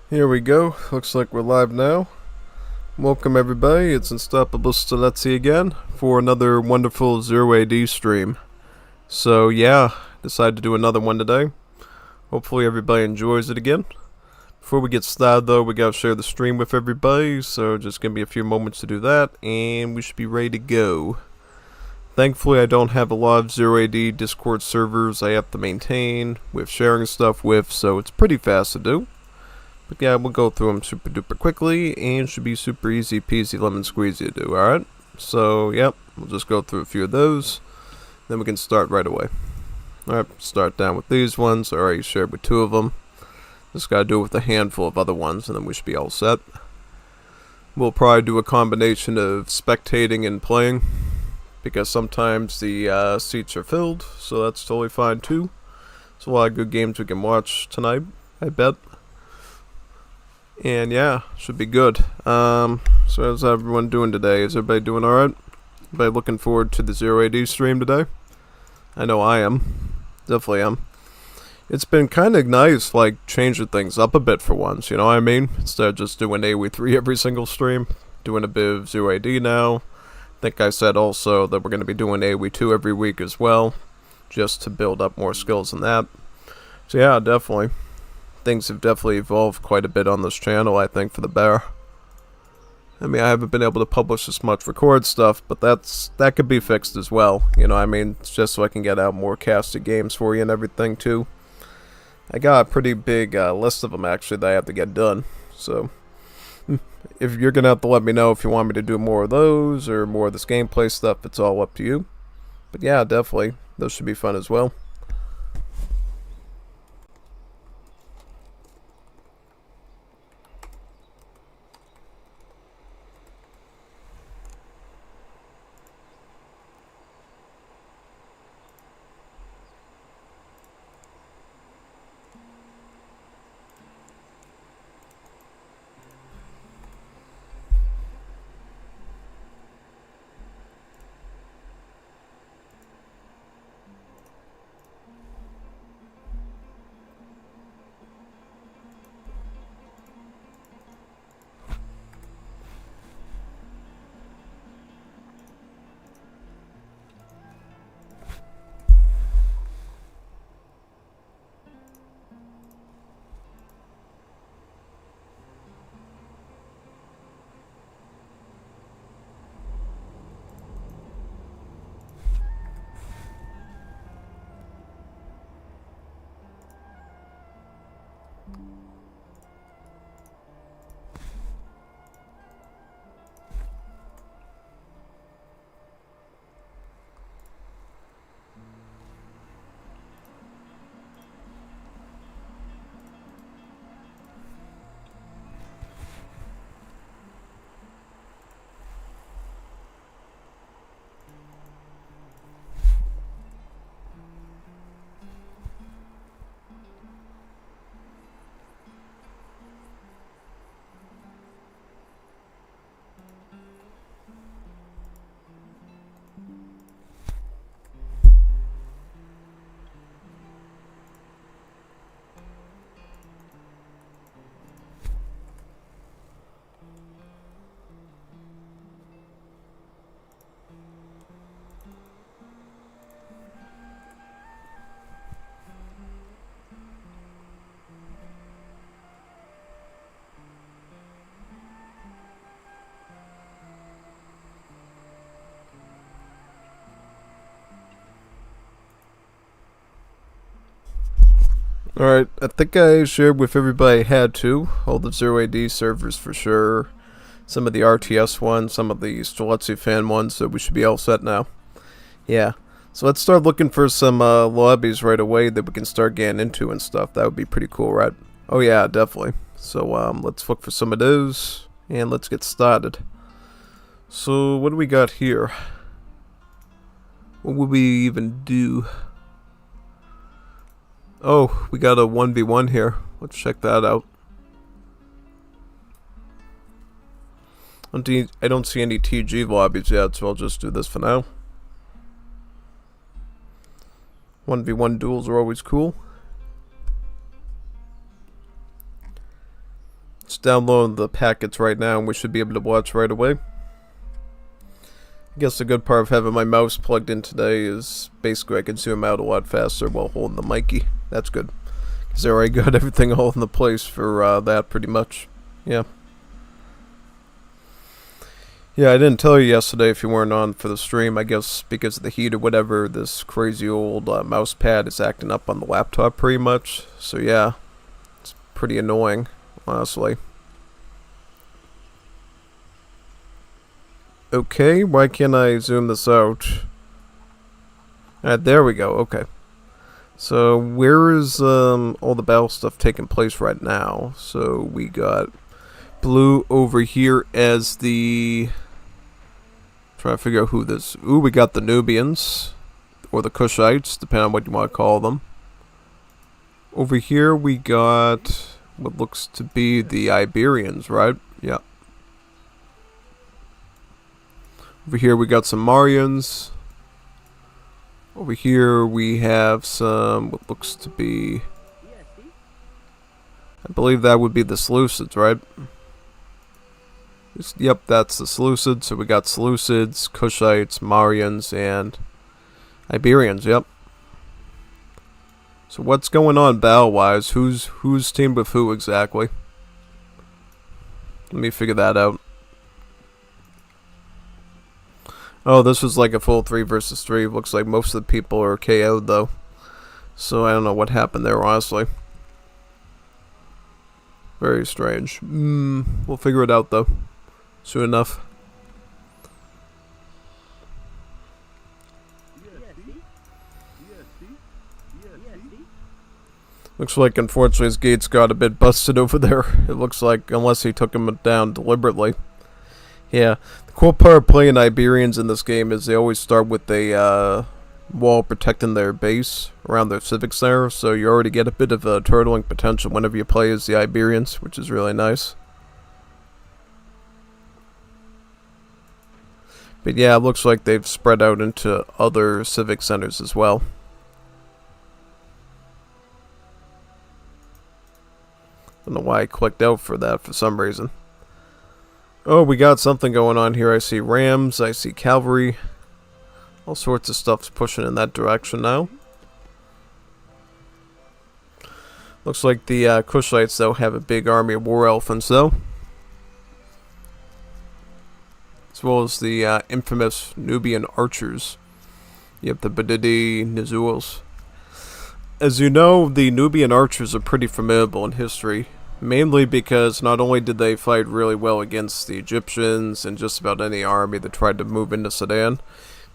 Here we go. Looks like we're live now. Welcome everybody. It's UnstoppableStreletsy again for another wonderful 0AD stream. So yeah, decided to do another one today. Hopefully everybody enjoys it again. Before we get started though, we gotta share the stream with everybody, so just give me a few moments to do that, and we should be ready to go. Thankfully I don't have a lot of 0AD Discord servers I have to maintain with sharing stuff with, so it's pretty fast to do. But yeah, we'll go through them super duper quickly, and should be super easy peasy lemon squeezy to do, alright? So, yep, we'll just go through a few of those, then we can start right away. Alright, start down with these ones. I already shared with 2 of them. Just gotta do it with a handful of other ones, and then we should be all set. We'll probably do a combination of spectating and playing, because sometimes the seats are filled, so that's totally fine too. There's a lot of good games we can watch tonight, I bet. And yeah, should be good. So how's everyone doing today? Is everybody doing alright? Everybody looking forward to the 0AD stream today? I know I am. Definitely am. It's been kind of nice, like, changing things up a bit for once, you know what I mean? Instead of just doing AoE3 every single stream, doing a bit of 0AD now. I think I said also that we're going to be doing AoE2 every week as well, just to build up more skills in that. So yeah, definitely. Things have definitely evolved quite a bit on this channel, I think, for the better. I mean, I haven't been able to publish as much record stuff, but that could be fixed as well. You know what I mean? It's just so I can get out more casted games for you and everything, too. I got a pretty big list of them, actually, that I have to get done. So, if you're going to have to let me know if you want me to do more of those, or more of this gameplay stuff, it's all up to you. But yeah, definitely. Those should be fun as well. Alright, I think I shared with everybody I had to. All the 0AD servers for sure. Some of the RTS ones, some of the Streletsy fan ones, so we should be all set now. Yeah. So let's start looking for some lobbies right away that we can start getting into and stuff. That would be pretty cool, right? Oh yeah, definitely. So let's look for some of those, and let's get started. So what do we got here? What would we even do? Oh, we got a 1v1 here. Let's check that out. I don't see any TG lobbies yet, so I'll just do this for now. 1v1 duels are always cool. Just download the packets right now and we should be able to watch right away. I guess the good part of having my mouse plugged in today is basically I can zoom out a lot faster while holding the mickey. That's good. Because I already got everything all in the place for that pretty much. Yeah. Yeah, I didn't tell you yesterday if you weren't on for the stream. I guess because of the heat or whatever, this crazy old mouse pad is acting up on the laptop pretty much. So yeah, it's pretty annoying, honestly. Okay, why can't I zoom this out? Alright, there we go, okay. So, where is all the battle stuff taking place right now? So, we got blue over here as the... Trying to figure out who this... Ooh, we got the Nubians. Or the Kushites, depending on what you want to call them. Over here, we got what looks to be the Iberians, right? Yeah. Over here we got some Marians. Over here we have some what looks to be... I believe that would be the Seleucids, right? Yep, that's the Seleucids. So we got Seleucids, Kushites, Marians, and Iberians, yep. So what's going on battle-wise? Who's teamed with who exactly? Let me figure that out. Oh, this was like a full 3 versus 3. Looks like most of the people are KO'd though. So I don't know what happened there, honestly. Very strange. We'll figure it out though. Soon enough. Looks like unfortunately his gates got a bit busted over there. It looks like, unless he took him down deliberately. Yeah, the cool part of playing Iberians in this game is they always start with a wall protecting their base around their civic center, so you already get a bit of a turtling potential whenever you play as the Iberians, which is really nice. But yeah, it looks like they've spread out into other civic centers as well. I don't know why I clicked out for that for some reason. Oh, we got something going on here. I see rams, I see cavalry. All sorts of stuff's pushing in that direction now. Looks like the Kushites, though, have a big army of war elephants, though. As well as the infamous Nubian archers. Yep, the Badidi Nizuls. As you know, the Nubian archers are pretty formidable in history. Mainly because not only did they fight really well against the Egyptians and just about any army that tried to move into Sudan,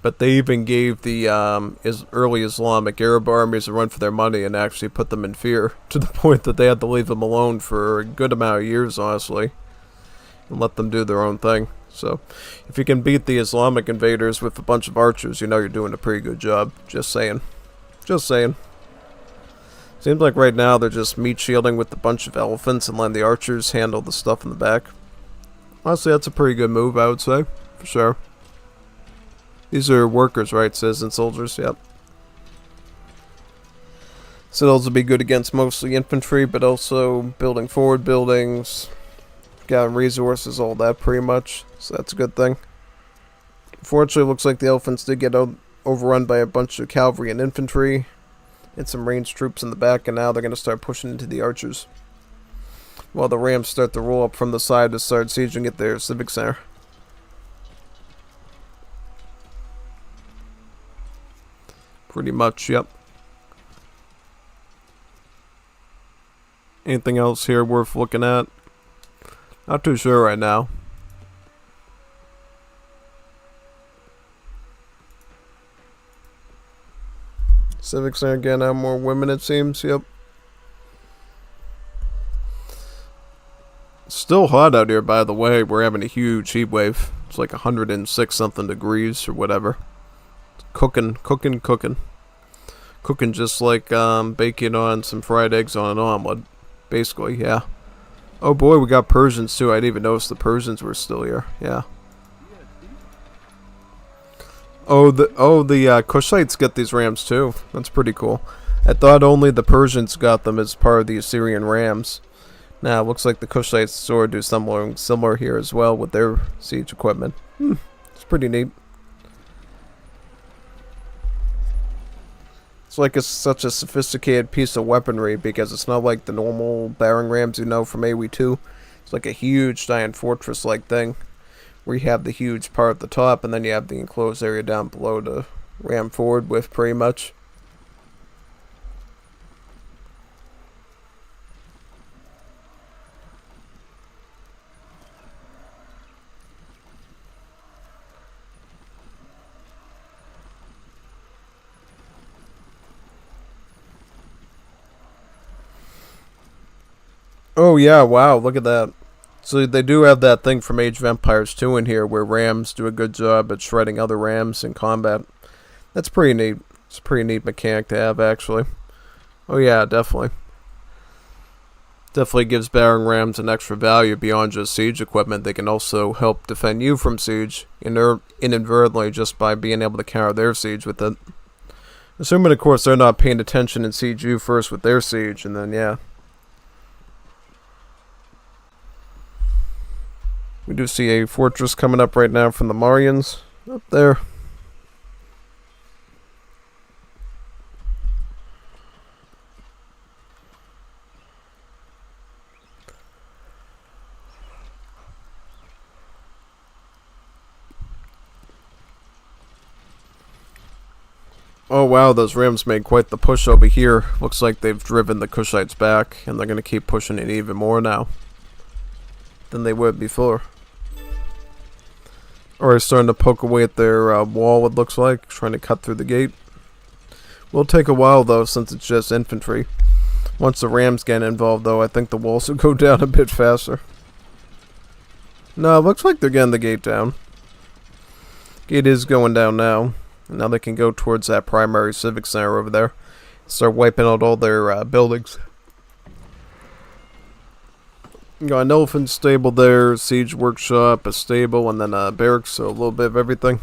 but they even gave the early Islamic Arab armies a run for their money and actually put them in fear, to the point that they had to leave them alone for a good amount of years, honestly, and let them do their own thing. So, if you can beat the Islamic invaders with a bunch of archers, you know you're doing a pretty good job. Just saying. Just saying. Seems like right now they're just meat shielding with a bunch of elephants and letting the archers handle the stuff in the back. Honestly, that's a pretty good move, I would say. For sure. These are workers, right? Citizen soldiers, yep. So those will be good against mostly infantry, but also building forward buildings, gathering resources, all that pretty much. So that's a good thing. Unfortunately, it looks like the elephants did get overrun by a bunch of cavalry and infantry. And some ranged troops in the back, and now they're going to start pushing into the archers. While the rams start to roll up from the side to start sieging at their civic center. Pretty much, yep. Anything else here worth looking at? Not too sure right now. Civic Center again, have more women it seems, yep. It's still hot out here, by the way. We're having a huge heat wave. It's like 106 something degrees or whatever. Cooking. Cooking just like bacon on some fried eggs on an omelet. Basically, yeah. Oh boy, we got Persians too. I didn't even notice the Persians were still here. Yeah. Oh, the Kushites get these rams too. That's pretty cool. I thought only the Persians got them as part of the Assyrian rams. Now, it looks like the Kushite sword do similar here as well with their siege equipment. It's pretty neat. It's like it's such a sophisticated piece of weaponry because it's not like the normal battering rams you know from AoE2. It's like a huge giant fortress-like thing where you have the huge part at the top and then you have the enclosed area down below to ram forward with pretty much. Oh yeah, wow, look at that. So they do have that thing from Age of Empires 2 in here where rams do a good job at shredding other rams in combat. That's pretty neat. It's a pretty neat mechanic to have, actually. Oh yeah, definitely. Definitely gives battering rams an extra value beyond just siege equipment. They can also help defend you from siege inadvertently just by being able to counter their siege with it. Assuming, of course, they're not paying attention and siege you first with their siege, and then, yeah. We do see a fortress coming up right now from the Marians. Up there. Oh wow, those Rams made quite the push over here. Looks like they've driven the Kushites back, and they're going to keep pushing it even more now than they would before. Already starting to poke away at their wall, it looks like, trying to cut through the gate. Will take a while though, since it's just infantry. Once the Rams get involved though, I think the walls will go down a bit faster. No, it looks like they're getting the gate down. Gate is going down now. And now they can go towards that primary civic center over there. Start wiping out all their buildings. You got an elephant stable there, siege workshop, a stable, and then a barracks, so a little bit of everything.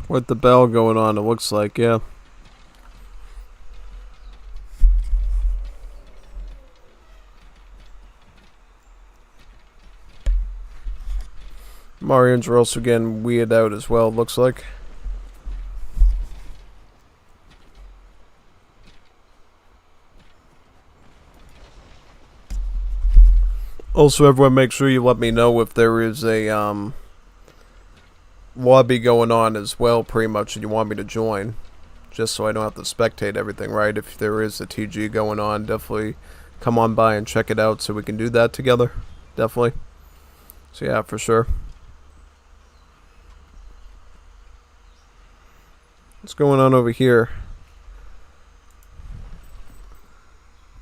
With the bell going on, it looks like, yeah. Marians are also getting weeded out as well, it looks like. Also, everyone, make sure you let me know if there is a lobby going on as well, pretty much, and you want me to join. Just so I don't have to spectate everything, right? If there is a TG going on, definitely come on by and check it out so we can do that together. Definitely. So yeah, for sure. What's going on over here?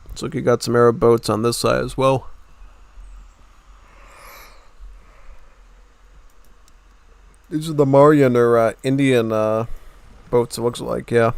Looks like you got some Arab boats on this side as well. These are the Marian or Indian boats, it looks like, yeah.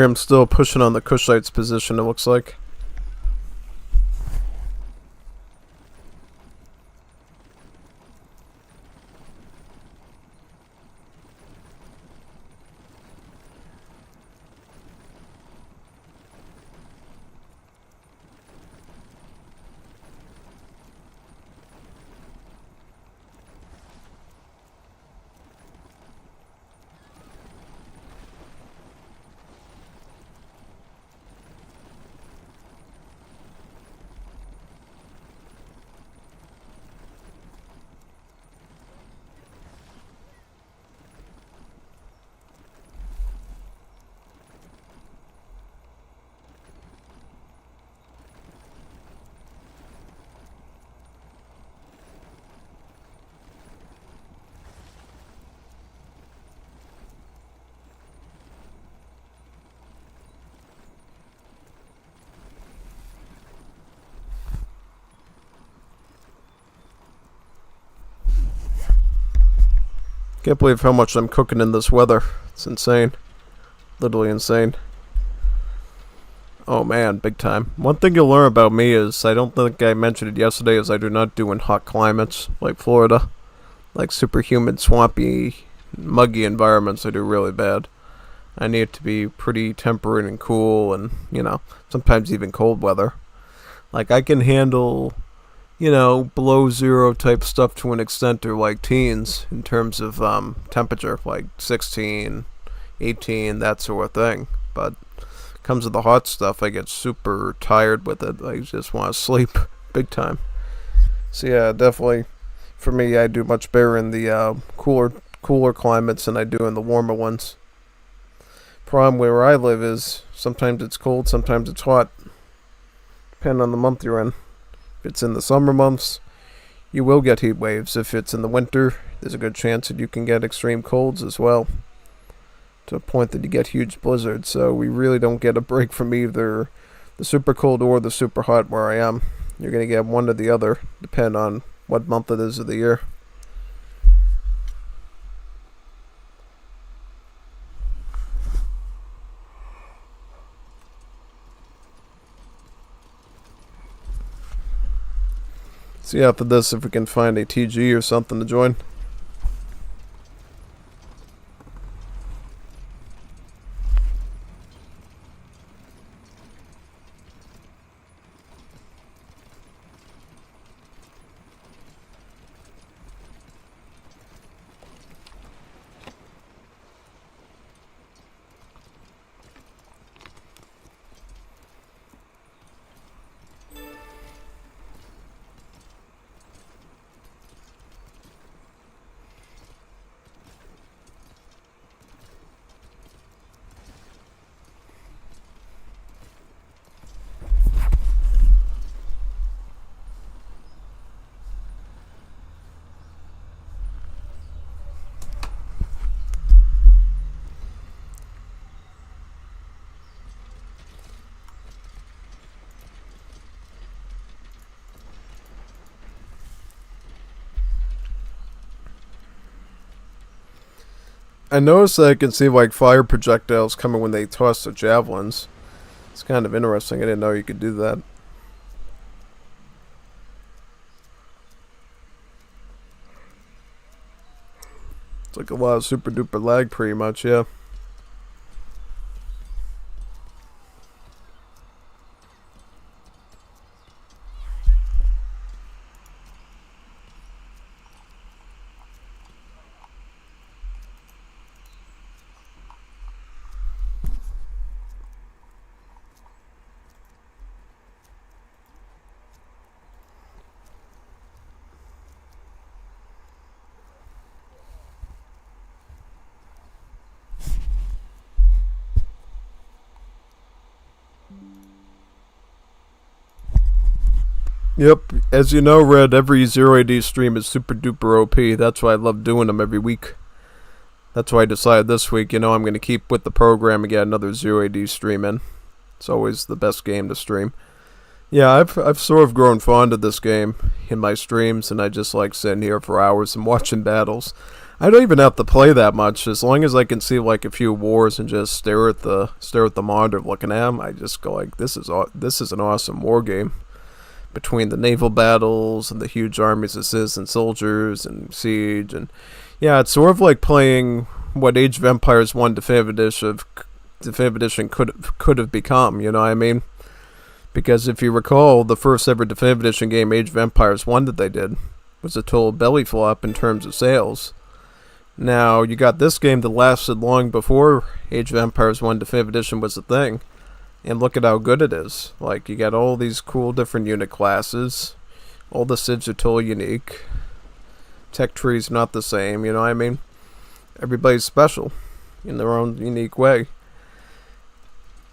I'm still pushing on the Kushites position, it looks like. Can't believe how much I'm cooking in this weather. It's insane. Literally insane. Oh man, big time. One thing you'll learn about me is, I don't think I mentioned it yesterday, is I do not do in hot climates like Florida. Like super humid, swampy, muggy environments I do really bad. I need it to be pretty temperate and cool and, sometimes even cold weather. Like I can handle, below zero type stuff to an extent, or like teens in terms of temperature, like 16, 18, that sort of thing. But comes to the hot stuff, I get super tired with it. I just want to sleep big time. So yeah, definitely for me, I do much better in the cooler climates than I do in the warmer ones. Problem where I live is sometimes it's cold, sometimes it's hot, depending on the month you're in. If it's in the summer months, you will get heat waves. If it's in the winter, there's a good chance that you can get extreme colds as well, to a point that you get huge blizzards. So we really don't get a break from either the super cold or the super hot where I am. You're going to get one or the other, depending on what month it is of the year. See after this if we can find a TG or something to join. I noticed that I can see like fire projectiles coming when they toss their javelins. It's kind of interesting. I didn't know you could do that. It's like a lot of super duper lag pretty much, yeah. Yep, as you know, Red, every 0AD stream is super duper OP. That's why I love doing them every week. That's why I decided this week, I'm going to keep with the program and get another 0AD stream in. It's always the best game to stream. Yeah, I've sort of grown fond of this game in my streams, and I just like sitting here for hours and watching battles. I don't even have to play that much. As long as I can see like a few wars and just stare at the monitor looking at them, I just go like, this is an awesome war game. Between the naval battles and the huge armies of citizen soldiers and siege, and yeah, it's sort of like playing what Age of Empires 1 Definitive Edition could have become. You know what I mean? Because if you recall, the first ever Definitive Edition game, Age of Empires 1, that they did was a total belly flop in terms of sales. Now, you got this game that lasted long before Age of Empires 1 Definitive Edition was a thing. And look at how good it is. Like, you got all these cool different unit classes. All the civs are totally unique. Tech trees not the same, you know what I mean? Everybody's special in their own unique way.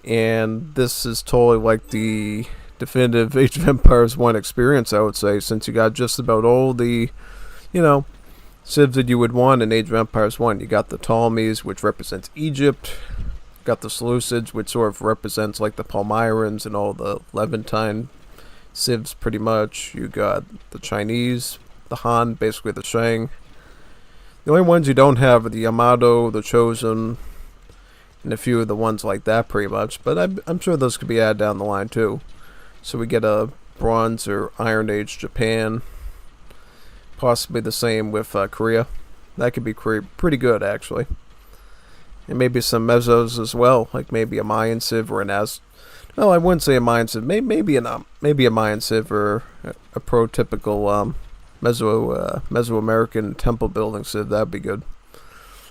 And this is totally like the definitive Age of Empires 1 experience, I would say, since you got just about all the, civs that you would want in Age of Empires 1. You got the Ptolemies, which represents Egypt. Got the Seleucids, which sort of represents like the Palmyrans and all the Levantine civs pretty much. You got the Chinese, the Han, basically the Shang. The only ones you don't have are the Yamato, the Chosen, and a few of the ones like that pretty much. But I'm sure those could be added down the line too. So we get a Bronze or Iron Age Japan. Possibly the same with Korea. That could be pretty good actually. And maybe some Mesos as well, like maybe a Mayan Civ or an No, I wouldn't say a Mayan Civ. Maybe a Mayan Civ or a prototypical Mesoamerican temple building Civ. That'd be good.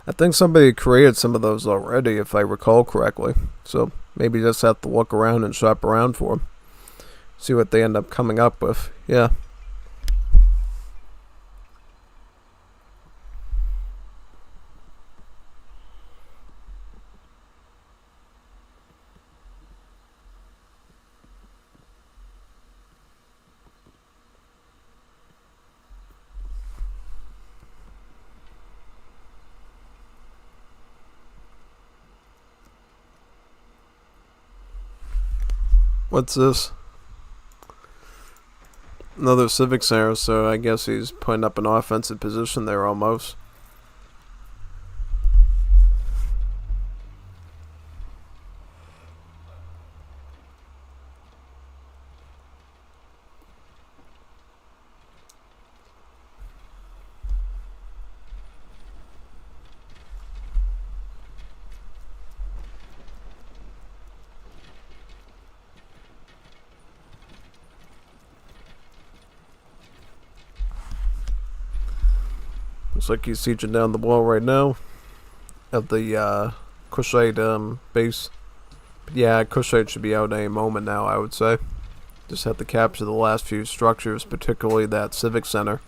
I think somebody created some of those already, if I recall correctly. So maybe just have to look around and shop around for them. See what they end up coming up with. Yeah. What's this? Another Civic Center, so I guess he's putting up an offensive position there almost. Looks like he's sieging down the wall right now of the Kushite base. But yeah, Kushite should be out any moment now, I would say. Just have to capture the last few structures, particularly that Civic Center.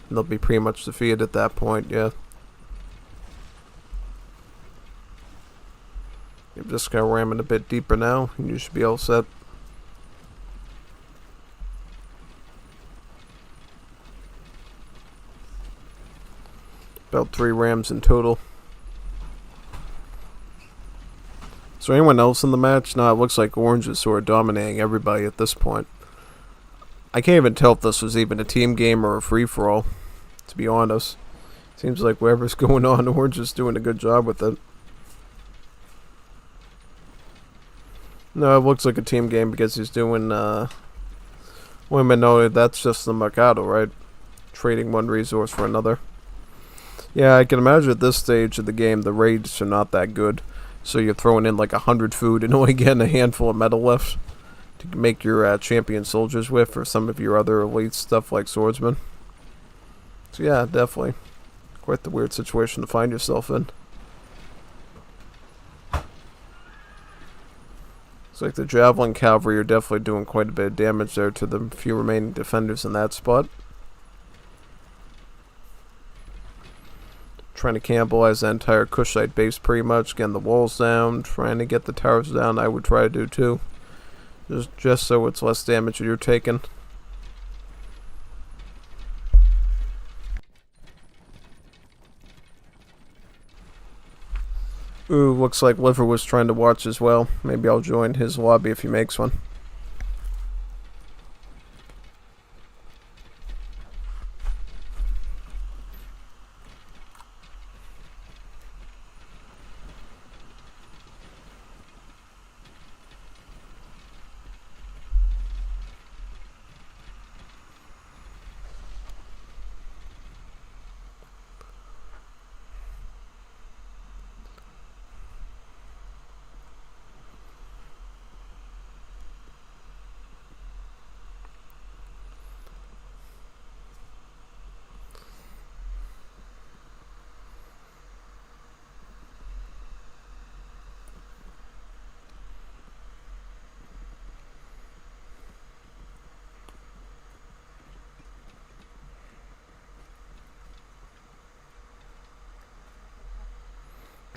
And they'll be pretty much defeated at that point, yeah. You've just got to ram it a bit deeper now, and you should be all set. About 3 rams in total. Is there anyone else in the match? No, it looks like Orange is sort of dominating everybody at this point. I can't even tell if this was even a team game or a free-for-all, to be honest. Seems like whatever's going on, Orange is doing a good job with it. No, it looks like a team game because he's doing, wait a minute, no, that's just the Mercado, right? Trading one resource for another. Yeah, I can imagine at this stage of the game, the raids are not that good. So you're throwing in like 100 food and only getting a handful of metal left to make your champion soldiers with, or some of your other elite stuff like swordsmen. So yeah, definitely. Quite the weird situation to find yourself in. Looks like the Javelin Cavalry are definitely doing quite a bit of damage there to the few remaining defenders in that spot. Trying to cannibalize the entire Kushite base pretty much, getting the walls down, trying to get the towers down. I would try to do too, just so it's less damage that you're taking. Ooh, looks like Liver was trying to watch as well. Maybe I'll join his lobby if he makes one.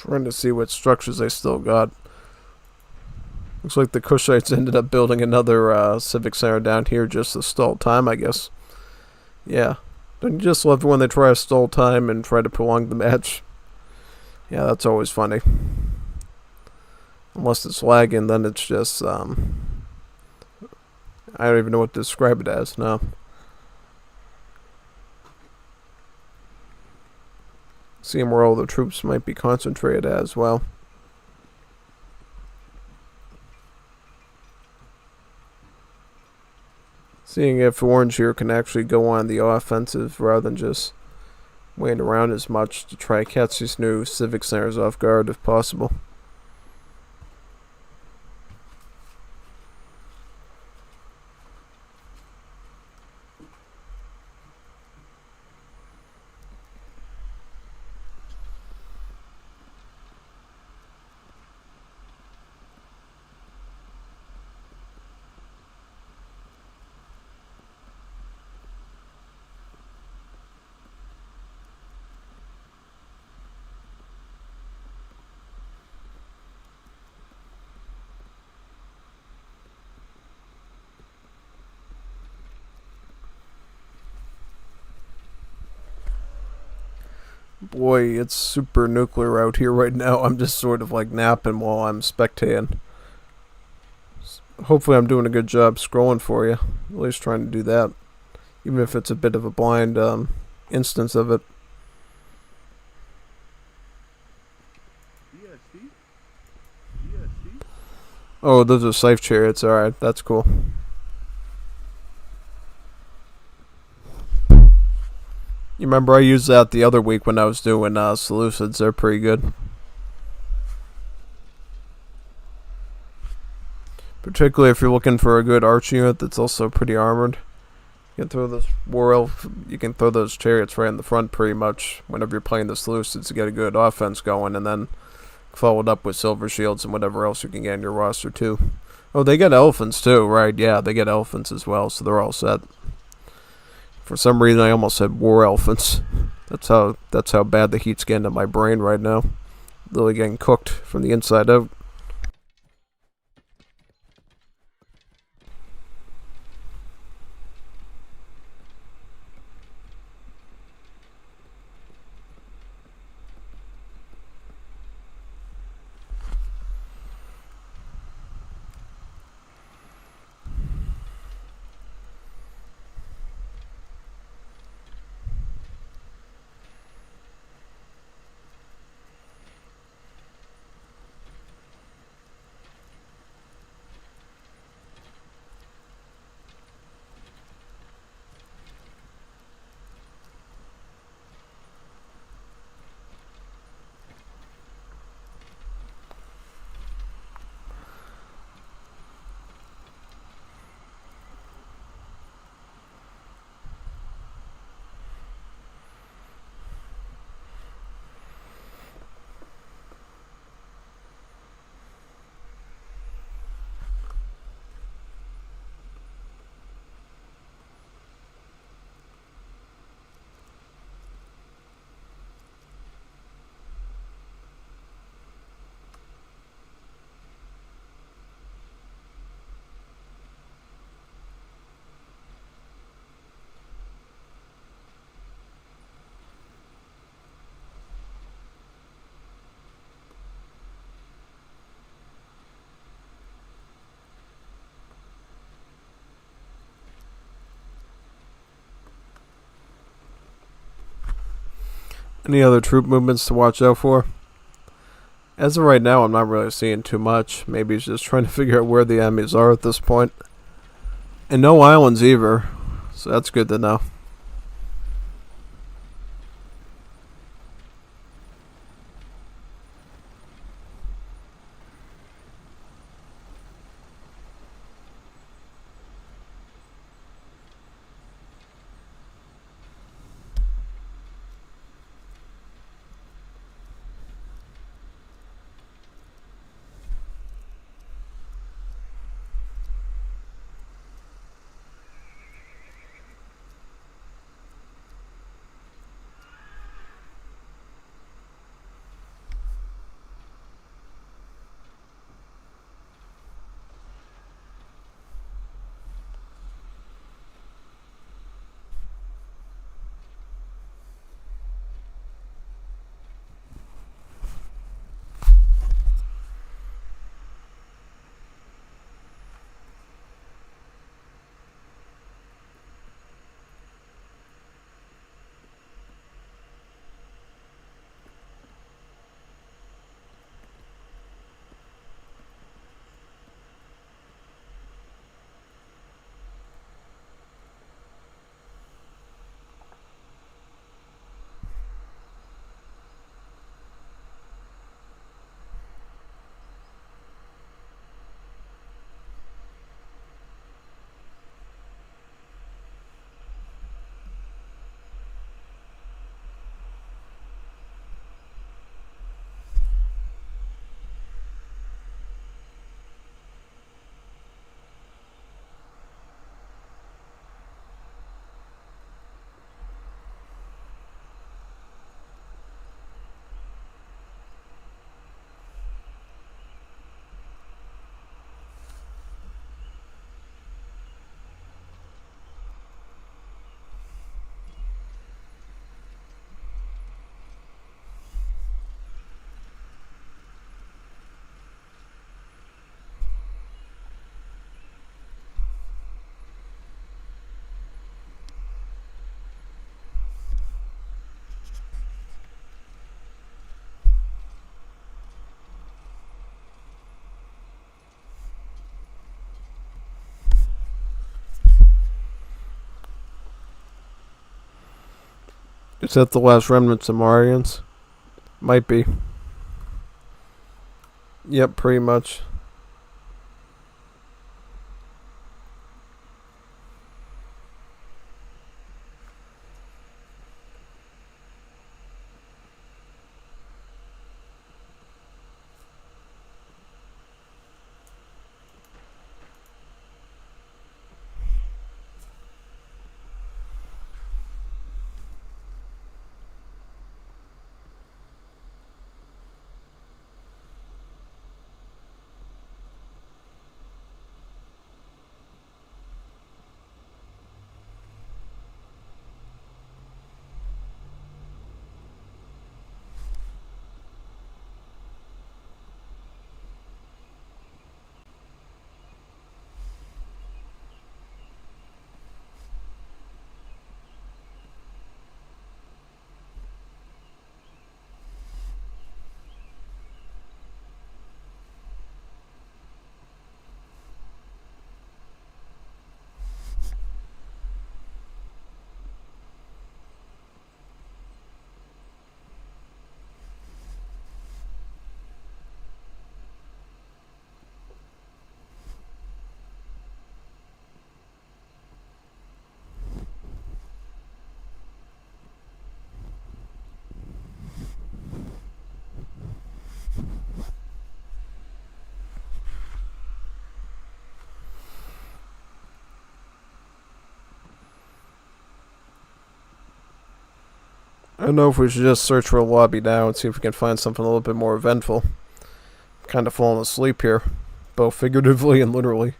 Trying to see what structures they still got. Looks like the Kushites ended up building another civic center down here just to stall time, I guess. Yeah. Don't you just love when they try to stall time and try to prolong the match? Yeah, that's always funny. Unless it's lagging, then it's just, I don't even know what to describe it as, no. Seeing where all the troops might be concentrated as well. Seeing if Orange here can actually go on the offensive rather than just waiting around as much to try to catch these new civic centers off guard if possible. Boy, it's super nuclear out here right now. I'm just sort of like napping while I'm spectating. Hopefully I'm doing a good job scrolling for you. At least trying to do that. Even if it's a bit of a blind instance of it. Oh, those are safe chariots. Alright, that's cool. You remember I used that the other week when I was doing Seleucids. They're pretty good. Particularly if you're looking for a good arch unit that's also pretty armored. You can throw this war elf, you can throw those chariots right in the front pretty much whenever you're playing the Seleucids to get a good offense going, and then followed up with silver shields and whatever else you can get in your roster too. Oh, they get elephants too, right? Yeah, they get elephants as well, so they're all set. For some reason, I almost said war elephants. That's how bad the heat's getting in my brain right now. Literally getting cooked from the inside out. Any other troop movements to watch out for? As of right now, I'm not really seeing too much. Maybe he's just trying to figure out where the enemies are at this point. And no islands either, so that's good to know. Is that the last remnants of Marians? Might be. Yep, pretty much. I don't know if we should just search for a lobby now and see if we can find something a little bit more eventful. Kind of falling asleep here, both figuratively and literally.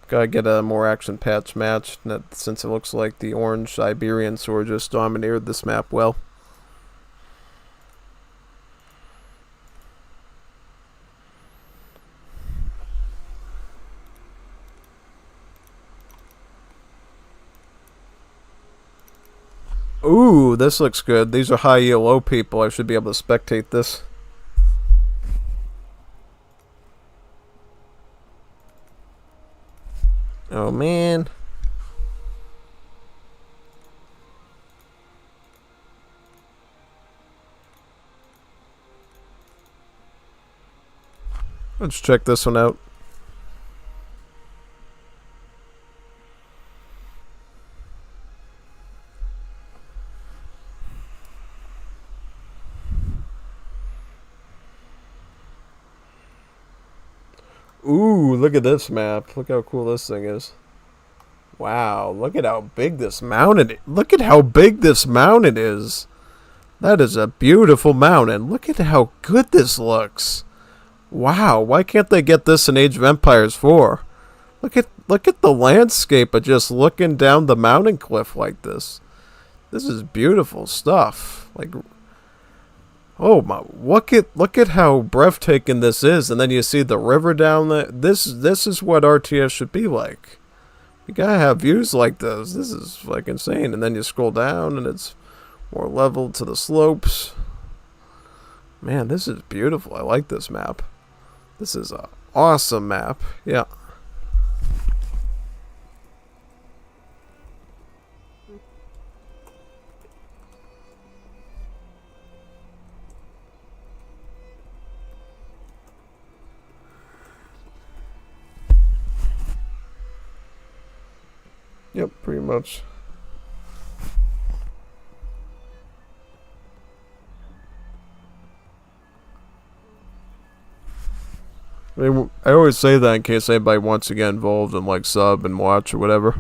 Gotta get a more action-packed match, since it looks like the orange Iberian sword just dominated this map well. Ooh, this looks good. These are high ELO people. I should be able to spectate this. Oh, man. Let's check this one out. Ooh, look at this map. Look how cool this thing is. Wow, look at how big this mountain is. Look at how big this mountain is. That is a beautiful mountain. Look at how good this looks. Wow, why can't they get this in Age of Empires 4? Look at the landscape of just looking down the mountain cliff like this. This is beautiful stuff. Like, oh my, look at how breathtaking this is, and then you see the river down there. This is what RTS should be like. You gotta have views like this. This is like insane. And then you scroll down and it's more level to the slopes. Man, this is beautiful. I like this map. This is an awesome map. Yeah. Yep, pretty much. I mean, I always say that in case anybody wants to get involved and like sub and watch or whatever.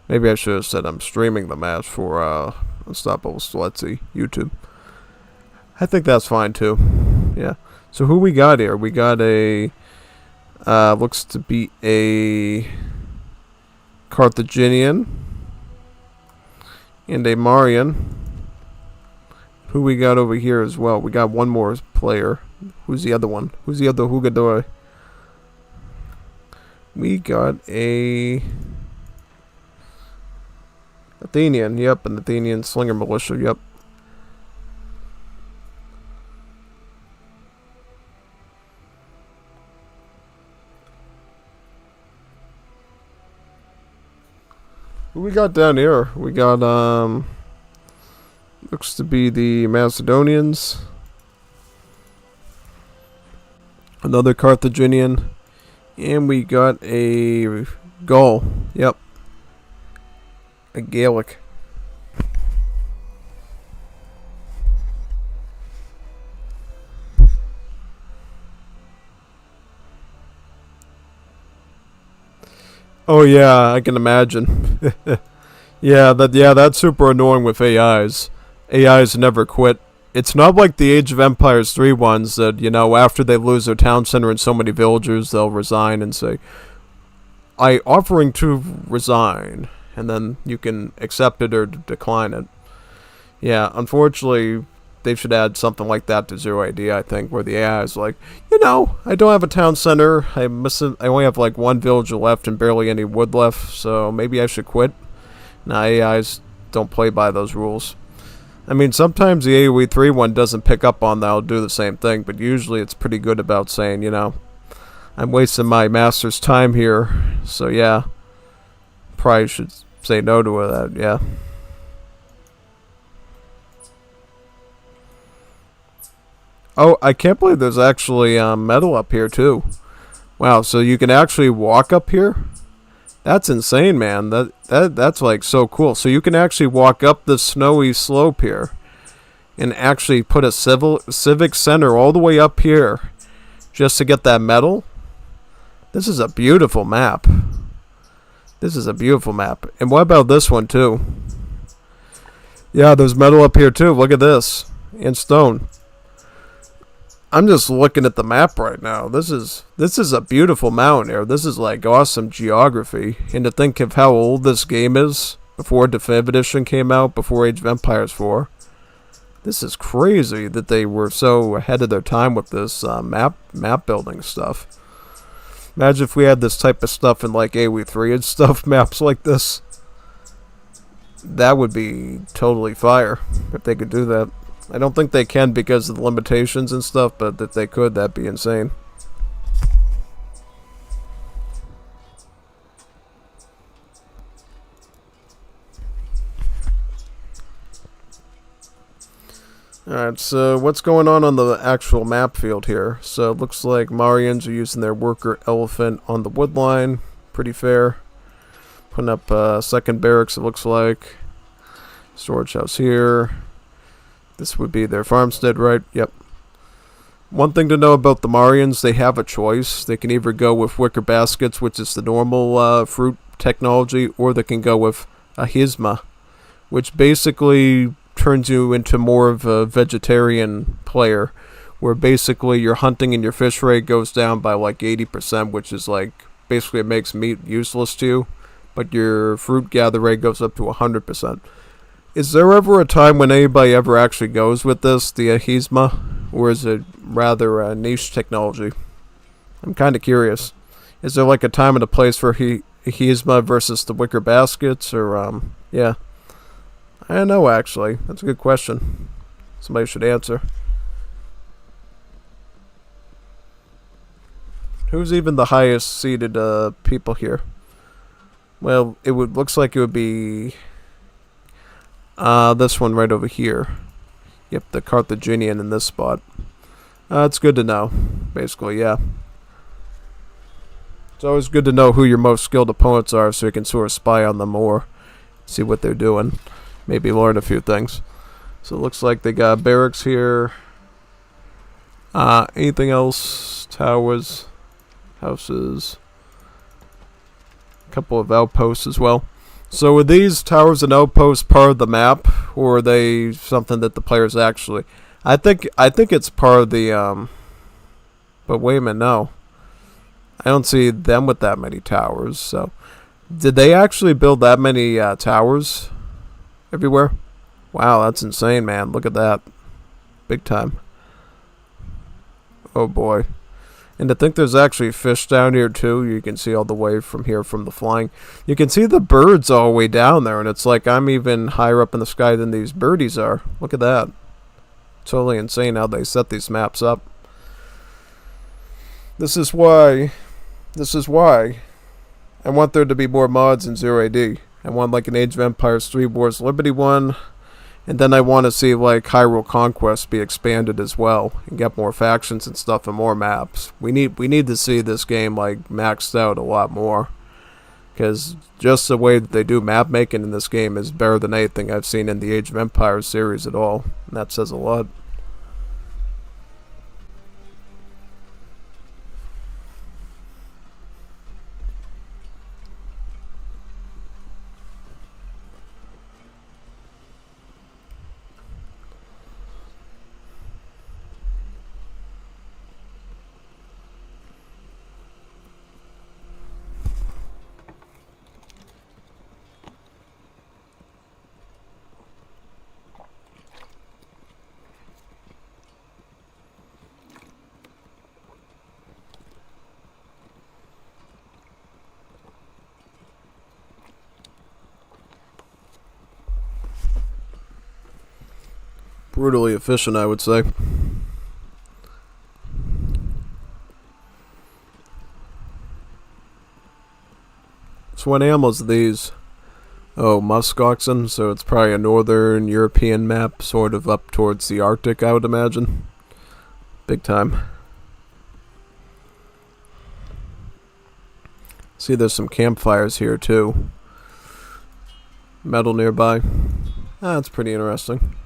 Maybe I should have said I'm streaming the match for UnstoppableStreletsy YouTube. I think that's fine too. Yeah. So who we got here? We got a looks to be a Carthaginian and a Marian. Who we got over here as well? We got one more player. Who's the other one? Who's the other Jugador? We got a Athenian. Yep, an Athenian Slinger Militia. Yep. Who we got down here? We got Looks to be the Macedonians. Another Carthaginian. And we got a Gaul. Yep. A Gaelic. Oh yeah, I can imagine. That's super annoying with AIs. AIs never quit. It's not like the Age of Empires 3 ones that, after they lose their town center and so many villagers, they'll resign and say, I offering to resign. And then you can accept it or decline it. Yeah, unfortunately, they should add something like that to Zero AD, I think, where the AI is like, I don't have a town center. I only have like one villager left and barely any wood left, so maybe I should quit. Now, AIs don't play by those rules. I mean, sometimes the AoE 3 one doesn't pick up on that, it'll do the same thing, but usually it's pretty good about saying, I'm wasting my master's time here, so yeah, probably should say no to that, yeah. Oh, I can't believe there's actually metal up here, too. Wow, so you can actually walk up here? That's insane, man. That's like so cool. So you can actually walk up the snowy slope here and actually put a civic center all the way up here just to get that metal. This is a beautiful map. This is a beautiful map. And what about this one too? Yeah, there's metal up here too. Look at this. In stone. I'm just looking at the map right now. This is a beautiful mountain here. This is like awesome geography. And to think of how old this game is, before Definitive Edition came out, before Age of Empires 4. This is crazy that they were so ahead of their time with this map building stuff. Imagine if we had this type of stuff in like AoE 3 and stuff, maps like this. That would be totally fire if they could do that. I don't think they can because of the limitations and stuff, but if they could, that'd be insane. Alright, so what's going on the actual map field here? So it looks like Marians are using their worker elephant on the wood line. Pretty fair. Putting up a second barracks, it looks like. Storage house here. This would be their farmstead, right? Yep. One thing to know about the Marians, they have a choice. They can either go with wicker baskets, which is the normal fruit technology, or they can go with a Hisma, which basically turns you into more of a vegetarian player, where basically your hunting and your fish rate goes down by like 80%, which is like, basically it makes meat useless to you, but your fruit gather rate goes up to 100%. Is there ever a time when anybody ever actually goes with this, the Hisma, or is it rather a niche technology? I'm kind of curious. Is there like a time and a place for Hisma versus the wicker baskets, or yeah? I don't know, actually. That's a good question. Somebody should answer. Who's even the highest seated people here? Well, looks like it would be this one right over here. Yep, the Carthaginian in this spot. It's good to know, basically, yeah. It's always good to know who your most skilled opponents are so you can sort of spy on them more, see what they're doing, maybe learn a few things. So it looks like they got barracks here. Anything else? Towers, houses, a couple of outposts as well. So are these towers and outposts part of the map, or are they something that the players actually... I think it's part of the... But wait a minute, no. I don't see them with that many towers, so... Did they actually build that many towers everywhere? Wow, that's insane, man. Look at that. Big time. Oh boy. And to think there's actually fish down here too. You can see all the way from here from the flying. You can see the birds all the way down there, and it's like I'm even higher up in the sky than these birdies are. Look at that. Totally insane how they set these maps up. This is why I want there to be more mods in Zero AD. I want like an Age of Empires 3 Wars Liberty one, And then I want to see like Hyrule Conquest be expanded as well and get more factions and stuff and more maps. We need to see this game like maxed out a lot more, because just the way that they do map making in this game is better than anything I've seen in the Age of Empires series at all, and that says a lot. Brutally efficient, I would say. So what animals are these? Oh, musk oxen, so it's probably a northern European map, sort of up towards the Arctic, I would imagine. Big time. See, there's some campfires here, too. Metal nearby. That's pretty interesting.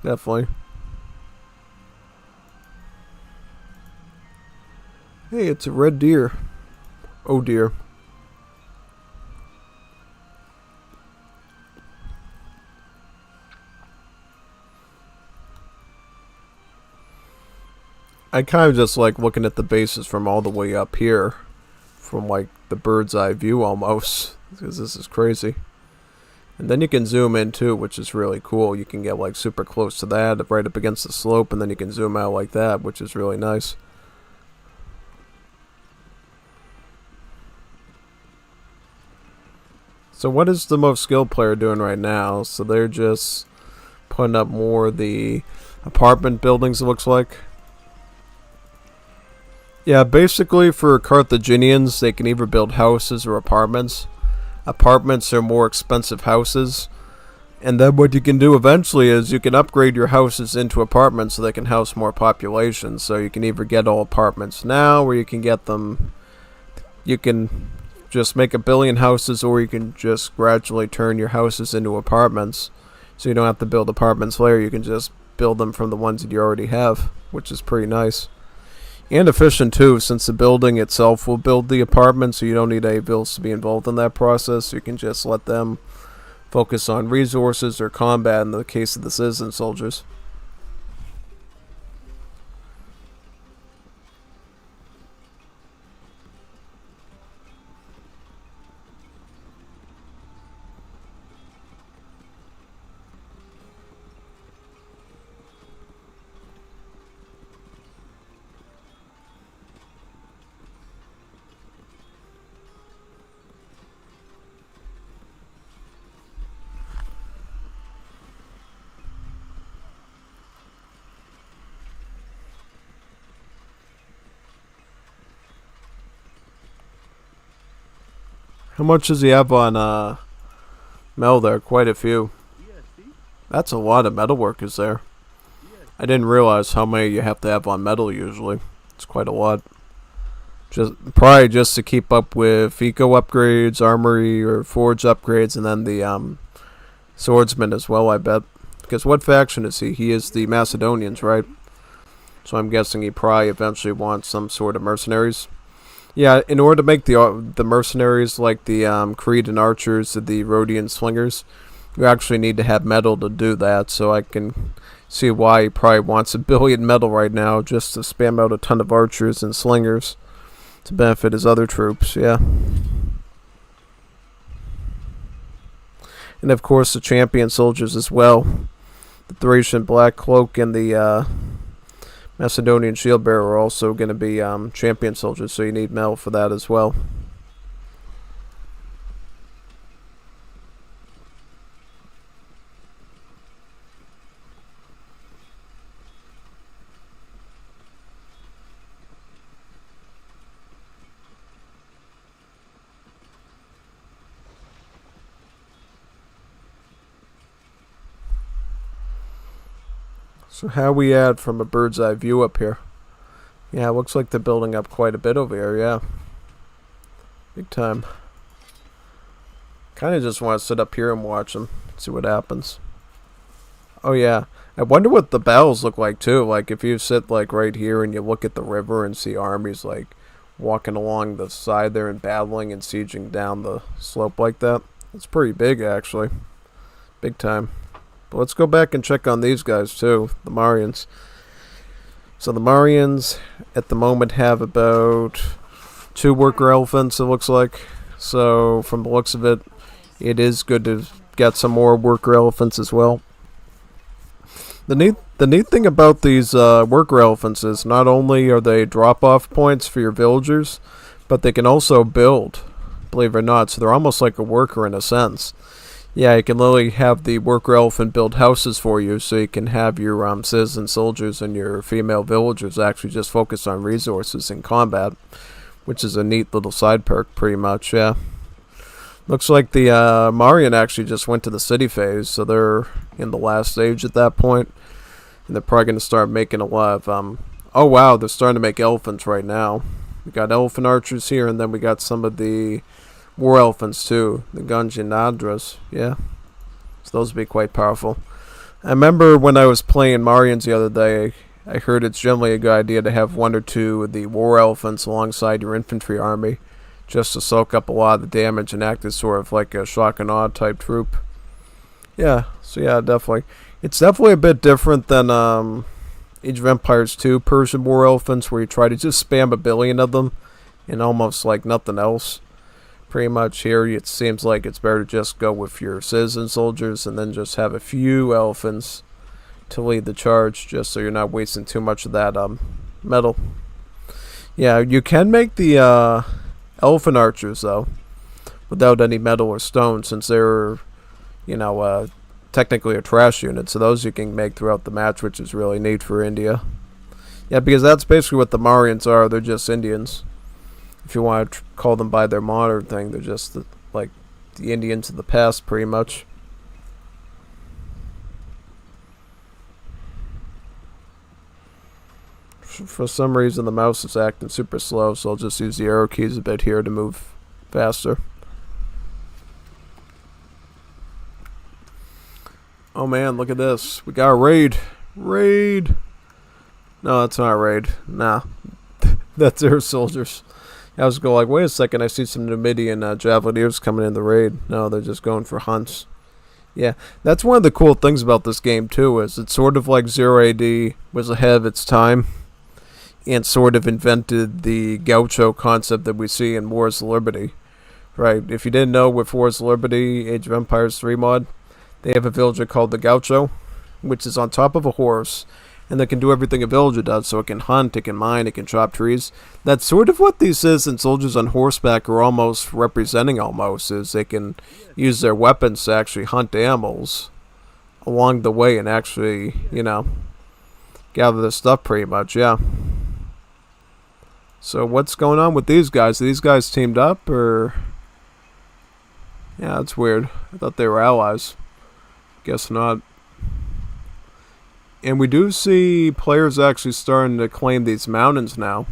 Definitely. Hey, it's a red deer. Oh dear. I kind of just like looking at the bases from all the way up here. From like the bird's eye view almost. Because this is crazy. And then you can zoom in too, which is really cool. You can get like super close to that, right up against the slope, and then you can zoom out like that, which is really nice. So what is the most skilled player doing right now? So they're just putting up more of the apartment buildings, it looks like. Yeah, basically for Carthaginians, they can either build houses or apartments. Apartments are more expensive houses. And then what you can do eventually is you can upgrade your houses into apartments so they can house more population. So you can either get all apartments now, or you can get them... You can just make 1 billion houses, or you can just gradually turn your houses into apartments. So you don't have to build apartments later, you can just build them from the ones that you already have, which is pretty nice. And efficient too, since the building itself will build the apartment, so you don't need any builds to be involved in that process. You can just let them focus on resources or combat in the case of the citizen soldiers. How much does he have on metal there? Quite a few. That's a lot of metal workers there. I didn't realize how many you have to have on metal usually. It's quite a lot. Probably just to keep up with eco upgrades, armory or forge upgrades, and then the swordsman as well, I bet. Because what faction is he? He is the Macedonians, right? So I'm guessing he probably eventually wants some sort of mercenaries. Yeah, in order to make the mercenaries like the Cretan archers and the Rhodian slingers, you actually need to have metal to do that. So I can see why he probably wants 1 billion metal right now, just to spam out a ton of archers and slingers to benefit his other troops. Yeah. And of course the champion soldiers as well. The Thracian Black Cloak and the Macedonian Shield Bearer are also going to be champion soldiers, so you need metal for that as well. So how we at from a bird's eye view up here? Yeah, it looks like they're building up quite a bit over here, yeah. Big time. Kind of just want to sit up here and watch them, see what happens. Oh yeah, I wonder what the battles look like too. Like if you sit like right here and you look at the river and see armies like walking along the side there and battling and sieging down the slope like that. It's pretty big actually. Big time. But let's go back and check on these guys too, the Marians. So the Marians at the moment have about 2 worker elephants, it looks like. So from the looks of it, it is good to get some more worker elephants as well. The neat thing about these worker elephants is not only are they drop-off points for your villagers, but they can also build, believe it or not. So they're almost like a worker in a sense. Yeah, you can literally have the worker elephant build houses for you, so you can have your citizen soldiers and your female villagers actually just focus on resources in combat, which is a neat little side perk, pretty much, yeah. Looks like the Marian actually just went to the city phase, so they're in the last stage at that point. And they're probably going to start making a lot of, oh wow, they're starting to make elephants right now. We got elephant archers here, and then we got some of the war elephants too, the Ganjanadras, yeah. So those would be quite powerful. I remember when I was playing Marians the other day, I heard it's generally a good idea to have 1 or 2 of the war elephants alongside your infantry army, just to soak up a lot of the damage and act as sort of like a shock and awe type troop. Yeah, so yeah, definitely. It's definitely a bit different than Age of Empires 2 Persian war elephants, where you try to just spam a billion of them and almost like nothing else. Pretty much here, it seems like it's better to just go with your citizen soldiers and then just have a few elephants to lead the charge, just so you're not wasting too much of that metal. Yeah, you can make the elephant archers though without any metal or stone, since they're, you know, technically a trash unit. So those you can make throughout the match, which is really neat for India. Yeah, because that's basically what the Marians are. They're just Indians. If you want to call them by their modern thing, they're just like the Indians of the past, pretty much. For some reason, the mouse is acting super slow, so I'll just use the arrow keys a bit here to move faster. Oh man, look at this. We got a raid. Raid! No, that's not a raid. Nah. That's their soldiers. I was going like, wait a second, I see some Numidian Javeliers coming in the raid. No, they're just going for hunts. Yeah, that's one of the cool things about this game too, is it's sort of like 0AD was ahead of its time and sort of invented the gaucho concept that we see in Wars of Liberty. Right, if you didn't know, with Wars of Liberty, Age of Empires 3 mod, they have a villager called the gaucho, which is on top of a horse, and that can do everything a villager does. So it can hunt, it can mine, it can chop trees. That's sort of what these citizen soldiers on horseback are almost representing, almost, is they can use their weapons to actually hunt animals along the way and actually, you know, gather their stuff pretty much, yeah. So what's going on with these guys? Are these guys teamed up, or... Yeah, that's weird. I thought they were allies. Guess not. And we do see players actually starting to claim these mountains now.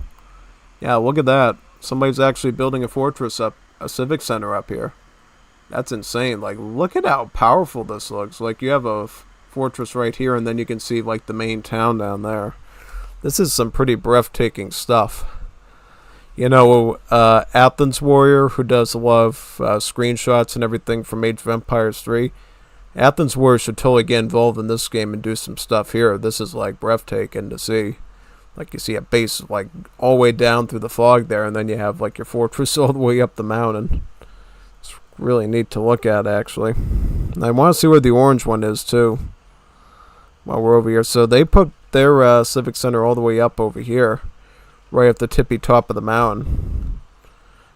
Yeah, look at that. Somebody's actually building a fortress up, a civic center up here. That's insane. Like, look at how powerful this looks. Like, you have a fortress right here, and then you can see, like, the main town down there. This is some pretty breathtaking stuff. You know, Athens Warrior, who does a lot of screenshots and everything from Age of Empires 3, Athens Warrior should totally get involved in this game and do some stuff here. This is like breathtaking to see. Like, you see a base like all the way down through the fog there, and then you have like your fortress all the way up the mountain. It's really neat to look at, actually. And I want to see where the orange one is too while we're over here. So they put their civic center all the way up over here, right at the tippy top of the mountain,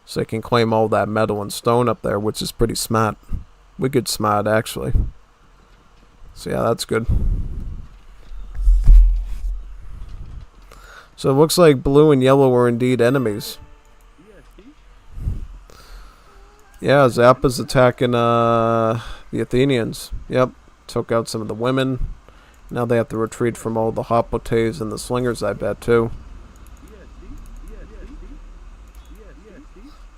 so they can claim all that metal and stone up there, which is pretty smart. Wicked smart, actually. So yeah, that's good. So it looks like blue and yellow are indeed enemies. Yeah, Zappa's attacking the Athenians. Yep, took out some of the women. Now they have to retreat from all the hoplites and the slingers, I bet, too.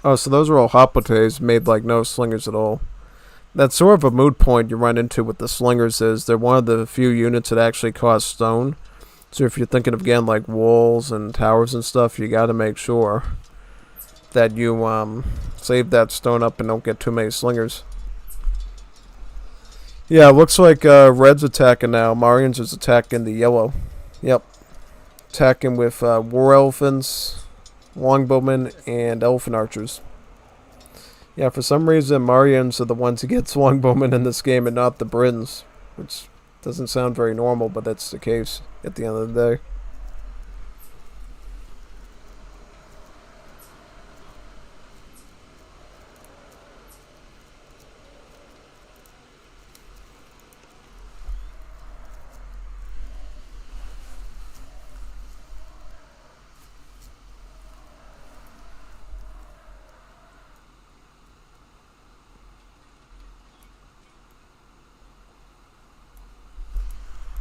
Oh, so those are all hoplites made like no slingers at all. That's sort of a moot point you run into with the slingers is they're one of the few units that actually cost stone. So if you're thinking of, again, like walls and towers and stuff, you gotta make sure that you save that stone up and don't get too many slingers. Yeah, it looks like red's attacking now. Marians is attacking the yellow. Yep. Attacking with war elephants, longbowmen, and elephant archers. Yeah, for some reason, Marians are the ones who get longbowmen in this game and not the Britons, which doesn't sound very normal, but that's the case at the end of the day.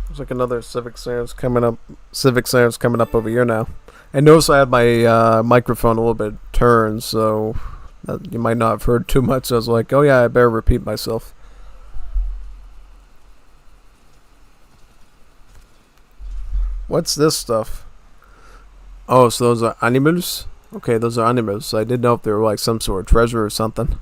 There's like another Civic Center's coming up. Civic Center's coming up over here now. I noticed I had my microphone a little bit turned, so you might not have heard too much. I was like, oh yeah, I better repeat myself. What's this stuff? Oh, so those are animals? Okay, those are animals. I didn't know if they were like some sort of treasure or something.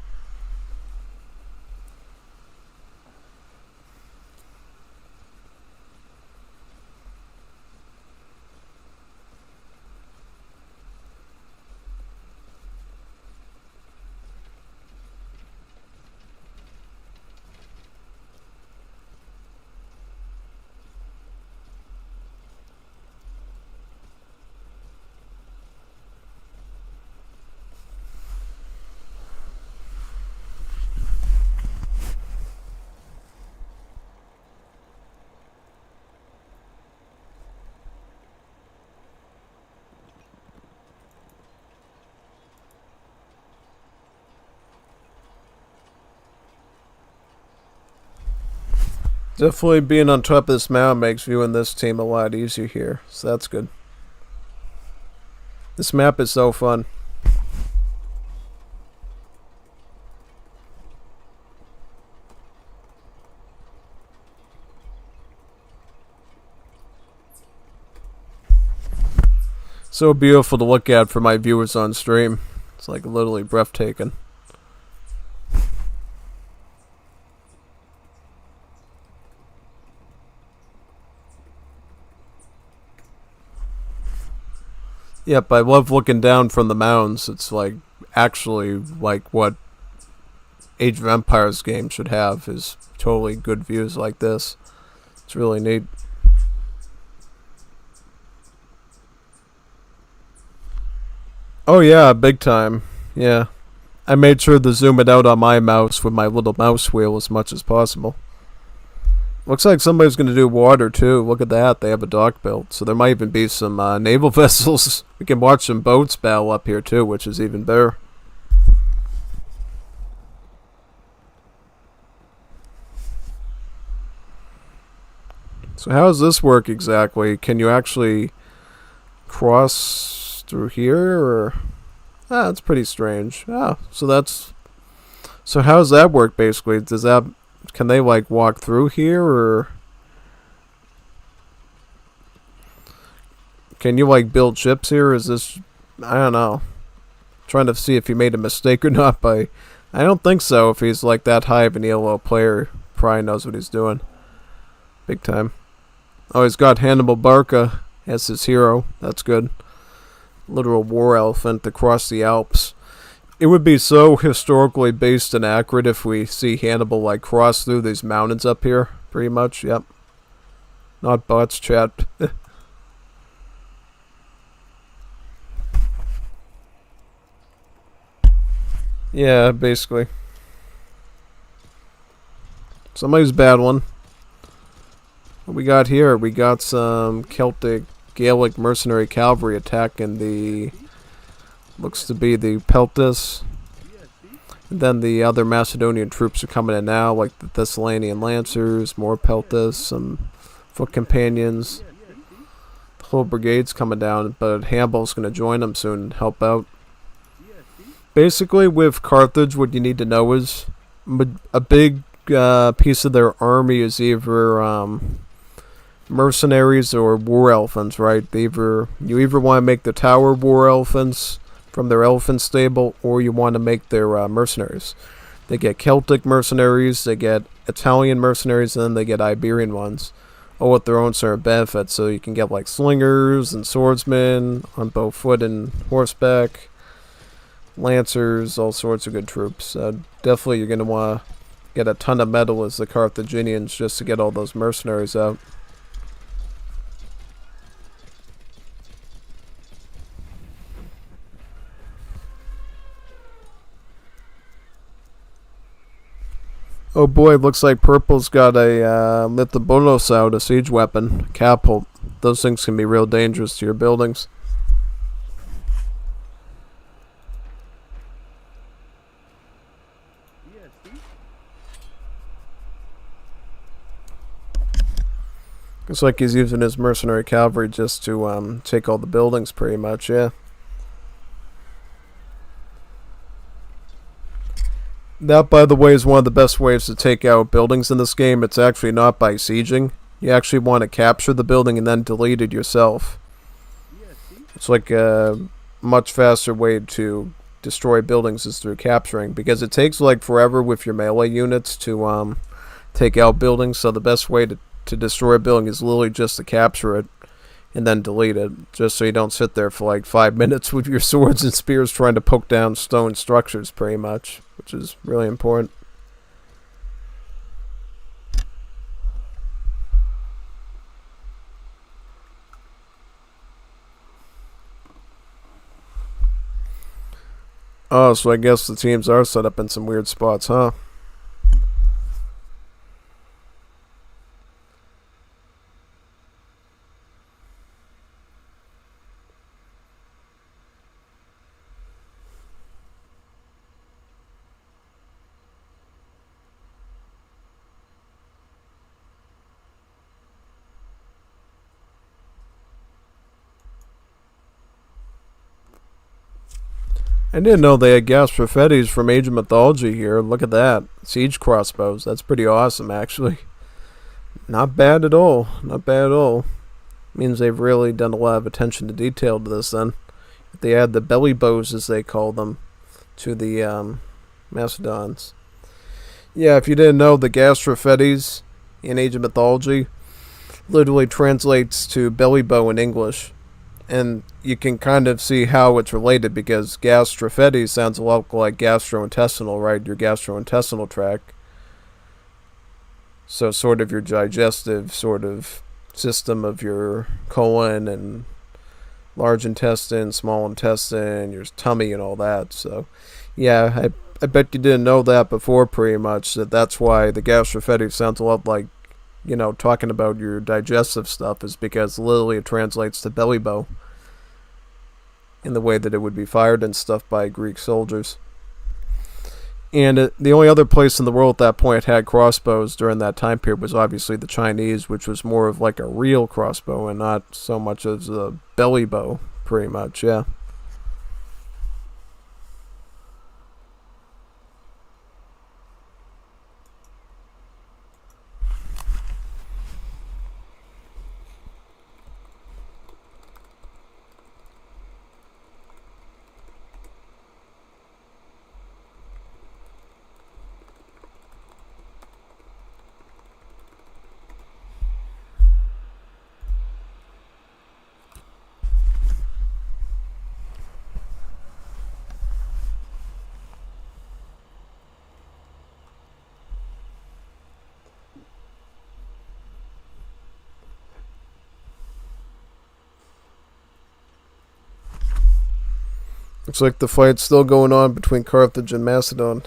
Definitely being on top of this mountain makes viewing this team a lot easier here, so that's good. This map is so fun. So beautiful to look at for my viewers on stream. It's like literally breathtaking. Yep, I love looking down from the mountains. It's like actually like what Age of Empires games should have, is totally good views like this. It's really neat. Oh yeah, big time. Yeah. I made sure to zoom it out on my mouse with my little mouse wheel as much as possible. Looks like somebody's going to do water too. Look at that. They have a dock built. So there might even be some naval vessels. We can watch some boats battle up here too, which is even better. So how does this work exactly? Can you actually cross through here? Or that's pretty strange. So that's... So how does that work basically? Does that... Can they like walk through here, or can you like build ships here? Is this, I don't know. Trying to see if he made a mistake or not by, I don't think so. If he's like that high of an ELO player, probably knows what he's doing. Big time. Oh, he's got Hannibal Barca as his hero. That's good. Literal war elephant across the Alps. It would be so historically based and accurate if we see Hannibal like cross through these mountains up here, pretty much. Yep. Not bots, chat. Yeah, basically. Somebody's bad one. What we got here? We got some Celtic Gaelic mercenary cavalry attacking the... Looks to be the Peltis. And then the other Macedonian troops are coming in now, like the Thessalian Lancers, more Peltis, some foot companions. The whole brigade's coming down, but Hannibal's going to join them soon and help out. Basically, with Carthage, what you need to know is a big piece of their army is either mercenaries or war elephants, right? You either want to make the tower war elephants from their elephant stable, or you want to make their mercenaries. They get Celtic mercenaries, they get Italian mercenaries, and then they get Iberian ones, all with their own sort of benefits. So you can get like slingers and swordsmen on both foot and horseback, lancers, all sorts of good troops. Definitely you're going to want to get a ton of metal as the Carthaginians just to get all those mercenaries out. Oh boy, looks like Purple's got a Lithobolos out, a siege weapon, catapult. Those things can be real dangerous to your buildings. Looks like he's using his mercenary cavalry just to take all the buildings pretty much, yeah. That, by the way, is one of the best ways to take out buildings in this game. It's actually not by sieging. You actually want to capture the building and then delete it yourself. It's like a much faster way to destroy buildings is through capturing, because it takes like forever with your melee units to take out buildings. So the best way to destroy a building is literally just to capture it and then delete it, just so you don't sit there for like 5 minutes with your swords and spears trying to poke down stone structures pretty much, which is really important. Oh, so I guess the teams are set up in some weird spots, huh? I didn't know they had Gastrofettis from Age of Mythology here. Look at that. Siege crossbows. That's pretty awesome, actually. Not bad at all. Not bad at all. Means they've really done a lot of attention to detail to this, then. They add the belly bows, as they call them, to the Macedons. Yeah, if you didn't know, the Gastrofettis in Age of Mythology literally translates to belly bow in English. And you can kind of see how it's related, because Gastrofetti sounds a lot like gastrointestinal, right? Your gastrointestinal tract. So sort of your digestive sort of system of your colon and large intestine, small intestine, your tummy and all that. So yeah, I bet you didn't know that before pretty much, that's why the Gastrofetti sounds a lot like, you know, talking about your digestive stuff, is because literally it translates to belly bow in the way that it would be fired and stuff by Greek soldiers. And the only other place in the world at that point had crossbows during that time period was obviously the Chinese, which was more of like a real crossbow and not so much as a belly bow, pretty much, yeah. Looks like the fight's still going on between Carthage and Macedon.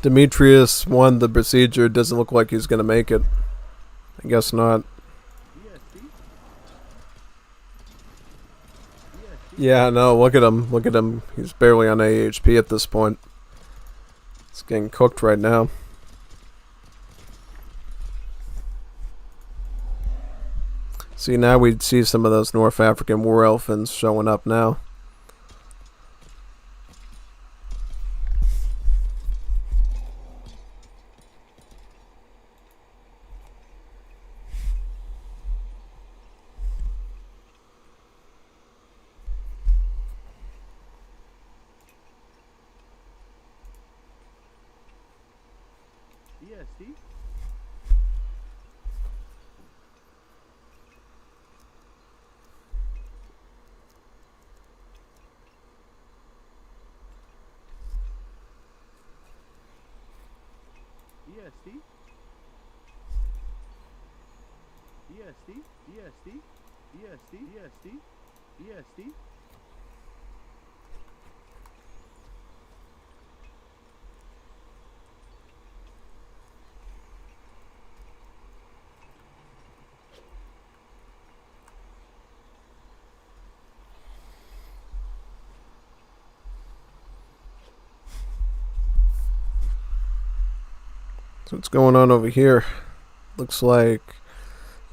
Demetrius won the procedure. Doesn't look like he's going to make it. I guess not. Yeah, no, look at him. Look at him. He's barely on AHP at this point. He's getting cooked right now. See, now we see some of those North African war elephants showing up now. So what's going on over here? Looks like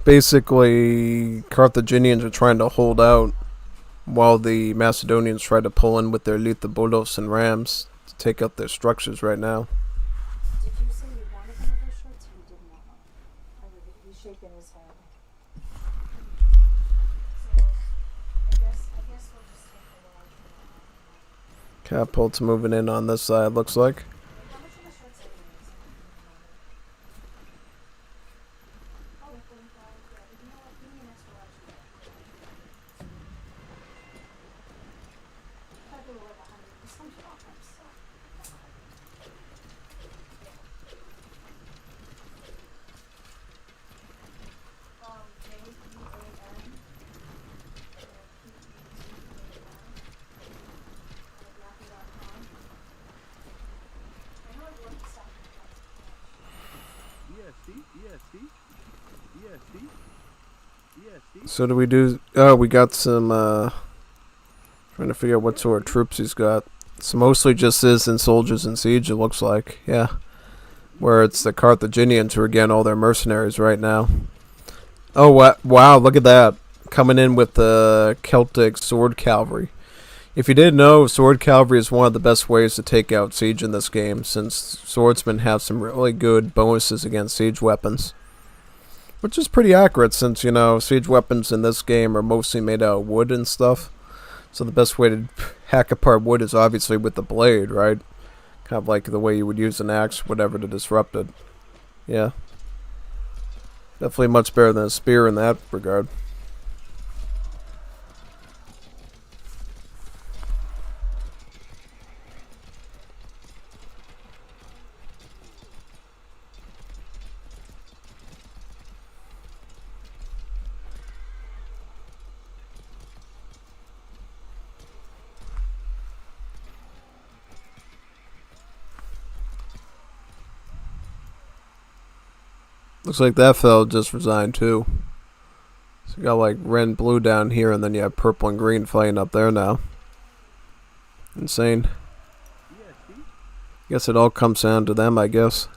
basically Carthaginians are trying to hold out while the Macedonians try to pull in with their Lithobolos and Rams to take out their structures right now. Did you say you wanted one of those shirts or you did not? He's shaking his head. So, I guess we'll just take a large one. Catapult's moving in on this side, looks like. How much of the shirts are you using? Oh, 45. Yeah, you know what? Give me an extra large one. I thought they were like 100 or something off them, so. JUAN @yahoo.com. I know I've looked stuff. So do we do... Oh, we got some... trying to figure out what sort of troops he's got. It's mostly just citizen soldiers in siege, it looks like. Yeah. Where it's the Carthaginians who are getting all their mercenaries right now. Oh, wow, look at that. Coming in with the Celtic sword cavalry. If you didn't know, sword cavalry is one of the best ways to take out siege in this game, since swordsmen have some really good bonuses against siege weapons. Which is pretty accurate, since, you know, siege weapons in this game are mostly made out of wood and stuff. So the best way to hack apart wood is obviously with the blade, right? Kind of like the way you would use an axe, whatever, to disrupt it. Yeah. Definitely much better than a spear in that regard. Looks like that fellow just resigned too. So you got like red and blue down here, and then you have purple and green fighting up there now. Insane. Guess it all comes down to them, I guess.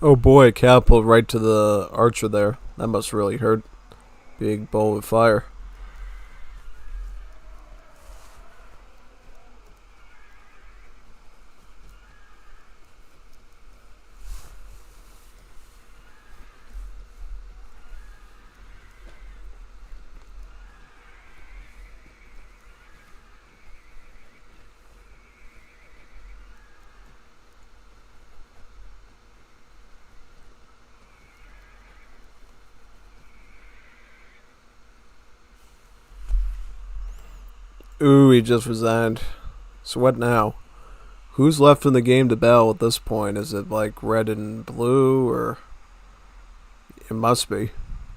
Oh boy, catapult right to the archer there. That must really hurt. Big bowl of fire. Ooh, he just resigned. So what now? Who's left in the game to battle at this point? Is it like red and blue, or it must be?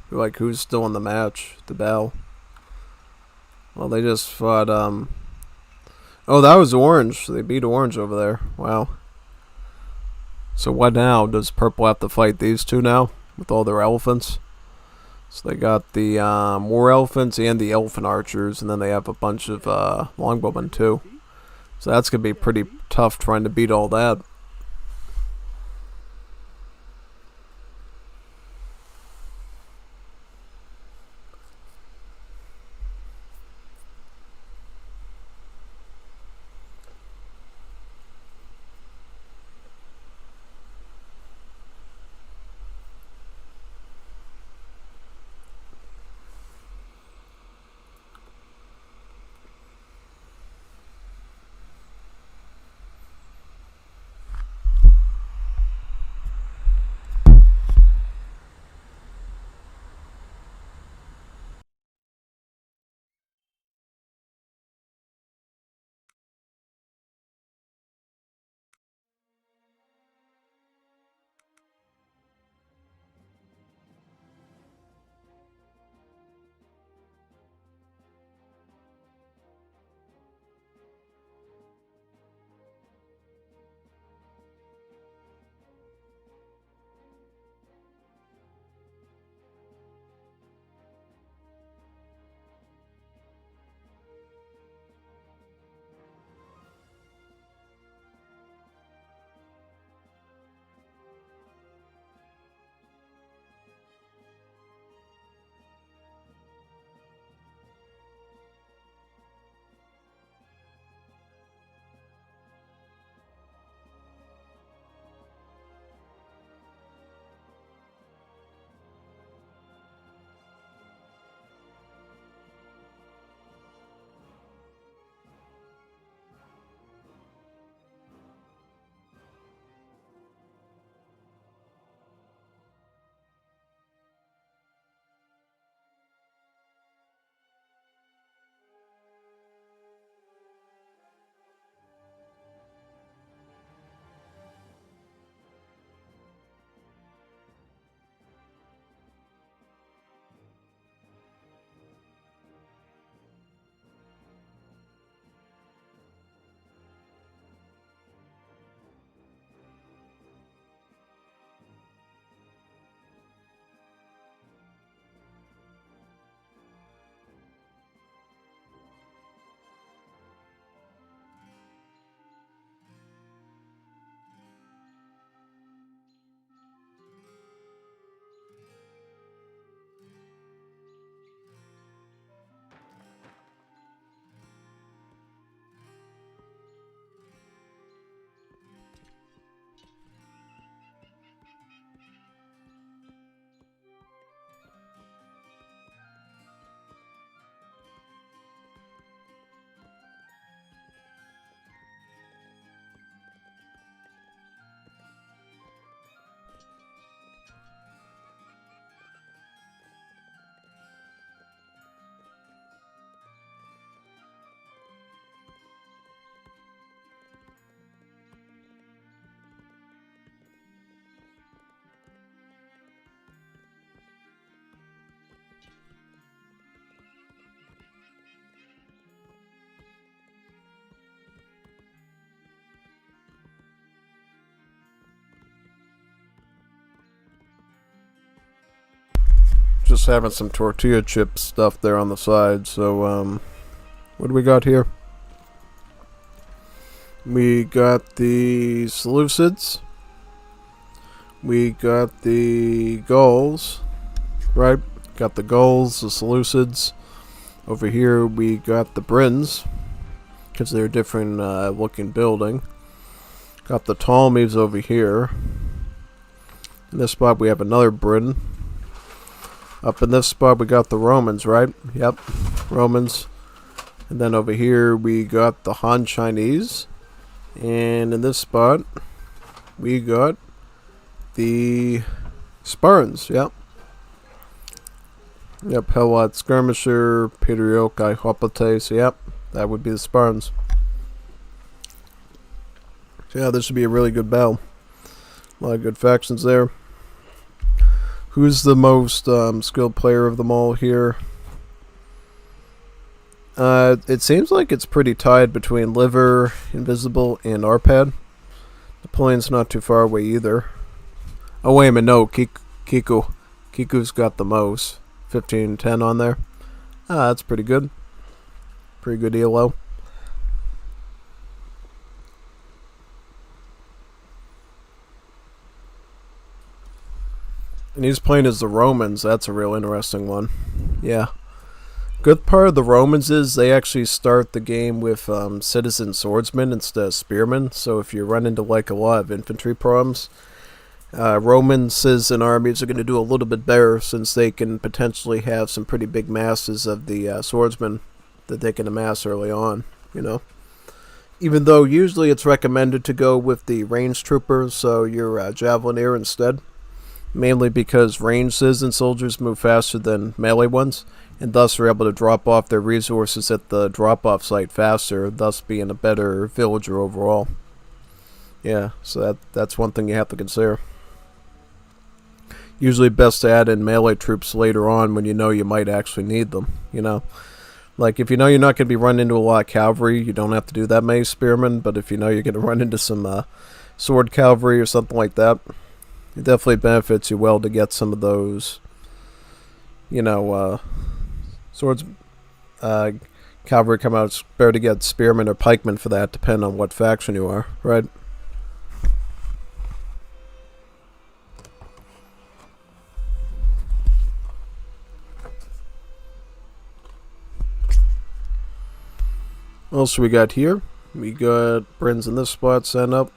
Like, who's still in the match to battle? Well, they just fought. Oh, that was orange. They beat orange over there. Wow. So what now? Does purple have to fight these two now with all their elephants? So they got the war elephants and the elephant archers, and then they have a bunch of longbowmen too. So that's gonna be pretty tough trying to beat all that. Just having some tortilla chip stuff there on the side. So, what do we got here? We got the Seleucids. We got the gulls, right? Got the gulls, the Seleucids. Over here we got the Brins, because they're a different looking building. Got the Ptolemies over here. In this spot we have another Brin. Up in this spot we got the Romans, right? Yep, Romans. And then over here we got the Han Chinese. And in this spot we got the Spartans, yep. Yep, Helot Skirmisher, Patriochi Hoplites, yep. That would be the Spartans. So yeah, this should be a really good battle. A lot of good factions there. Who's the most skilled player of them all here? It seems like it's pretty tied between Liver, Invisible, and Arpad. Napoleon's not too far away either. Oh, wait a minute, no, Kiku. Kiku's got the most. 15-10 on there. That's pretty good. Pretty good ELO. And he's playing as the Romans. That's a real interesting one. Yeah. Good part of the Romans is they actually start the game with citizen swordsmen instead of spearmen. So if you run into like a lot of infantry problems, Romans and armies are going to do a little bit better since they can potentially have some pretty big masses of the swordsmen that they can amass early on, you know. Even though usually it's recommended to go with the ranged troopers, so your javelineer instead. Mainly because ranged citizen soldiers move faster than melee ones, and thus are able to drop off their resources at the drop-off site faster, thus being a better villager overall. Yeah, so that's one thing you have to consider. Usually best to add in melee troops later on when you know you might actually need them, you know. Like, if you know you're not going to be running into a lot of cavalry, you don't have to do that many spearmen, but if you know you're going to run into some sword cavalry or something like that, it definitely benefits you well to get some of those, you know, swords, cavalry come out. It's better to get spearmen or pikemen for that, depending on what faction you are, right? What else we got here? We got Brins in this spot set up.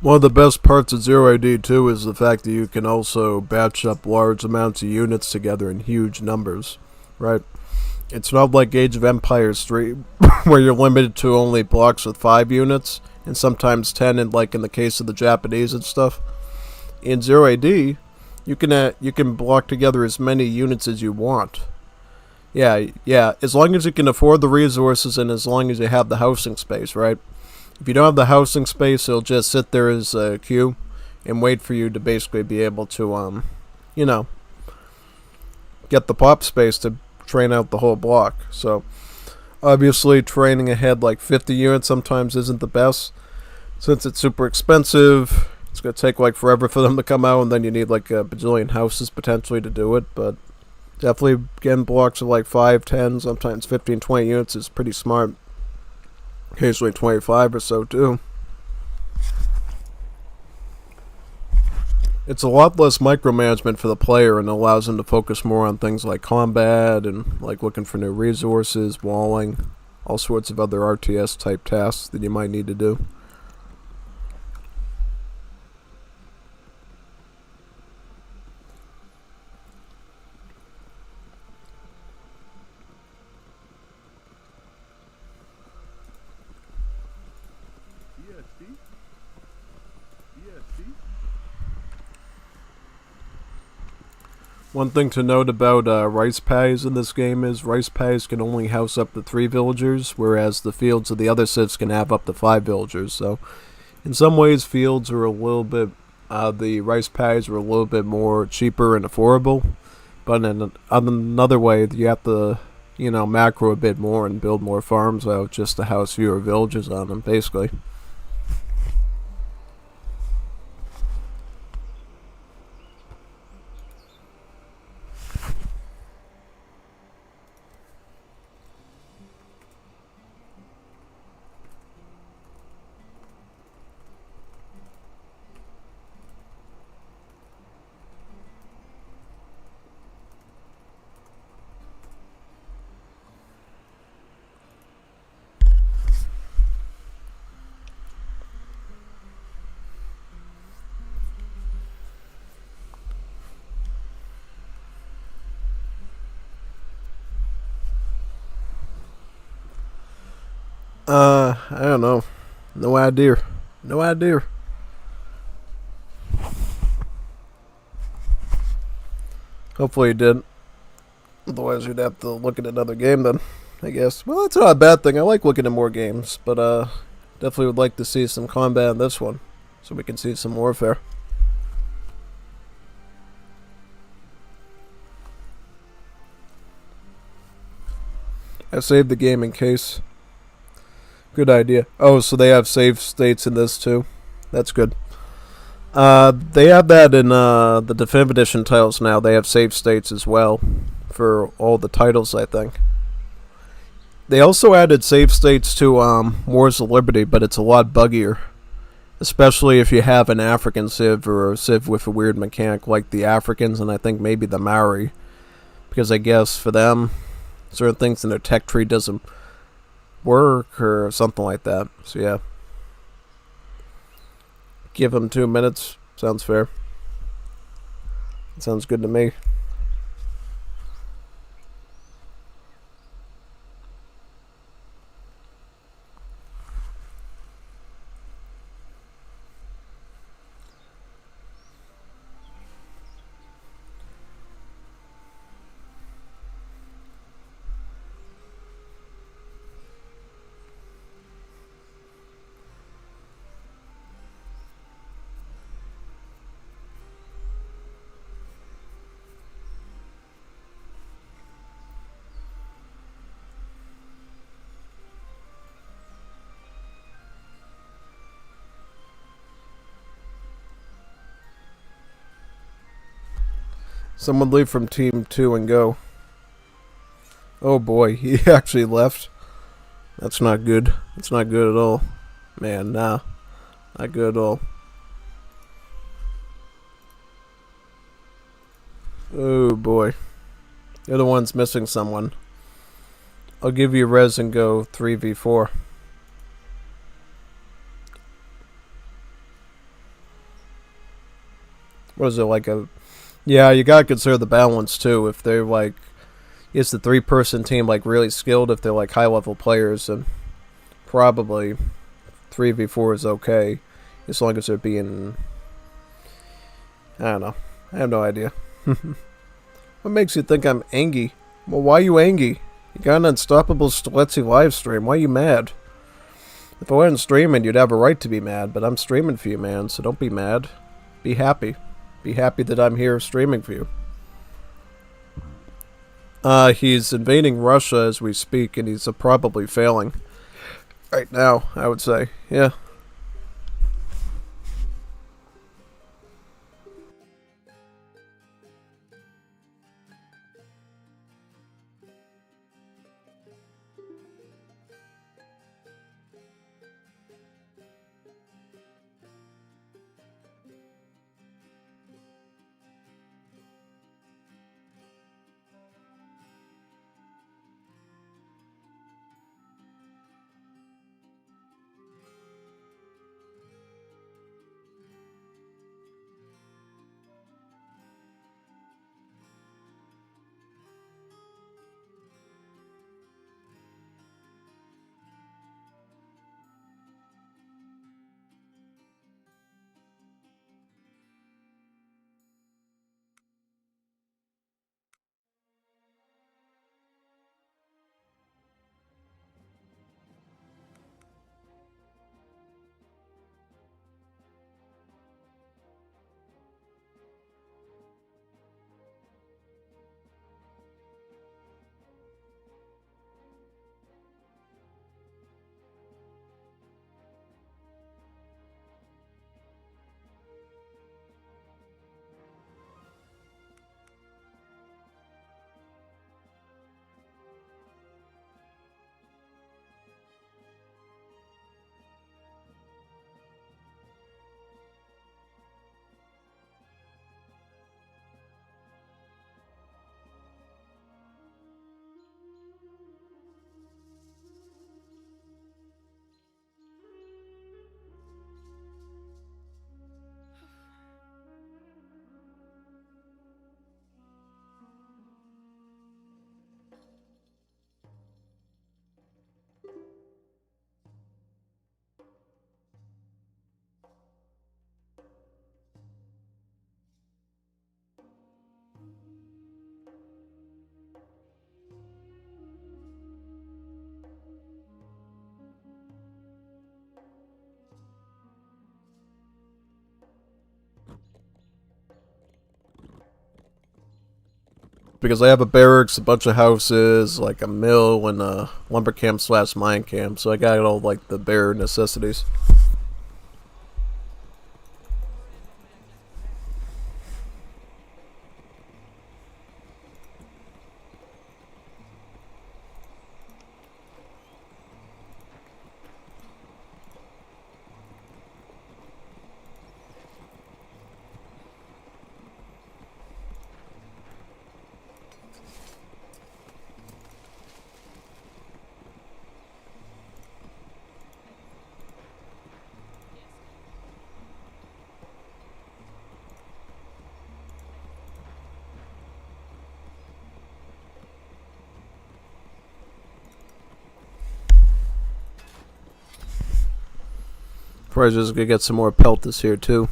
One of the best parts of Zero AD too is the fact that you can also batch up large amounts of units together in huge numbers, right? It's not like Age of Empires 3, where you're limited to only blocks with 5 units, and sometimes 10, and like in the case of the Japanese and stuff. In Zero AD, you can block together as many units as you want. Yeah, as long as you can afford the resources and as long as you have the housing space, right? If you don't have the housing space, it'll just sit there as a queue and wait for you to basically be able to, you know, get the pop space to train out the whole block. So, obviously, training ahead like 50 units sometimes isn't the best. Since it's super expensive, it's going to take like forever for them to come out, and then you need like a bajillion houses potentially to do it. But definitely getting blocks of like 5, 10, sometimes 15, 20 units is pretty smart. Occasionally 25 or so too. It's a lot less micromanagement for the player and allows them to focus more on things like combat and like looking for new resources, walling, all sorts of other RTS type tasks that you might need to do. One thing to note about rice paddies in this game is rice paddies can only house up to 3 villagers, whereas the fields of the other civs can have up to 5 villagers. So, in some ways, fields are a little bit, the rice paddies are a little bit more cheaper and affordable. But in another way, you have to, macro a bit more and build more farms out just to house fewer villagers on them, basically. I don't know. No idea. No idea. Hopefully you did. Otherwise you'd have to look at another game then, I guess. Well, that's not a bad thing. I like looking at more games, but definitely would like to see some combat in this one, so we can see some warfare. I saved the game in case. Good idea. Oh, so they have save states in this too. That's good. They have that in the Definitive Edition titles now. They have save states as well for all the titles, I think. They also added save states to Wars of Liberty, but it's a lot buggier. Especially if you have an African civ or a civ with a weird mechanic like the Africans and I think maybe the Maori. Because I guess for them, certain things in their tech tree doesn't work or something like that. So yeah. Give them 2 minutes. Sounds fair. Sounds good to me. Someone leave from Team 2 and go. Oh boy, he actually left. That's not good. That's not good at all. Man, nah. Not good at all. Oh boy. You're the one's missing someone. I'll give you res and go 3v4. What is it like a? Yeah, you gotta consider the balance too. If they're like, is the 3-person team like really skilled? If they're like high level players, then probably 3v4 is okay, as long as they're being. I don't know. I have no idea. What makes you think I'm angry? Well, why are you angry? You got an UnstoppableStreletsy live stream. Why are you mad? If I wasn't streaming, you'd have a right to be mad, but I'm streaming for you, man, so don't be mad. Be happy. Be happy that I'm here streaming for you. He's invading Russia as we speak, and he's probably failing. Right now, I would say. Yeah. Because I have a barracks, a bunch of houses, like a mill, and a lumber camp / mine camp, so I got all like the bare necessities. Probably just gonna get some more pelt this year too.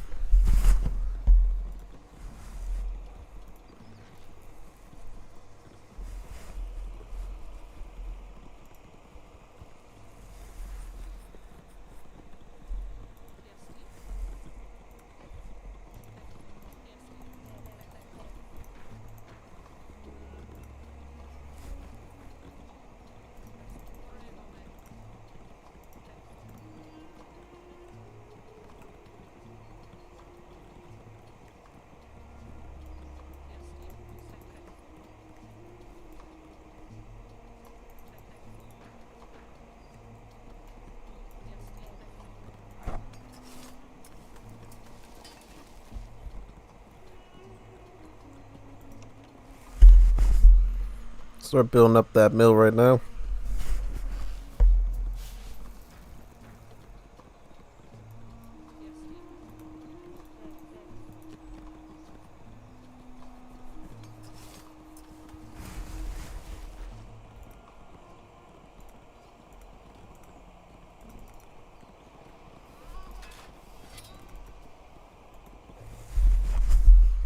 Start building up that mill right now.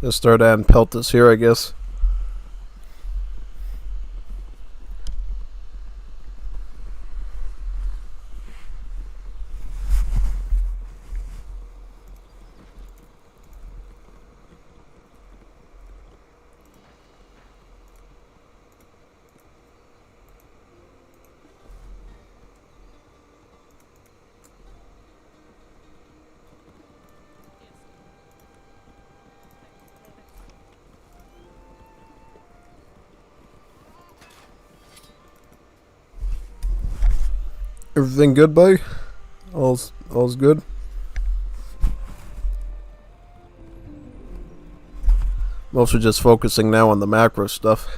Gonna start adding peltas here, I guess. Everything good, buddy? All's good? Mostly just focusing now on the macro stuff.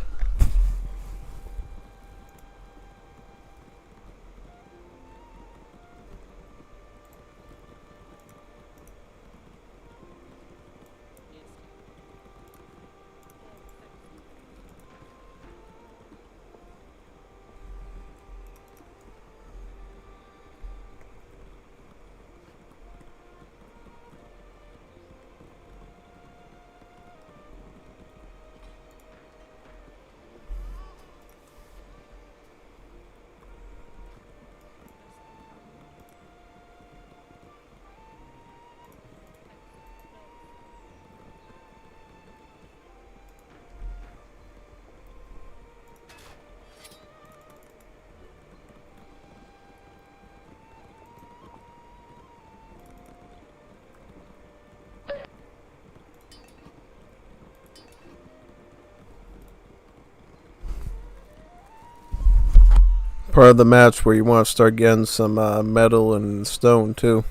Part of the match where you want to start getting some metal and stone too.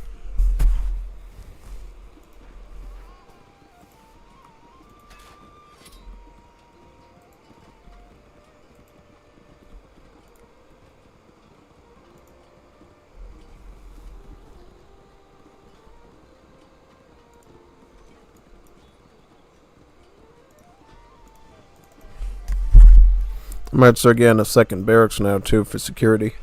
I might start getting a second barracks now too for security.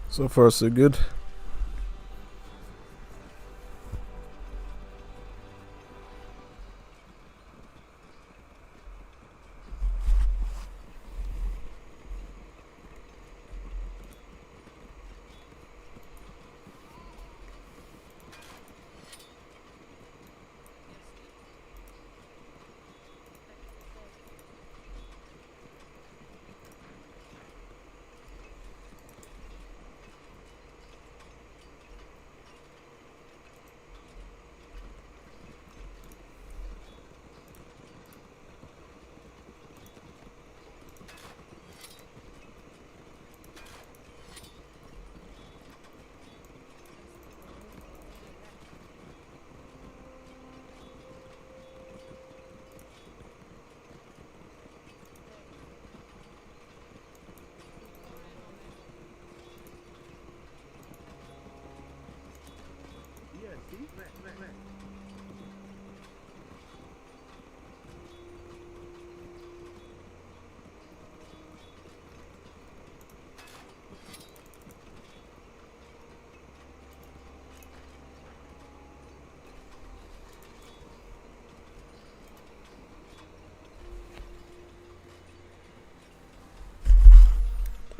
So far so good.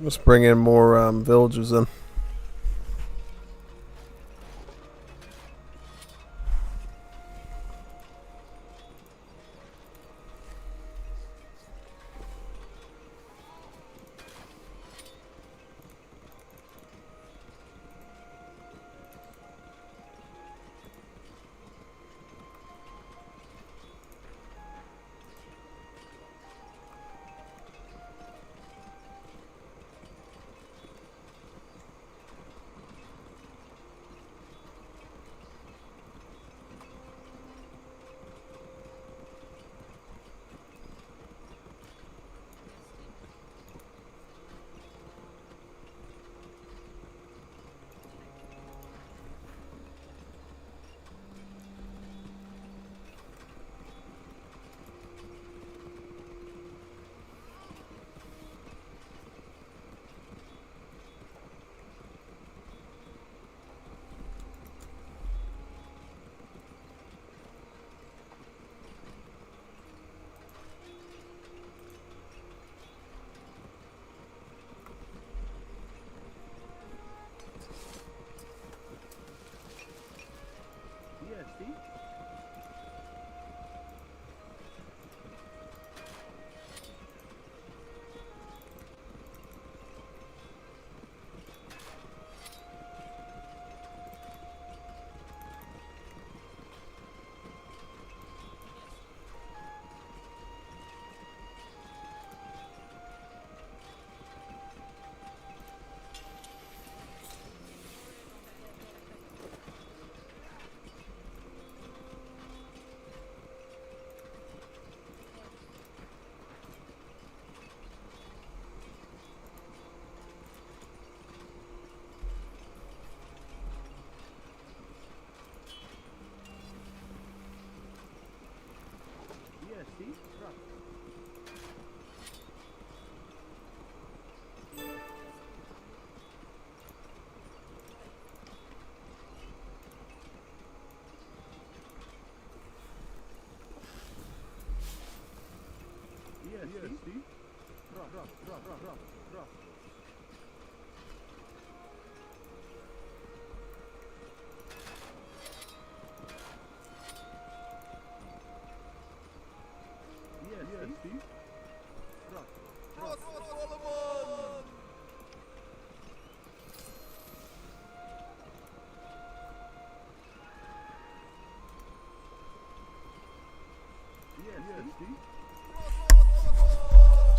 Let's bring in more villagers in.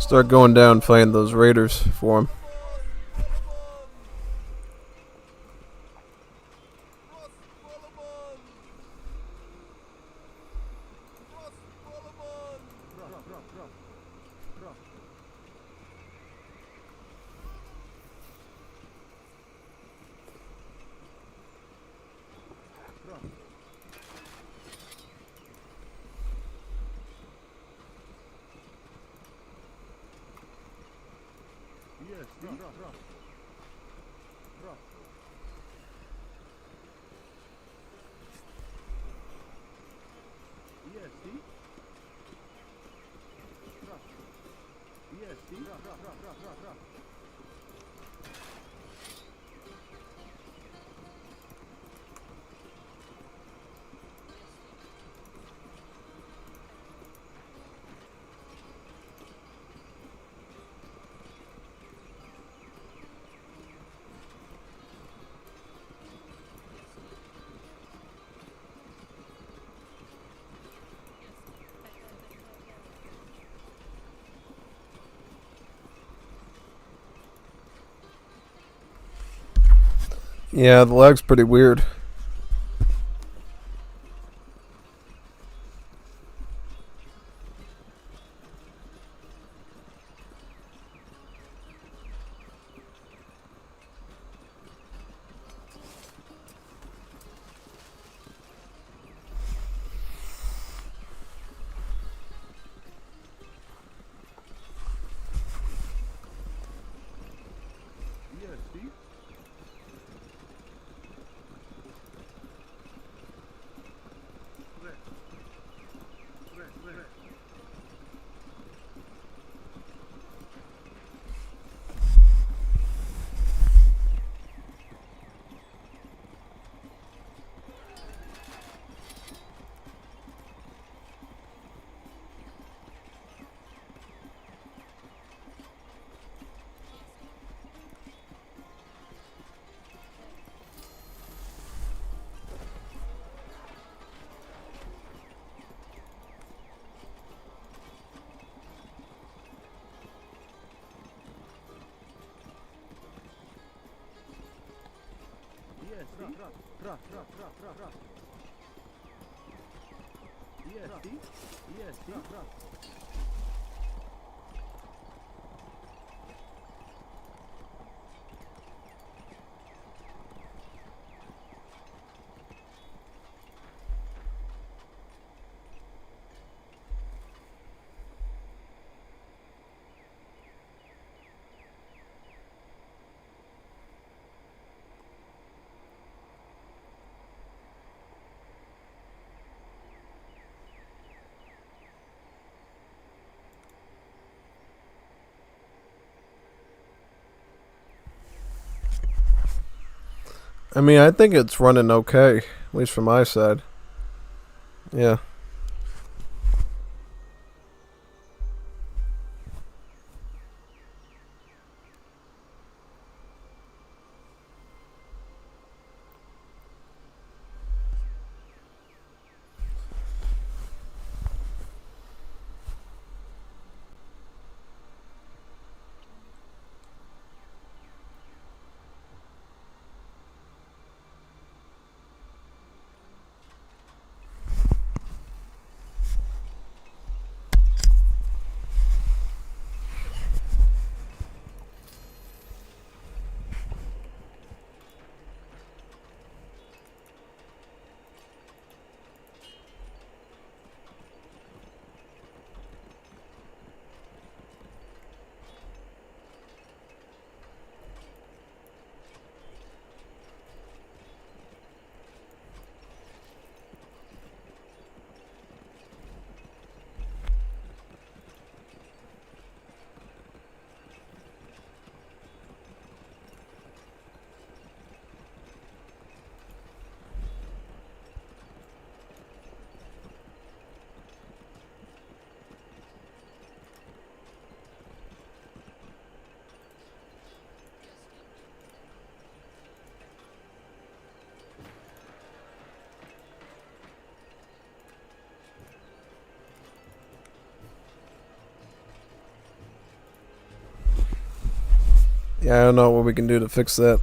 Start going down fighting those raiders for him. Yeah, the lag's pretty weird. I mean, I think it's running okay, at least from my side. Yeah. Yeah, I don't know what we can do to fix that.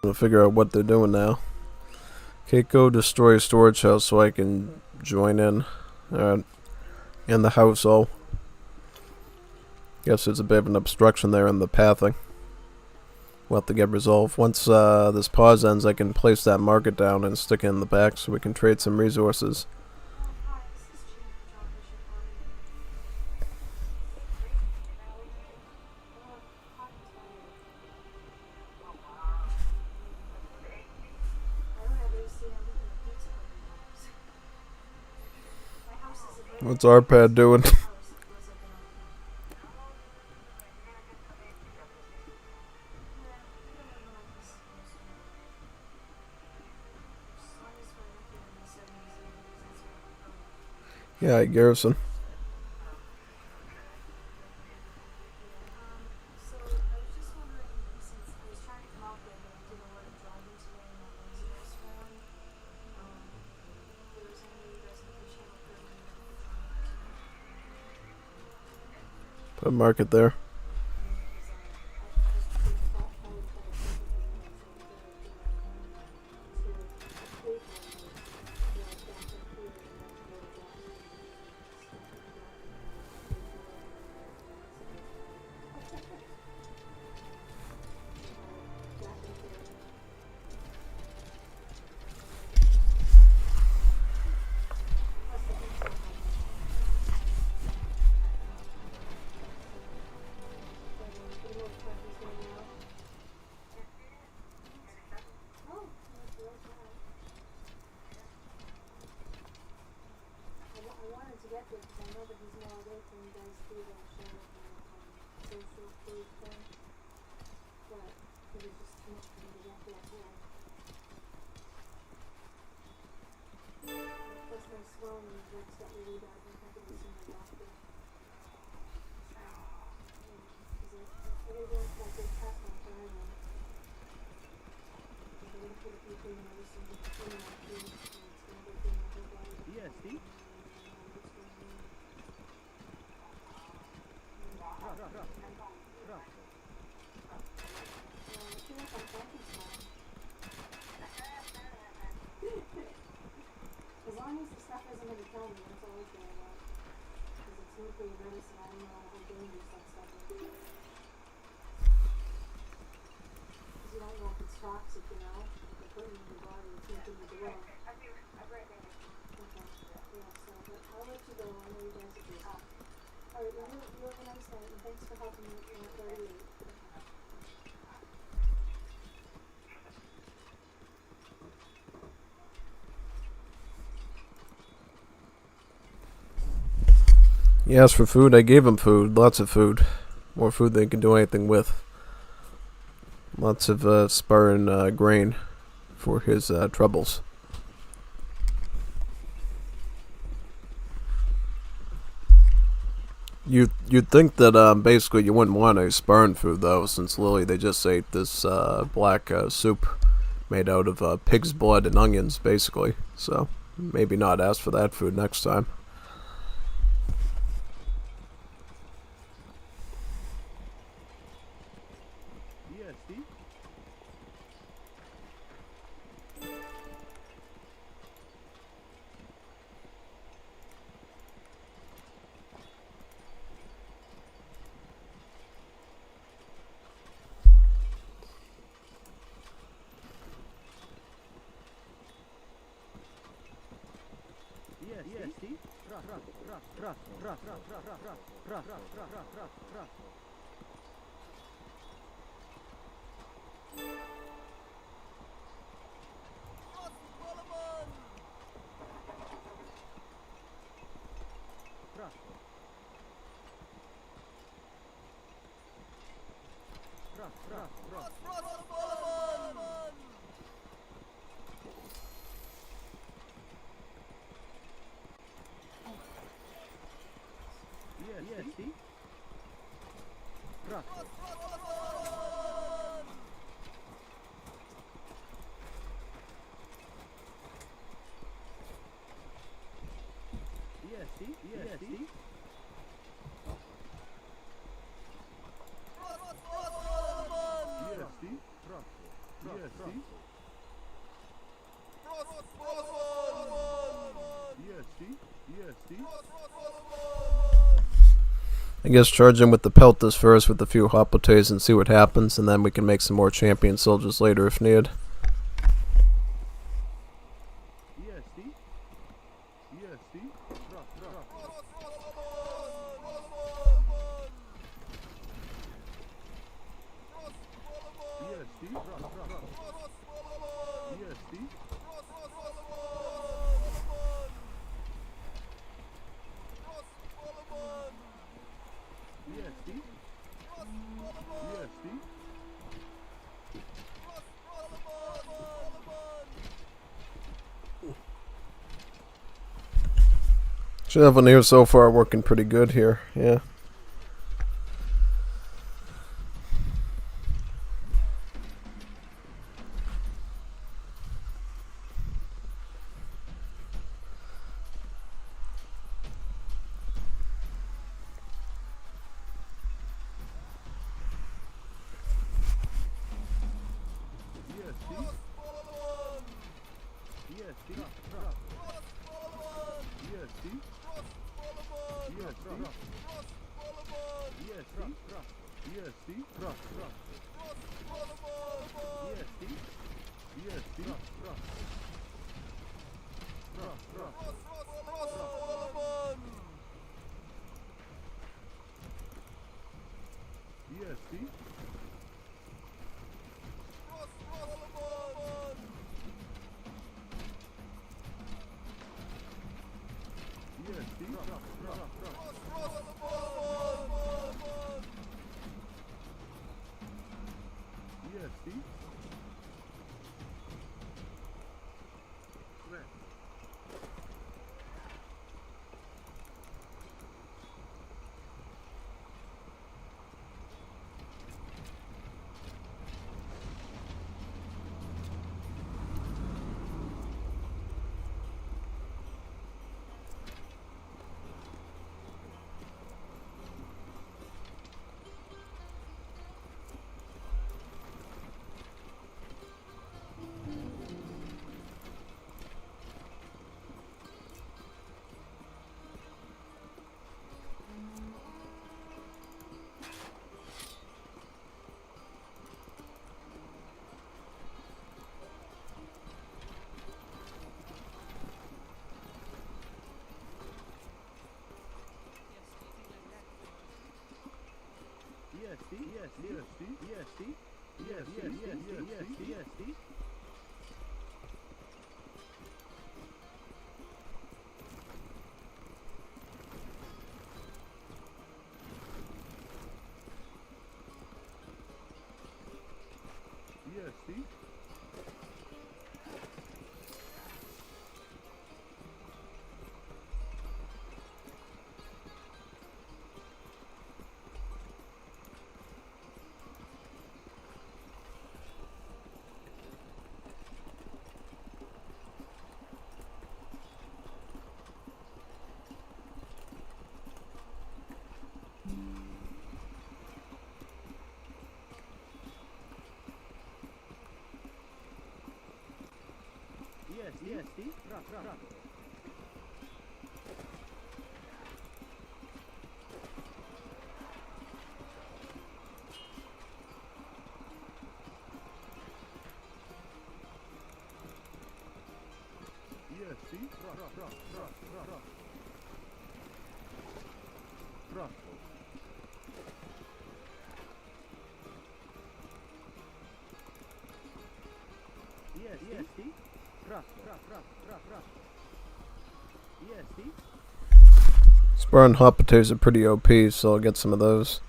We'll figure out what they're doing now. Keiko, destroy a storage house so I can join in. In the house, guess there's a bit of an obstruction there in the pathing. We'll have to get resolved. Once this pause ends, I can place that market down and stick it in the back so we can trade some resources. Hi, this is Chief John Bishop. I don't have AC. I'm eating a pizza every house. My house is a very What's our pad doing? house. It was like Yeah, Garrison. so I was just wondering, since I was trying to come out there, but I didn't know where to drive in today, and that was this one. If there was any way you guys could reach out for me. Put a market there. feel like I'm Frankenstein. As long as the stuff isn't gonna kill me, that's all I care about. Because it's nuclear medicine, I don't know how dangerous that stuff is. Because you don't know if it's toxic, you know? If they put it in your body, you can't open the door. Okay. Yeah, so but I'll let you go. I know you guys are busy. Alright, well, you have a nice night, and thanks for helping me when it's very late. He asked for food, I gave him food. Lots of food. More food than he can do anything with. Lots of spur and grain for his troubles. You'd think that basically you wouldn't want a sparring food though, since Lily they just ate this black soup made out of pig's blood and onions, basically. So maybe not ask for that food next time. I guess charge him with the peltas first with a few hoplites and see what happens, and then we can make some more champion soldiers later if needed. Should have one here so far working pretty good here, yeah. Spar and hot potatoes are pretty OP, so I'll get some of those.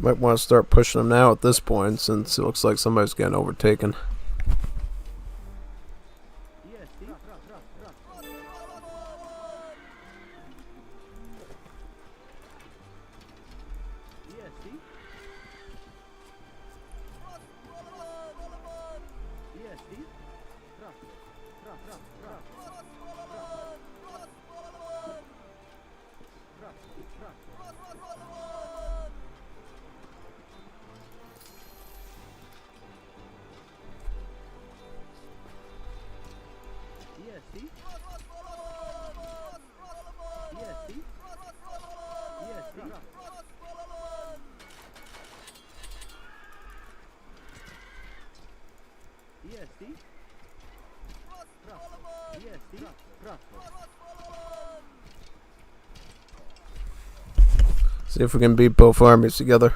Might want to start pushing them now at this point, since it looks like somebody's getting overtaken. See if we can beat both armies together.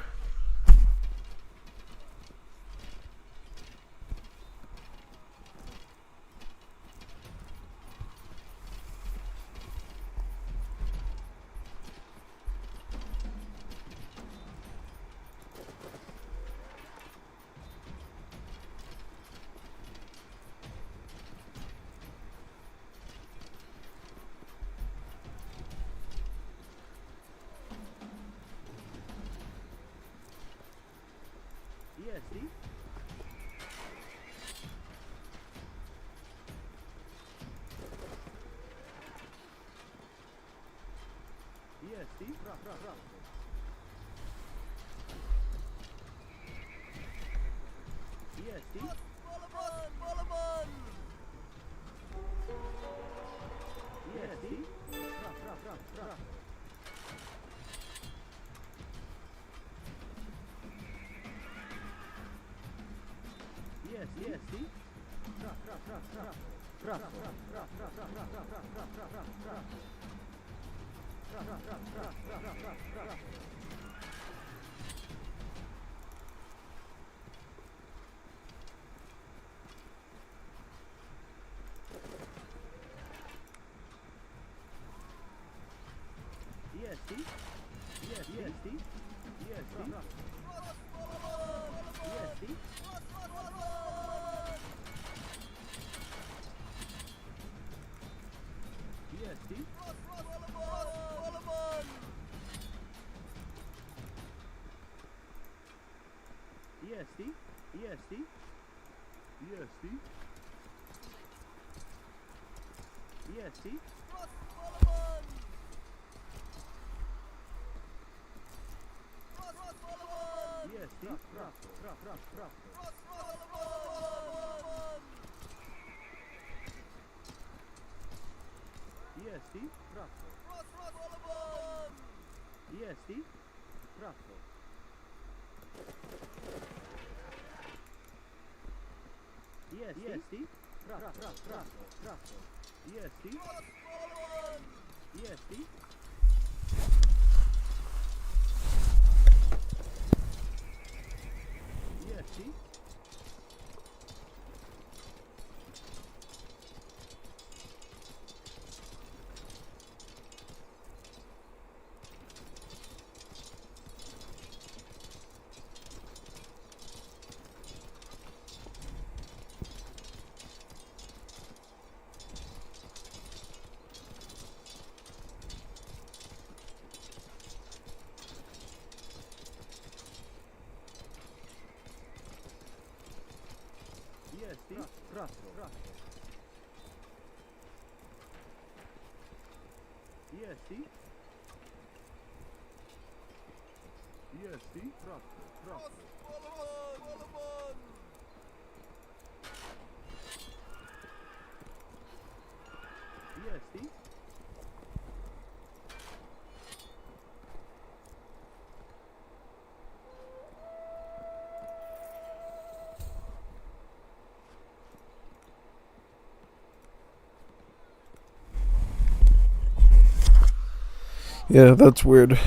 Yeah, that's weird.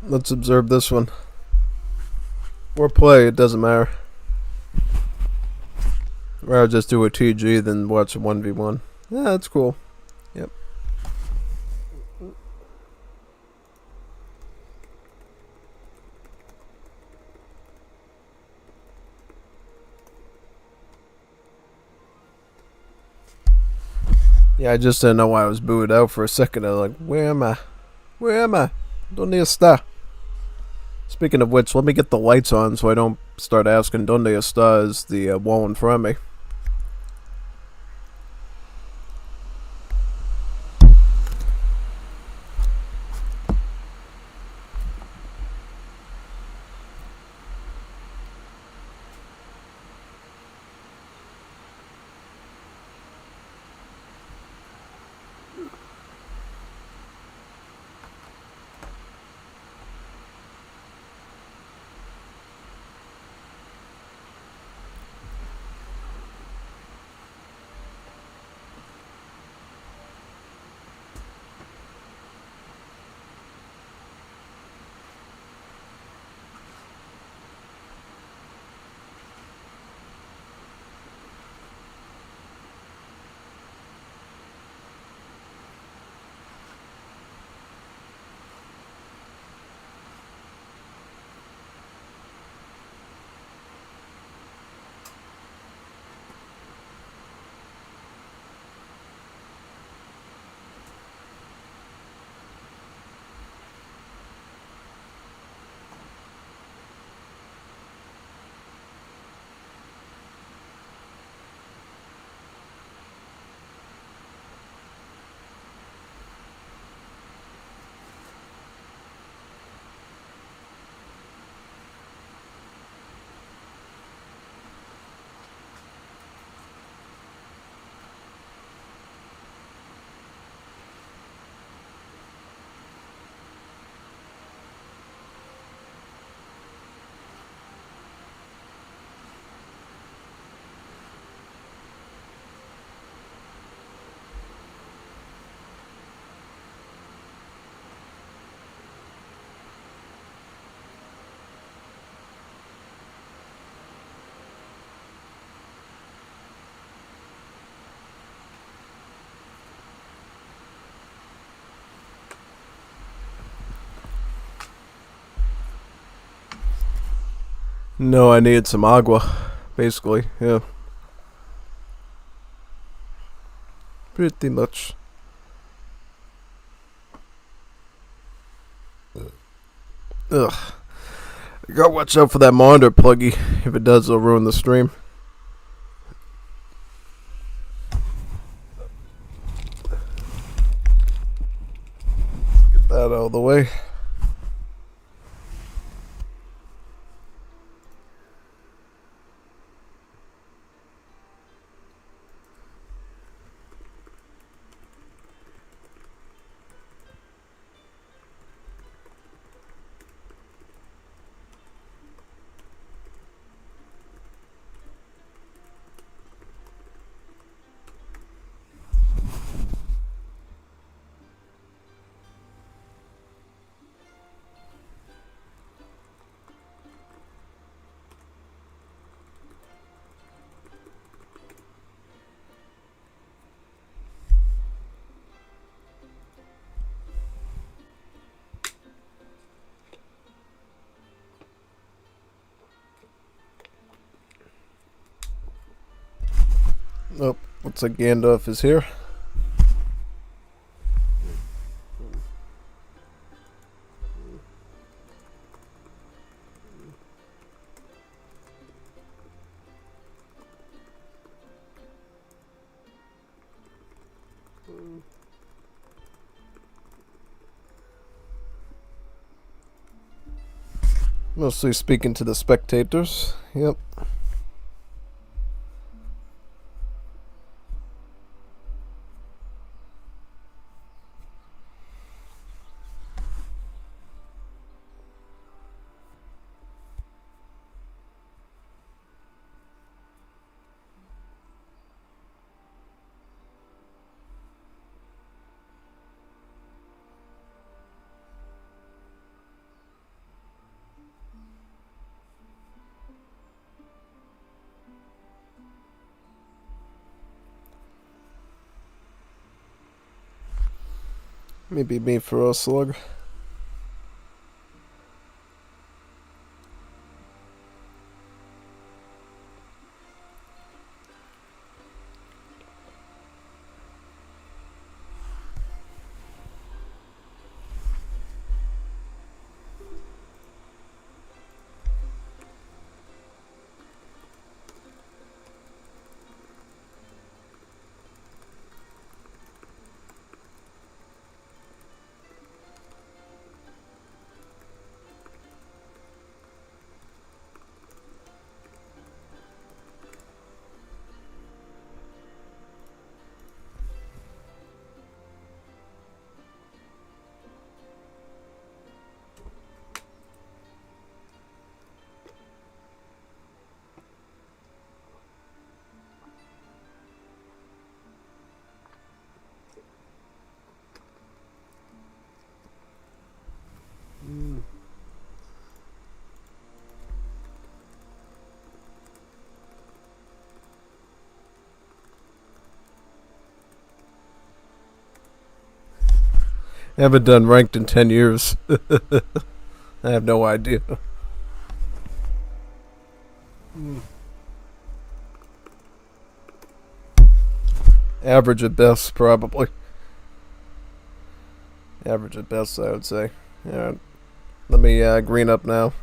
Let's observe this one. Or play, it doesn't matter. Rather just do a TG than watch a 1v1. Yeah, that's cool. Yep. Yeah, I just didn't know why I was booted out for a second. I was like, where am I? Where am I? Donde está? Speaking of which, let me get the lights on so I don't start asking Donde está as the wall in front of me. No, I needed some agua, basically. Yeah, pretty much. Ugh. You gotta watch out for that monitor pluggy. If it does, it'll ruin the stream. Get that out of the way. Oh, looks like Gandalf is here. Mostly speaking to the spectators. Yep. Maybe me for a slug. I haven't done ranked in 10 years. I have no idea. Average at best, probably. Average at best, I would say. Alright. Let me green up now.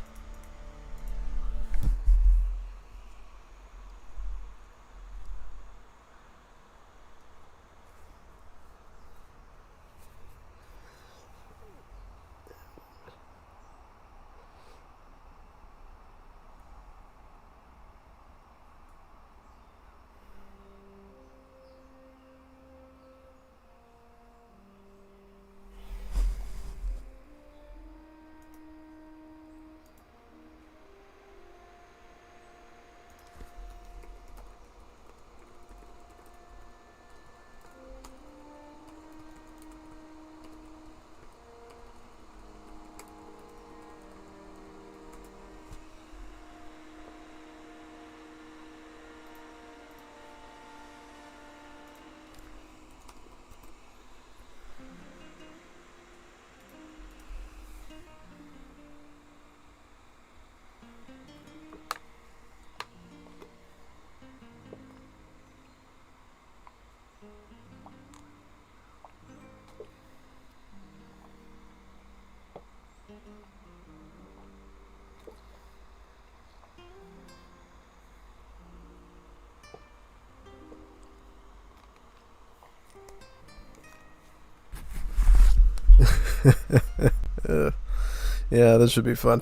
Yeah, this should be fun.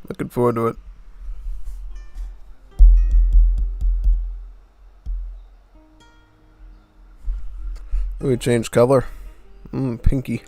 Looking forward to it. We change color. Pinky.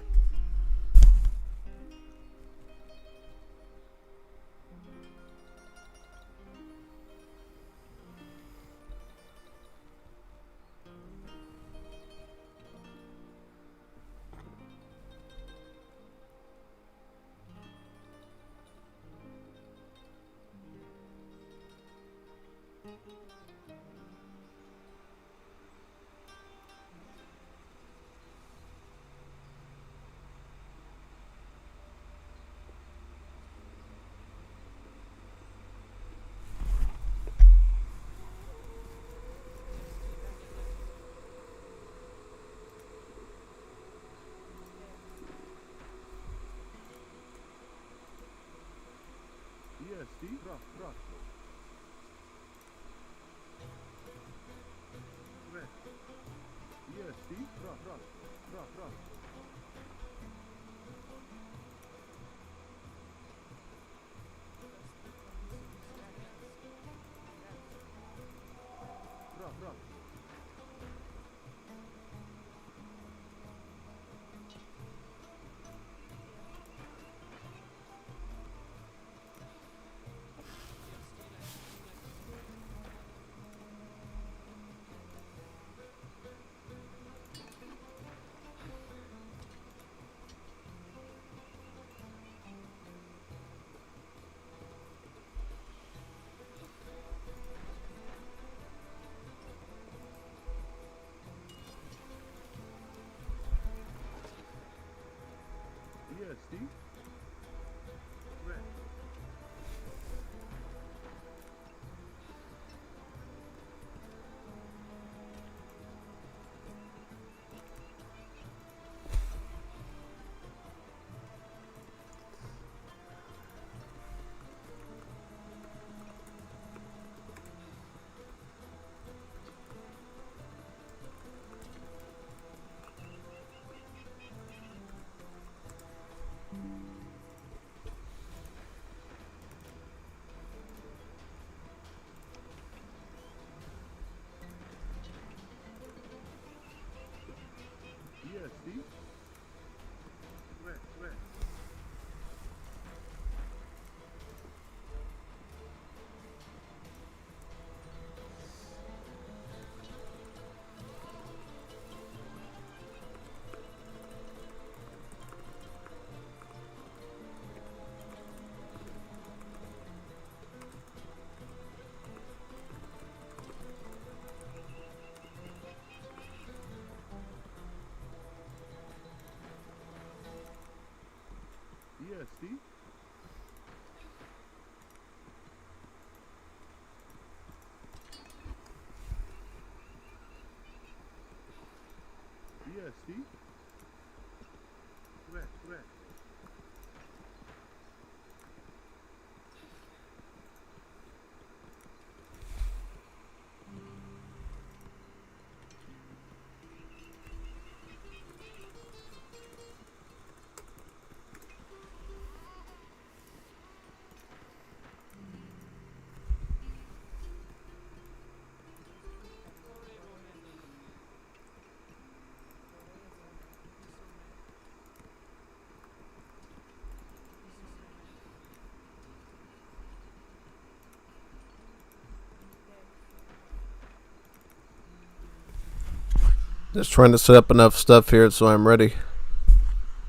Just trying to set up enough stuff here so I'm ready.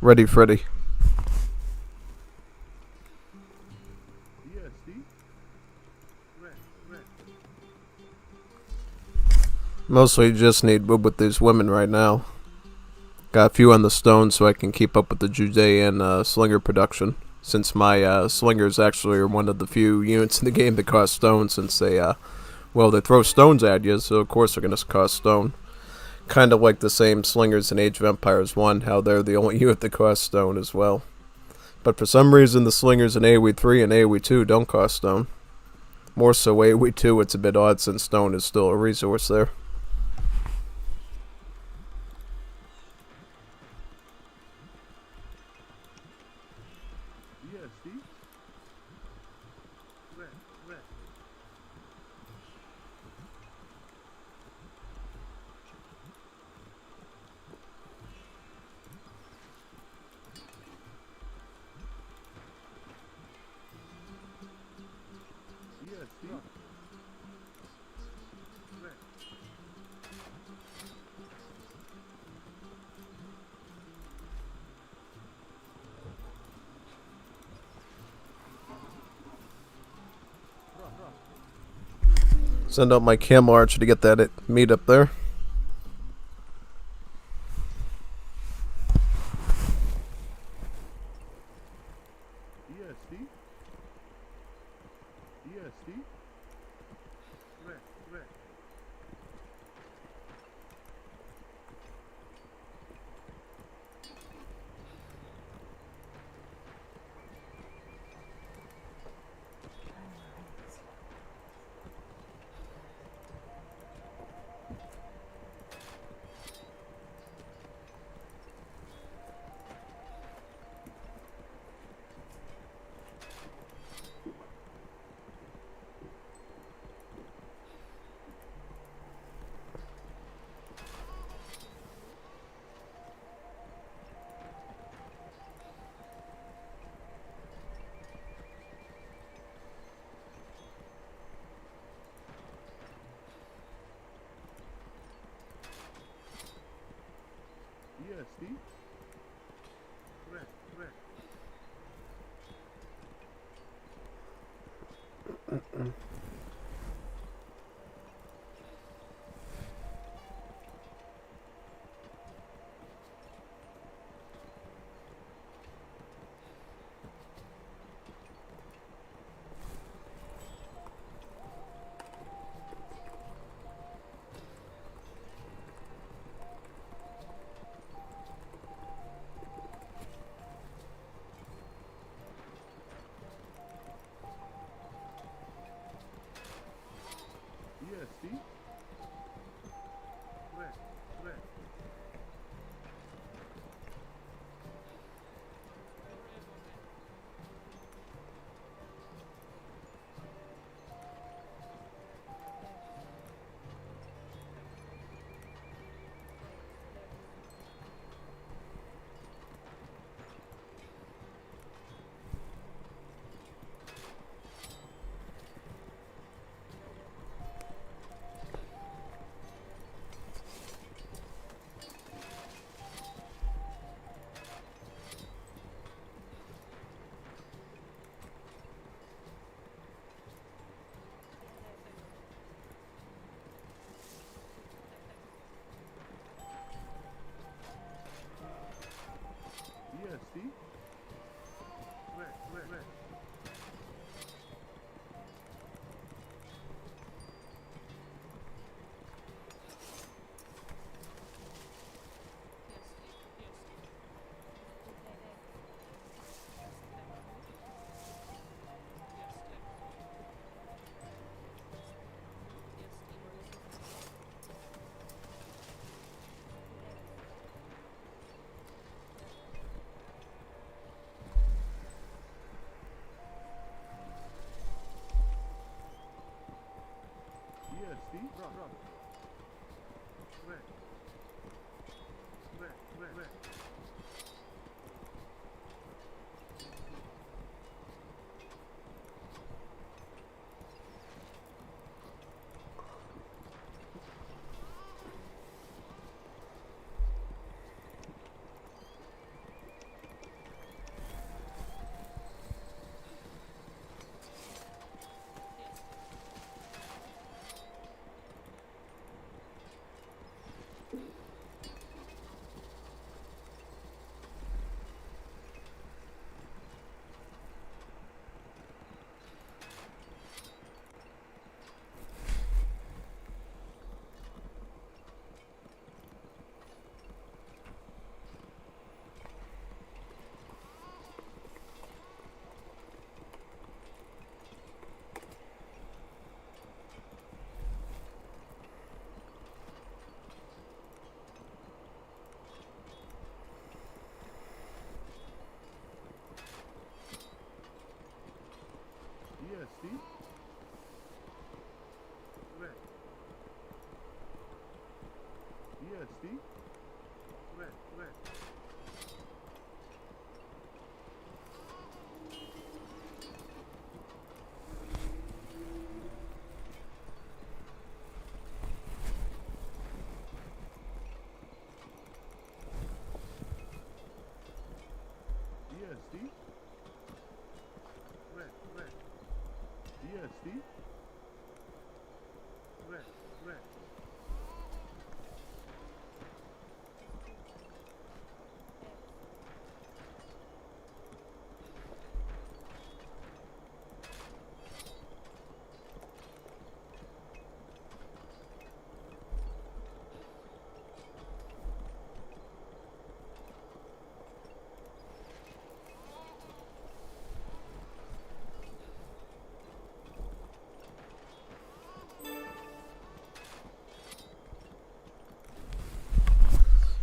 Ready, Freddy. Mostly just need wood with these women right now. Got a few on the stone so I can keep up with the Judean slinger production. Since my slingers actually are one of the few units in the game that cost stone, since they, they throw stones at you, so of course they're going to cost stone. Kind of like the same slingers in Age of Empires 1, how they're the only unit that costs stone as well. But for some reason the slingers in AoE 3 and AoE 2 don't cost stone. More so AoE 2, it's a bit odd since stone is still a resource there. Send out my camel archer to get that meat up there.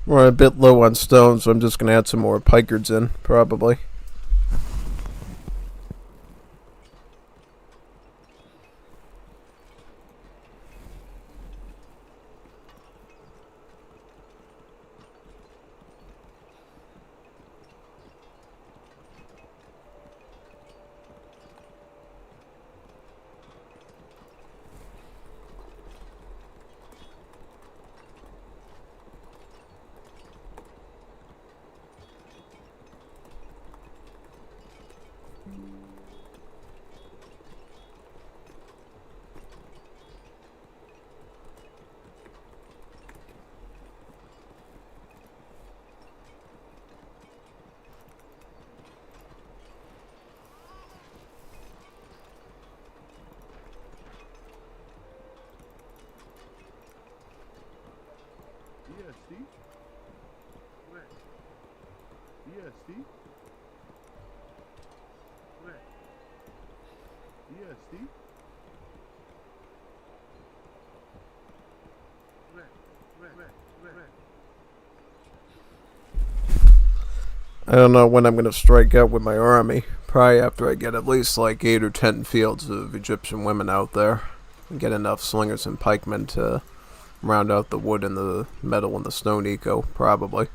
We're a bit low on stone, so I'm just gonna add some more pikards in, probably. I don't know when I'm gonna strike out with my army. Probably after I get at least like 8 or 10 fields of Egyptian women out there. And get enough slingers and pikemen to round out the wood and the metal and the stone eco, probably.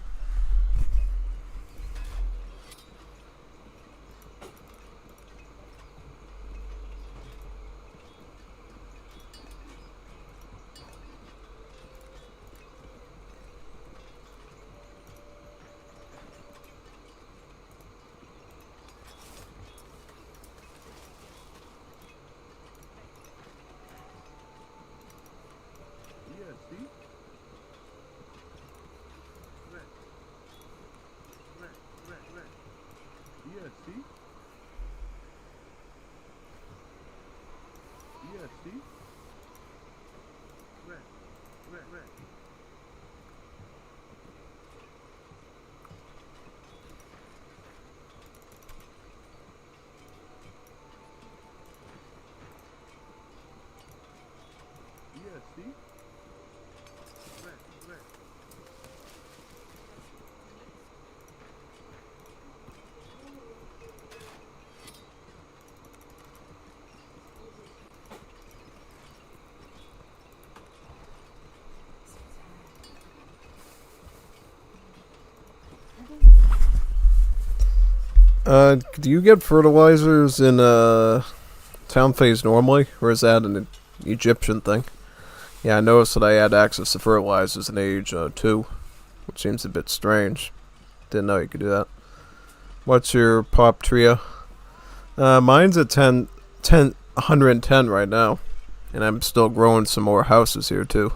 Do you get fertilizers in town phase normally, or is that an Egyptian thing? Yeah, I noticed that I had access to fertilizers in age 2, which seems a bit strange. Didn't know you could do that. What's your pop trio? Mine's at 110 right now, and I'm still growing some more houses here too.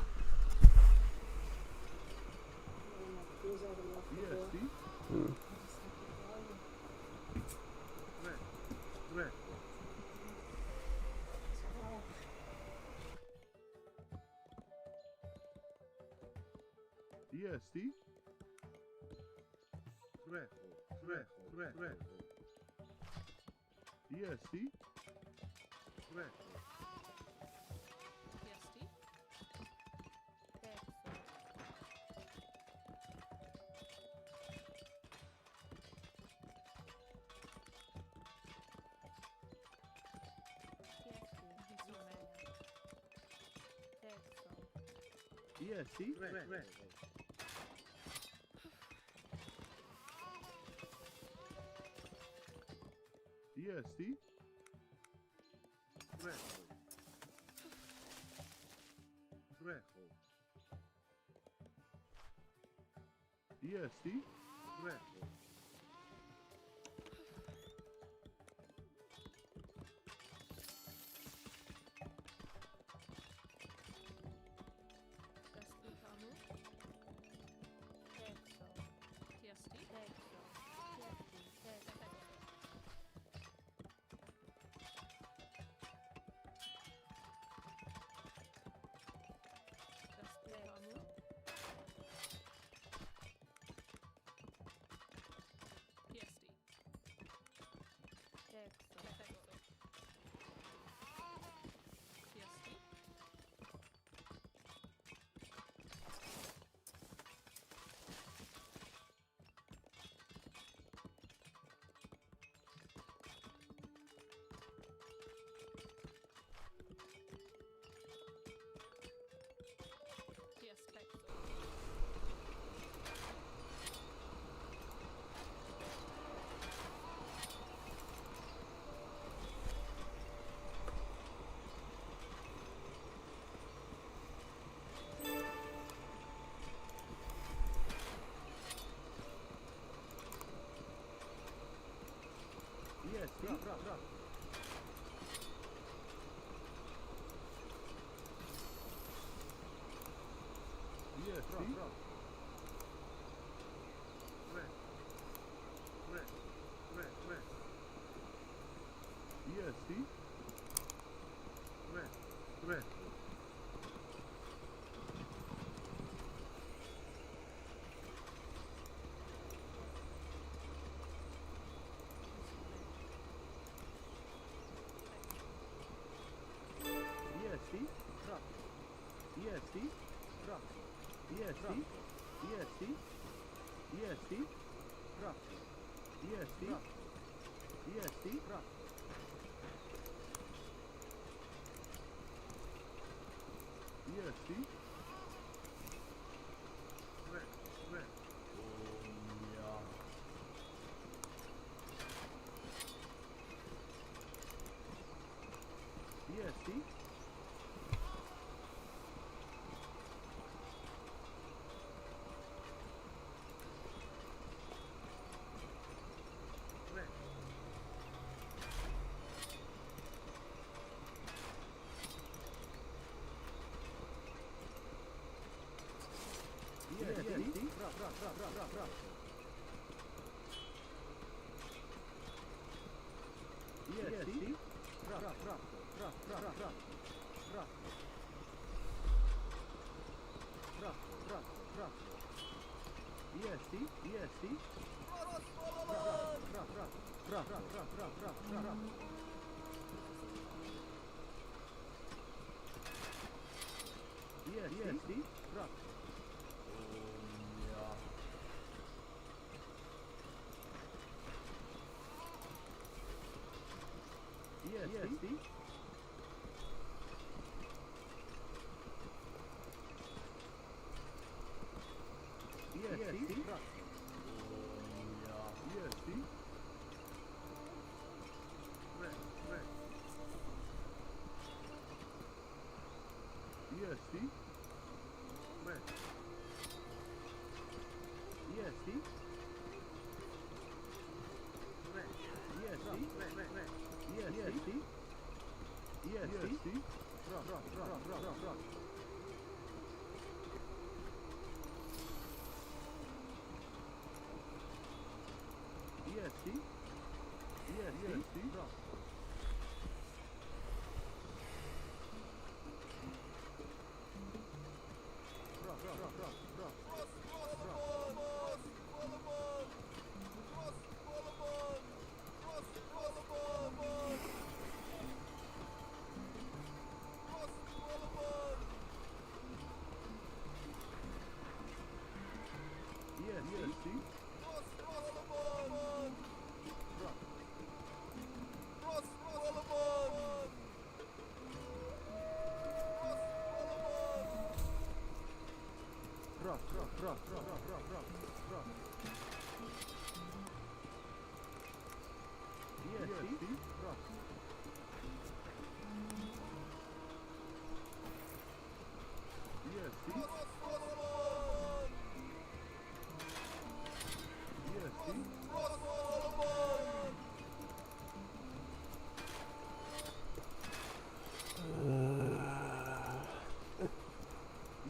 EST. Recho. Recho. EST. Recho. Kamu? Texo. TST? Texo. Texo. Kamu? TST? Texo. TST? EST. EST. EST. EST. EST. EST. EST. EST. EST. EST. EST. EST. EST, trucks. EST. EST.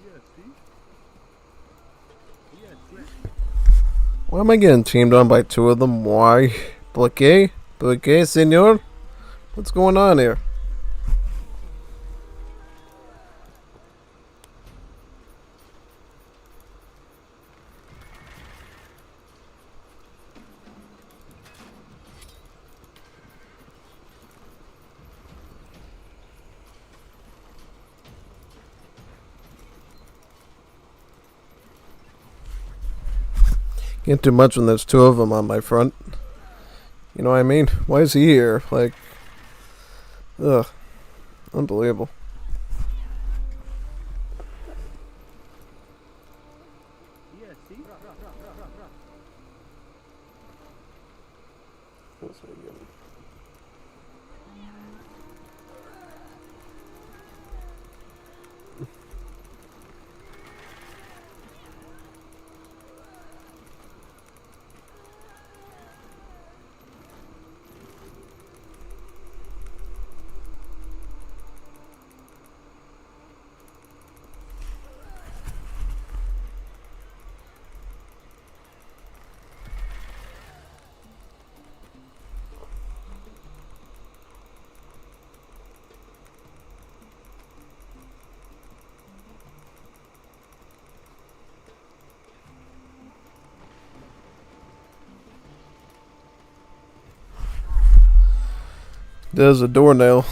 EST. EST. Why am I getting teamed on by two of them? Why? ¿Por qué? ¿Por qué, senor? What's going on here? Can't do much when there's two of them on my front. You know what I mean? Why is he here? Like, ugh. Unbelievable. EST, truck. There's a doornail.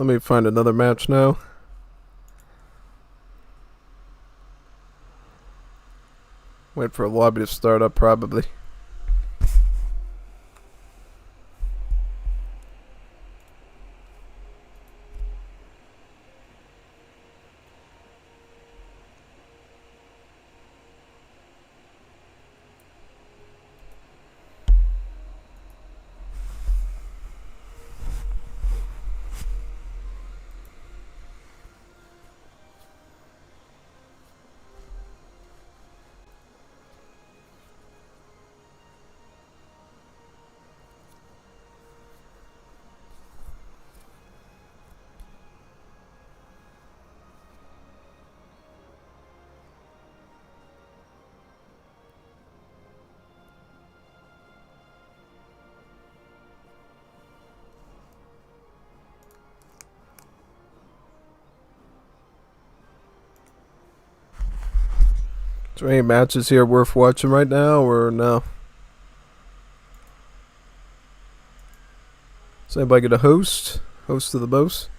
Let me find another match now. Wait for a lobby to start up, probably. Is there any matches here worth watching right now, or no? Does anybody get a host? Host of the most?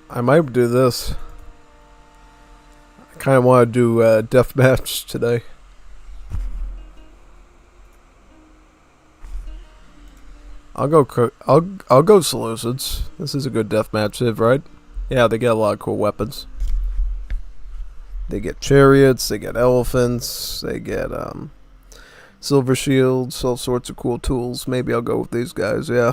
I might do this. I kind of want to do a deathmatch today. I'll go Solutions. This is a good deathmatch, right? Yeah, they get a lot of cool weapons. They get chariots, they get elephants, they get silver shields, all sorts of cool tools. Maybe I'll go with these guys, yeah.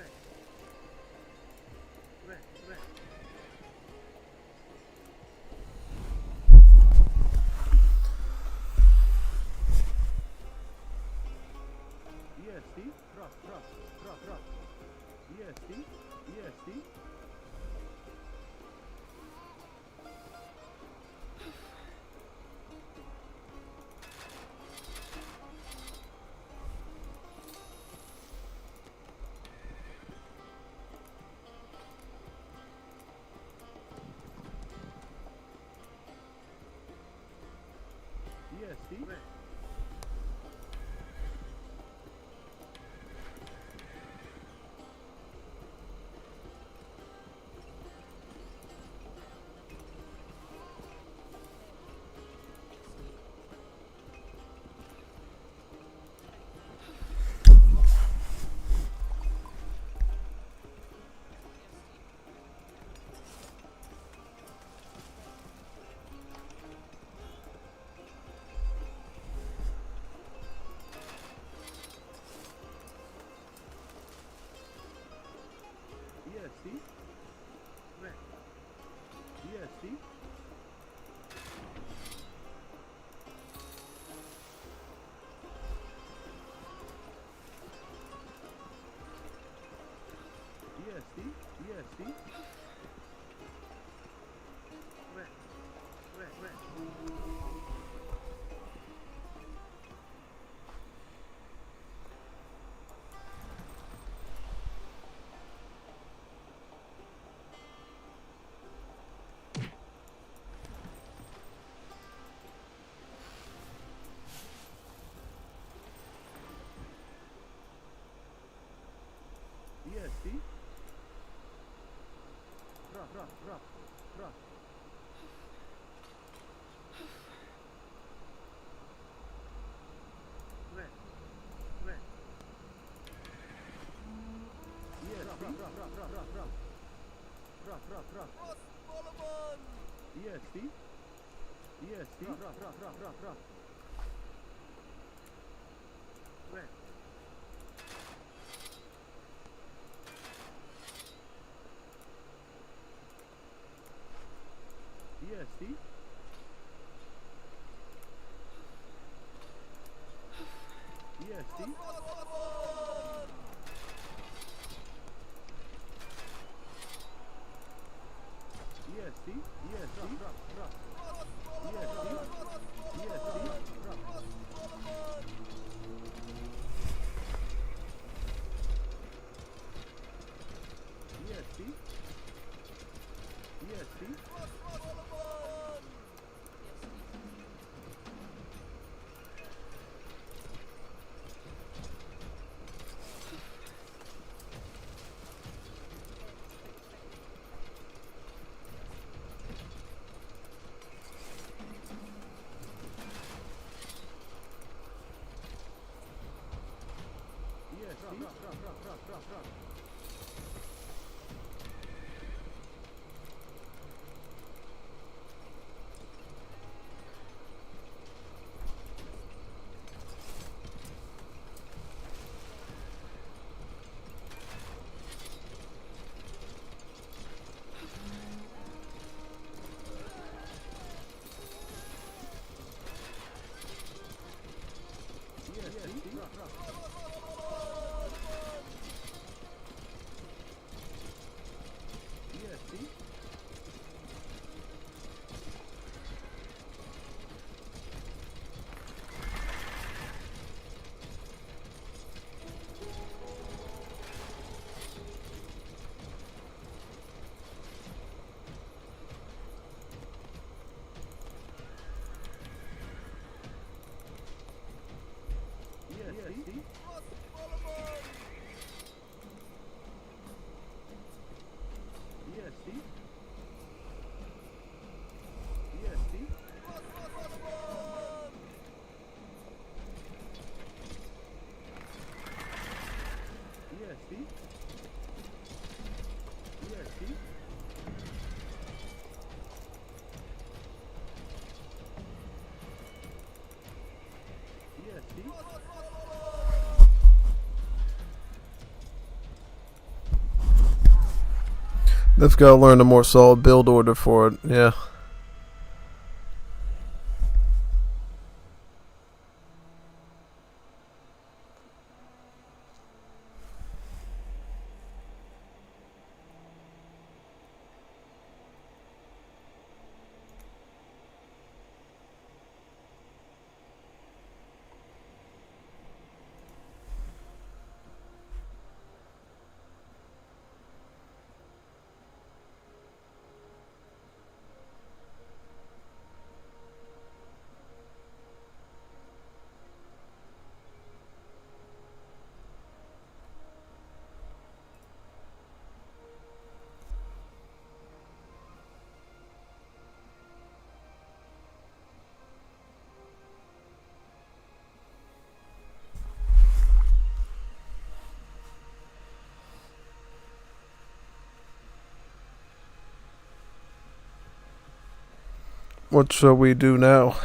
EST. Rough. EST. EST. EST. EST. EST. EST. Rough. EST. Rough. EST. EST. EST. They've got to learn a more solid build order for it, yeah. What shall we do now?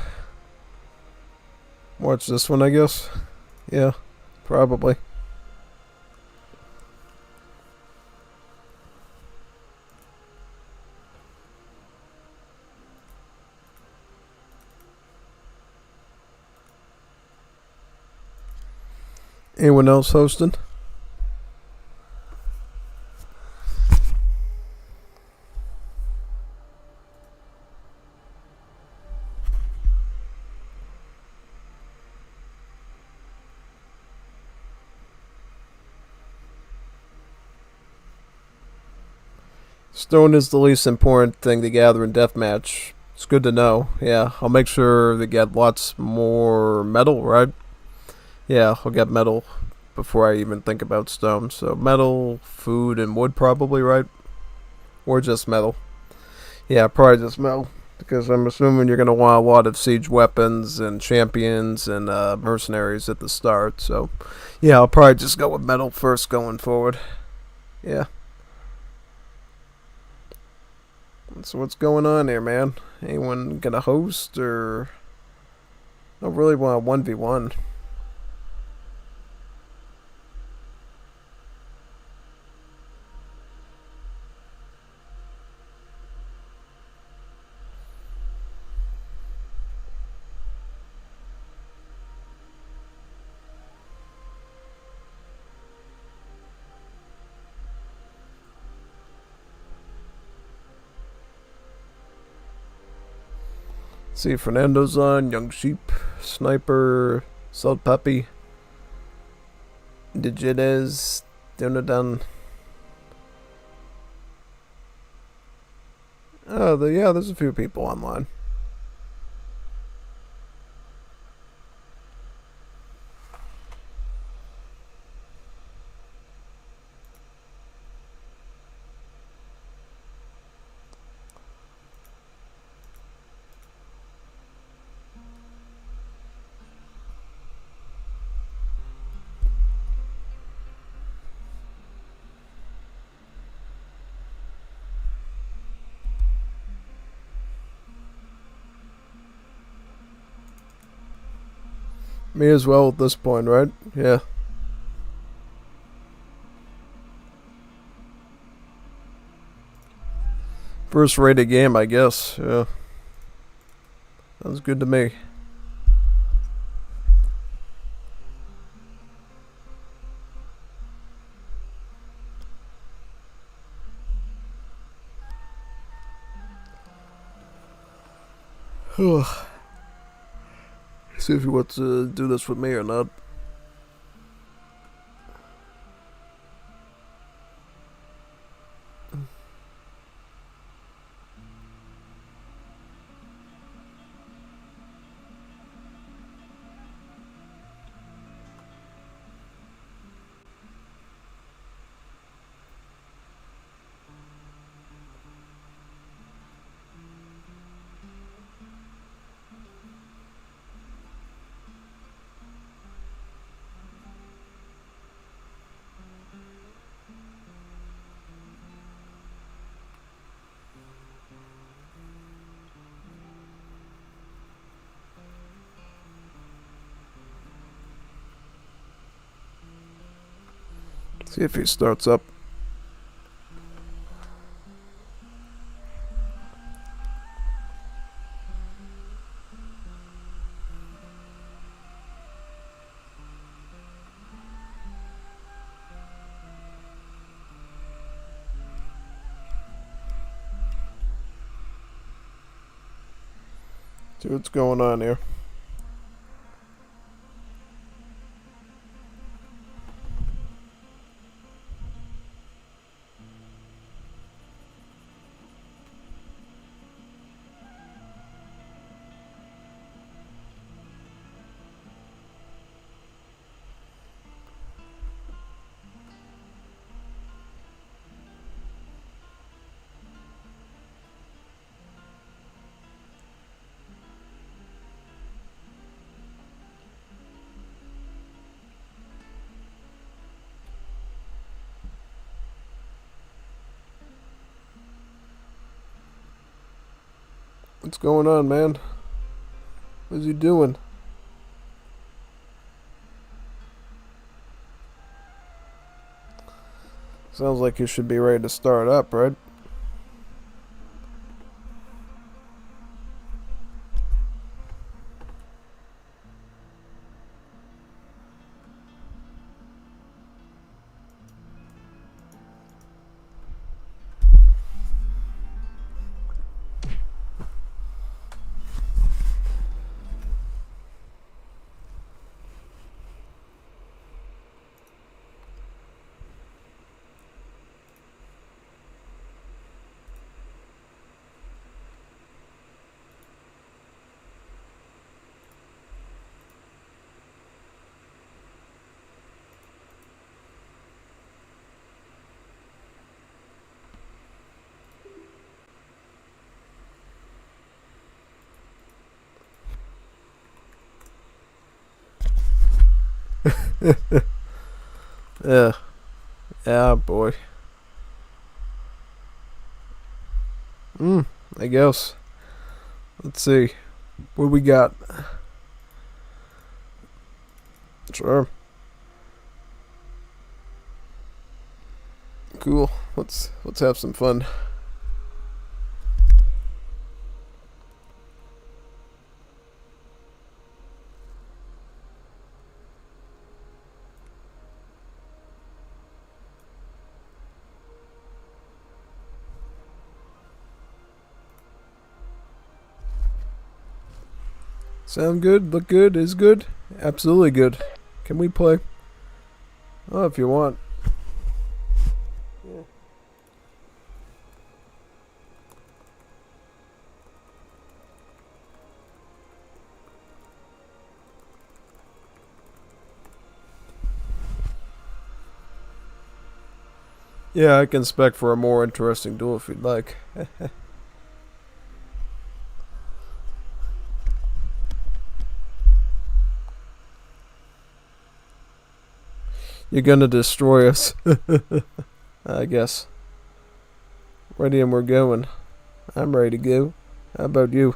Watch this one, I guess. Yeah, probably. Anyone else hosting? Stone is the least important thing to gather in deathmatch. It's good to know. Yeah, I'll make sure to get lots more metal, right? Yeah, I'll get metal before I even think about stone. So metal, food, and wood probably, right? Or just metal. Yeah, probably just metal. Because I'm assuming you're going to want a lot of siege weapons and champions and mercenaries at the start. So, yeah, I'll probably just go with metal first going forward. Yeah. So what's going on here, man? Anyone gonna host or? I don't really want a 1v1. See, Fernando's on, Young Sheep, Sniper, Salt Puppy, Digites, Donadan. Oh, yeah, there's a few people online. Me as well at this point, right? Yeah. First rated game, I guess. Yeah. Sounds good to me. See if he wants to do this with me or not. See if he starts up. See what's going on here. What's going on, man? What's he doing? Sounds like you should be ready to start up, right? Yeah. Yeah, boy. I guess. Let's see. What we got? Sure. Cool. Let's have some fun. Sound good? Look good? Is good? Absolutely good. Can we play? Oh, if you want. Yeah. Yeah, I can spec for a more interesting duel if you'd like. You're gonna destroy us. I guess. Ready and we're going. I'm ready to go. How about you?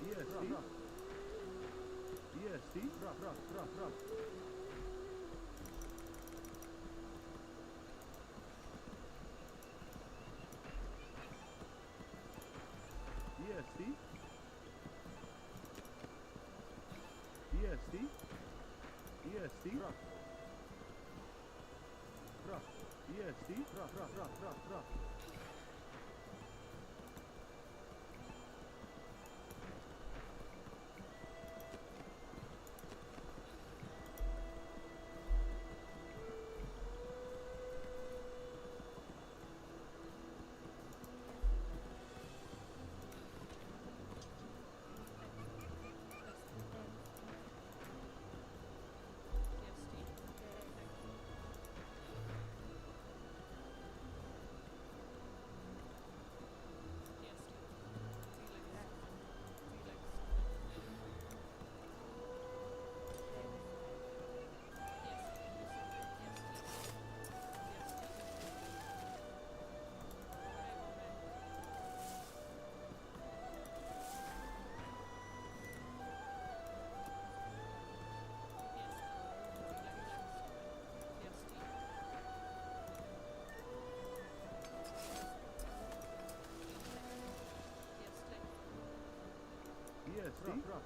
EST. EST. Rock, rock, rock, rock. EST. EST. EST. Rock. Rock. EST. Rock, rock, rock, rock, rock. EST. Rock, rock.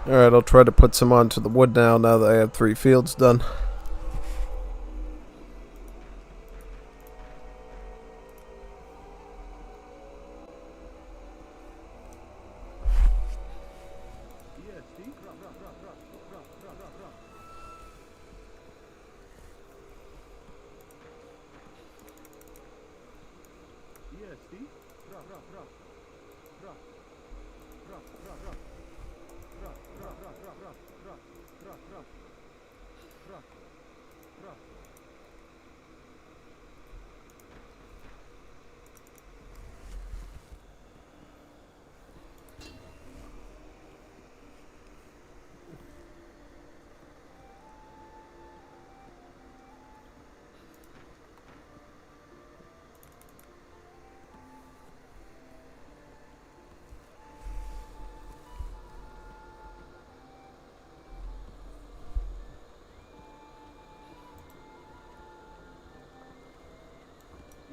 Alright, I'll try to put some onto the wood now that I have 3 fields done. EST. Rock, rock, rock, rock, rock, rock, rock, rock. EST. Rock, rock, rock. Rock. Rock, rock, rock. Rock, rock, rock, rock, rock, rock, rock, rock. Rock. Rock.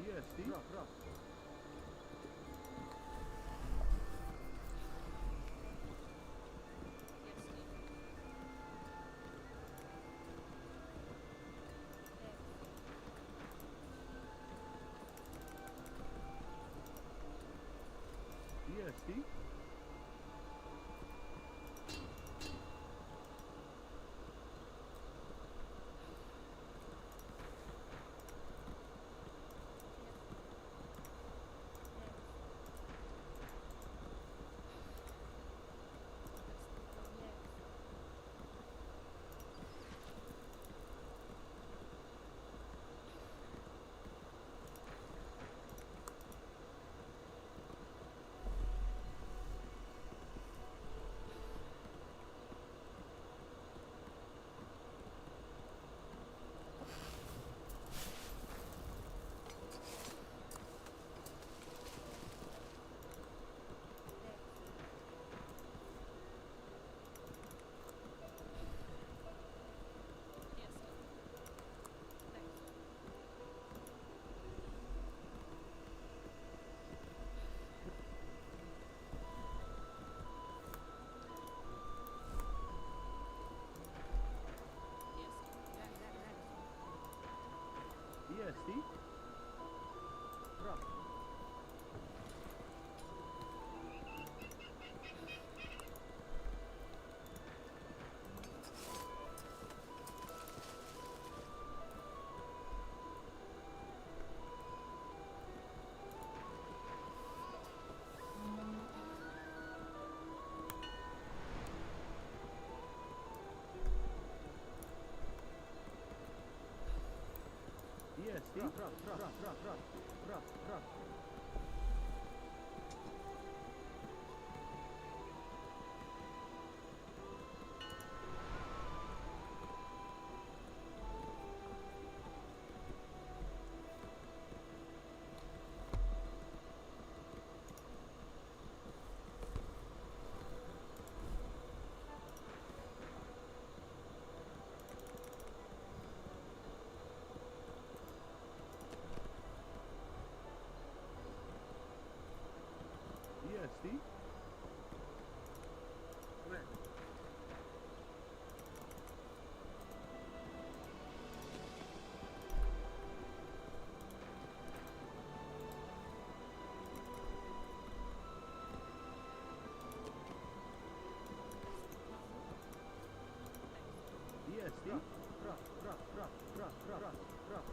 EST. Rock, rock. EST. EST. Rock. EST. Rock, rock, rock, rock, rock, rock, rock, rock. EST. EST. Rock, rock, rock, rock, rock, rock, rock, rock.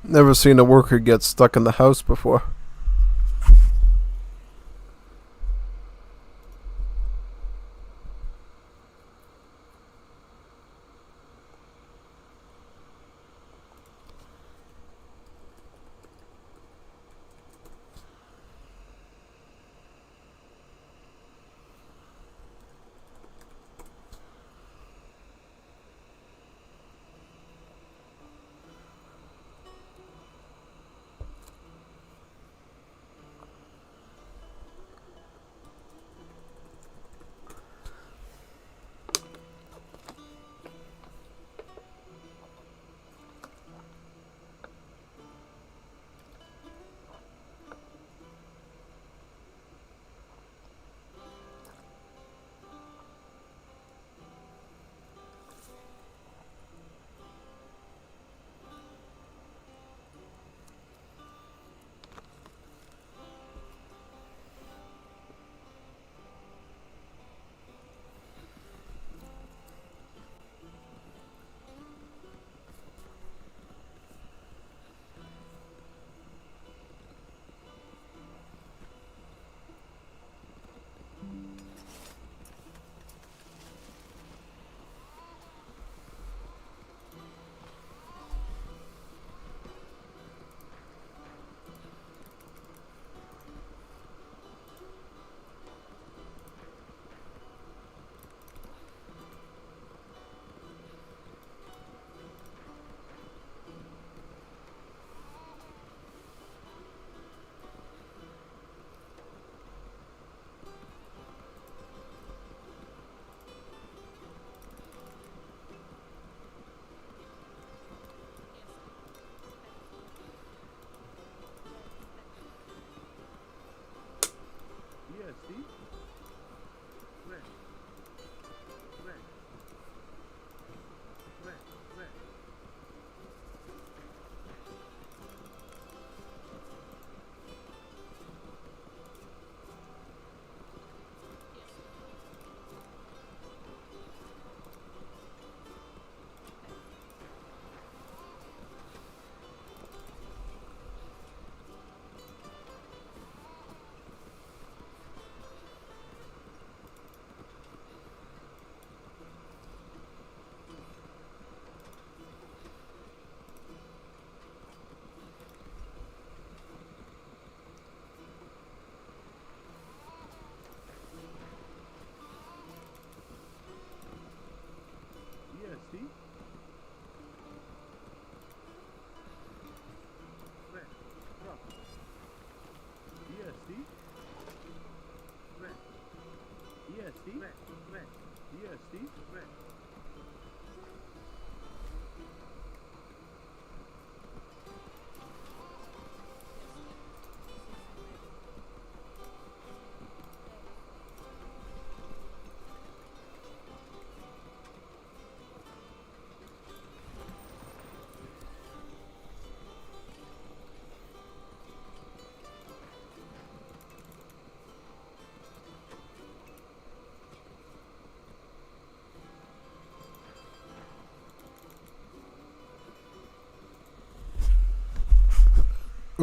Never seen a worker get stuck in the house before.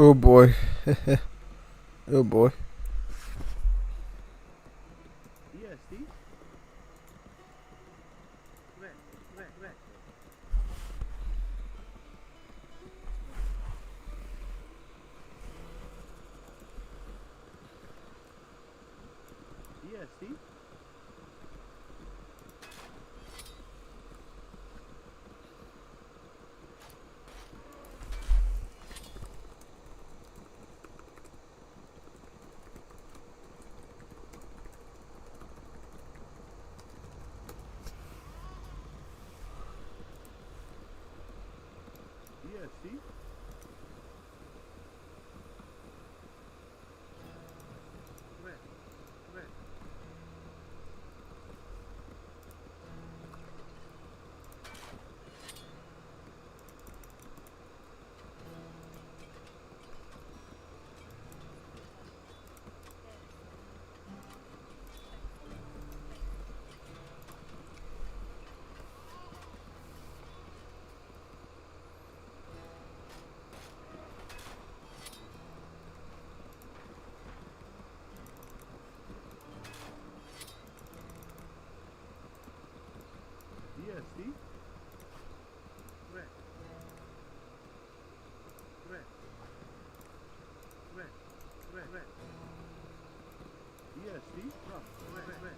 Oh boy. Oh boy. EST. Red. Red. Red. Red. Red. EST. Rough. Red. Red. Red.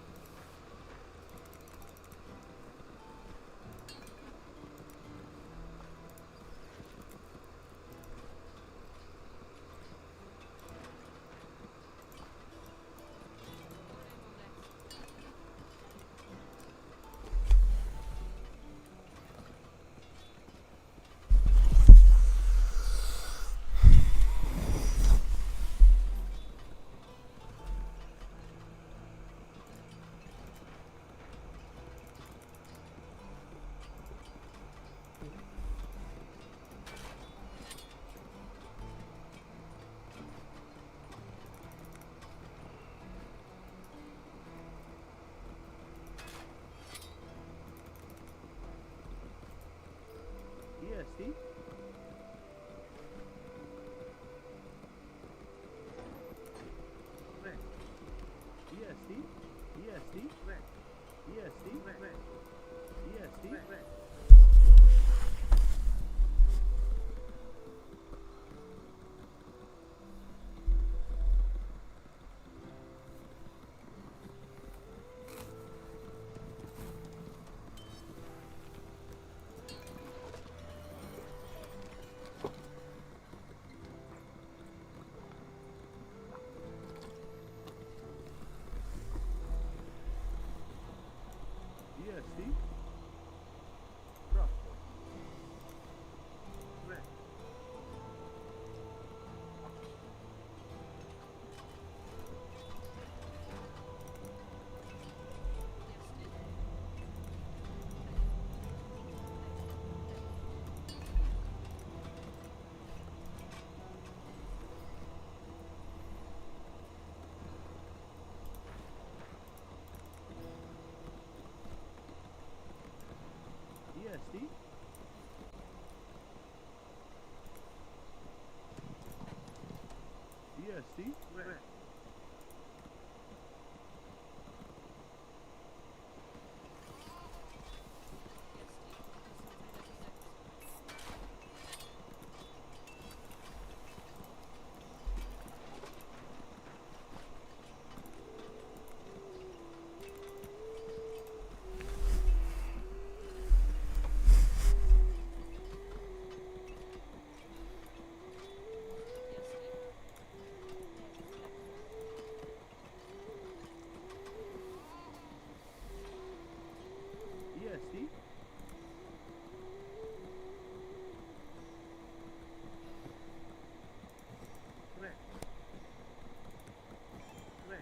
EST. Red. EST. EST. Red. EST. Red. Red. EST. Red. Red. EST. Rough. Red. EST. EST. Red. EST. Red. Red.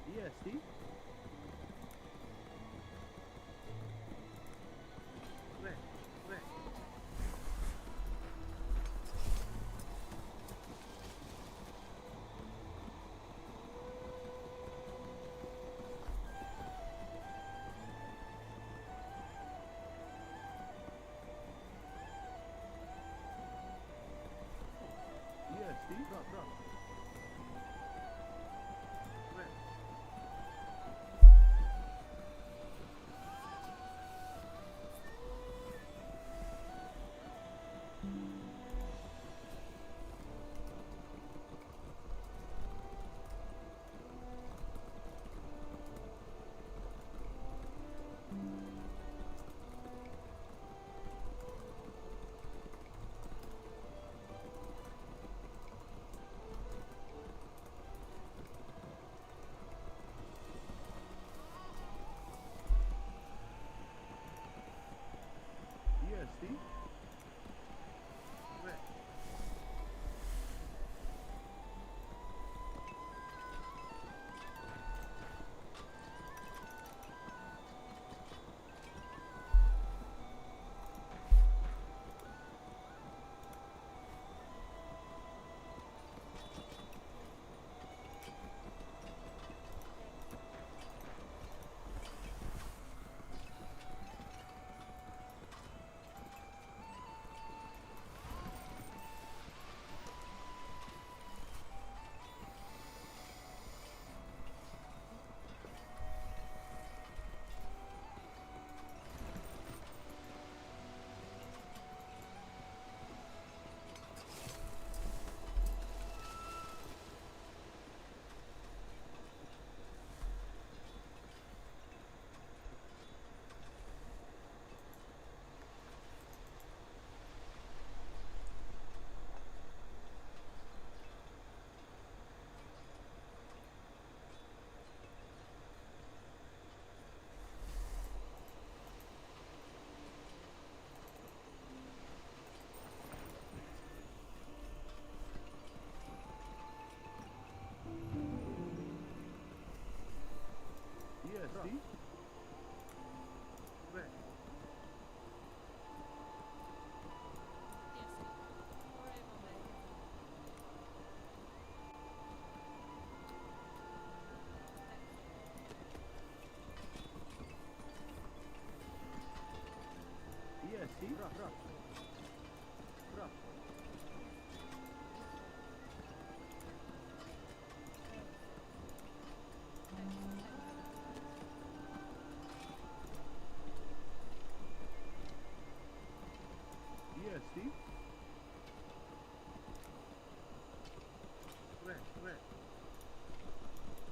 EST. Red. Red. EST. Drop. Drop. Red.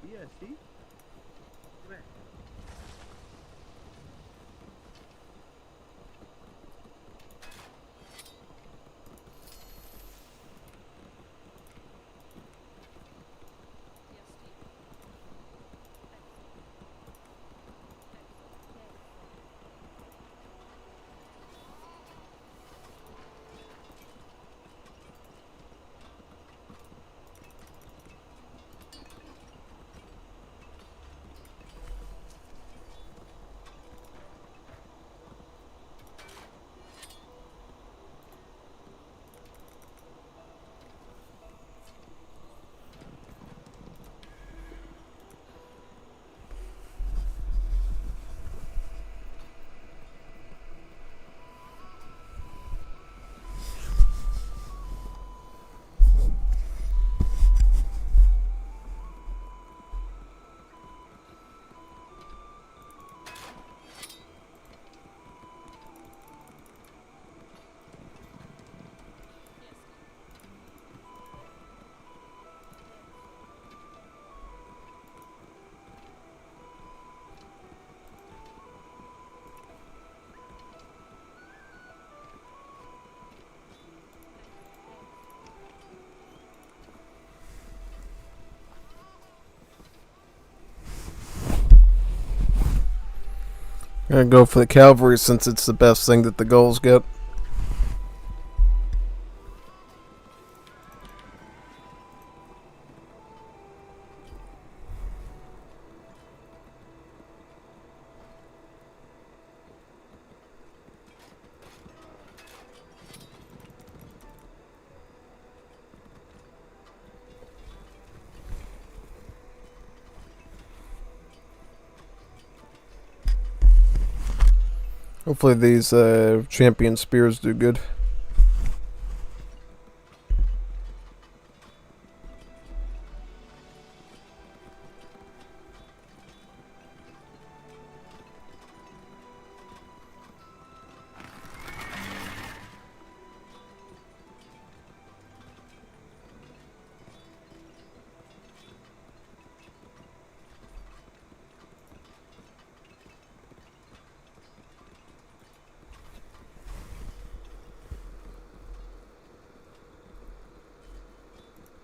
EST. Right. PST. Gonna go for the cavalry since it's the best thing that the Gulls get. Hopefully these champion spears do good.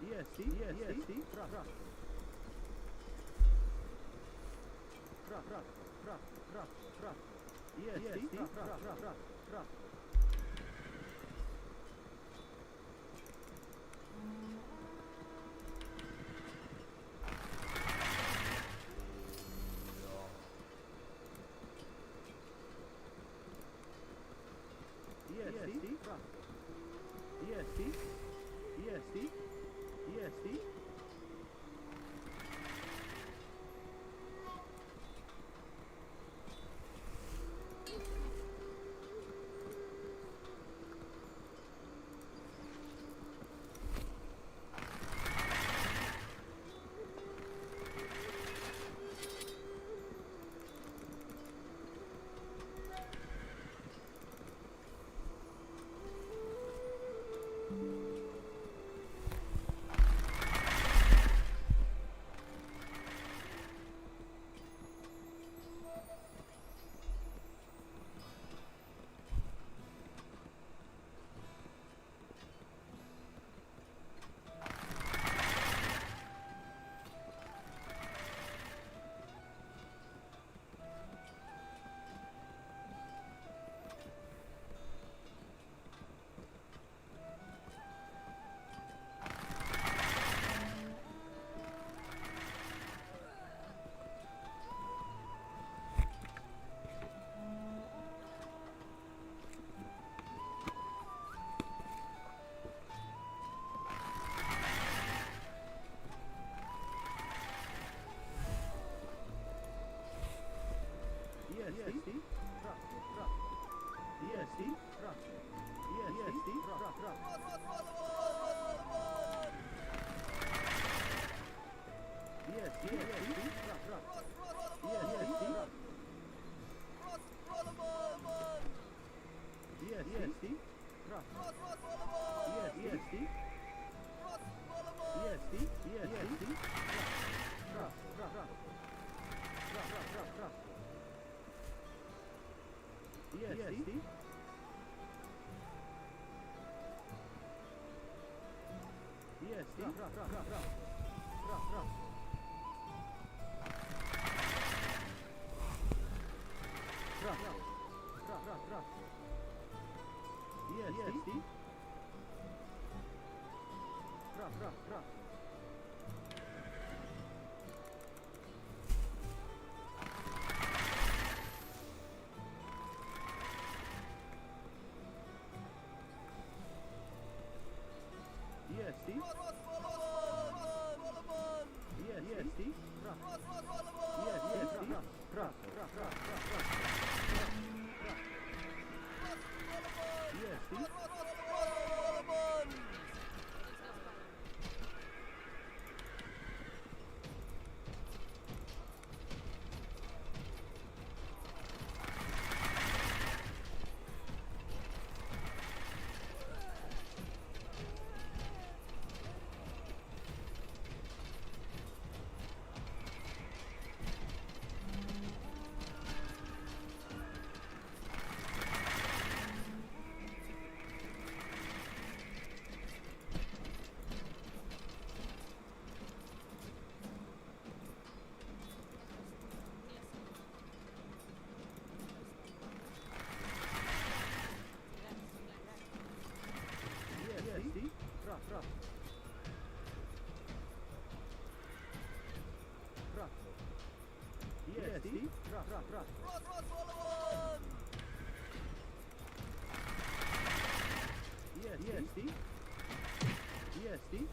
EST. EST. Rock. Rock. Rock. Rock. Rock. Rock. Rock. EST. Rock. Rock. Rock. Rock. Rock. EST. Rock. EST. EST. EST. EST. Rock. Rock. EST. Rock. EST. Rock. Rock. EST. Rock. Rock. EST. Rock. EST. Rock. EST. EST. EST. Rock. Rock. EST.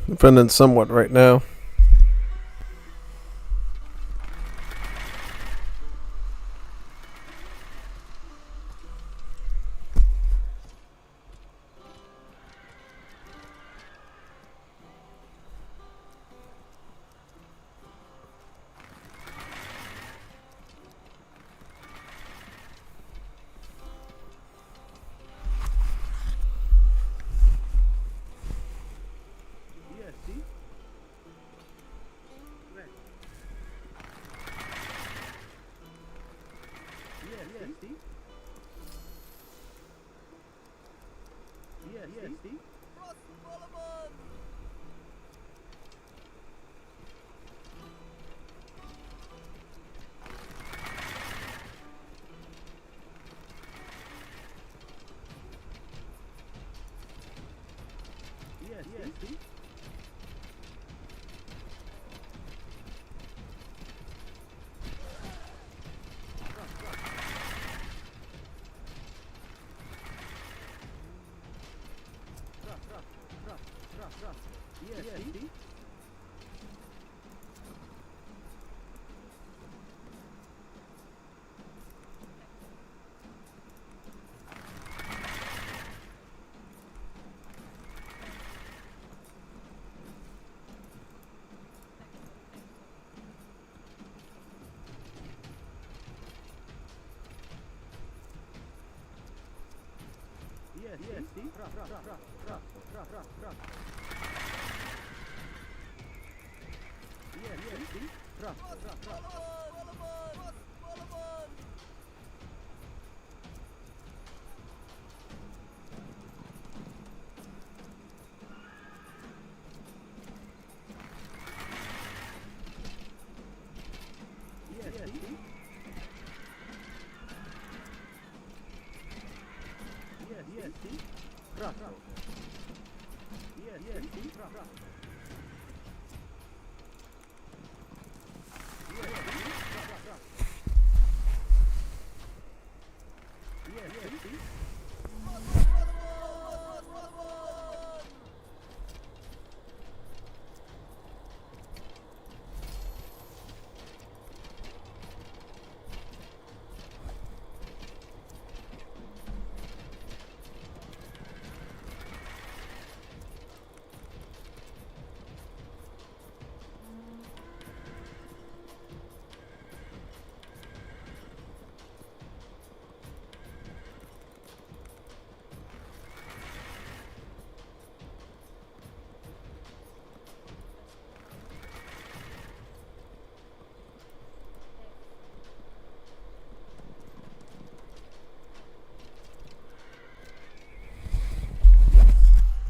Defending somewhat right now.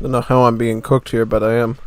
Don't know how I'm being cooked here, but I am.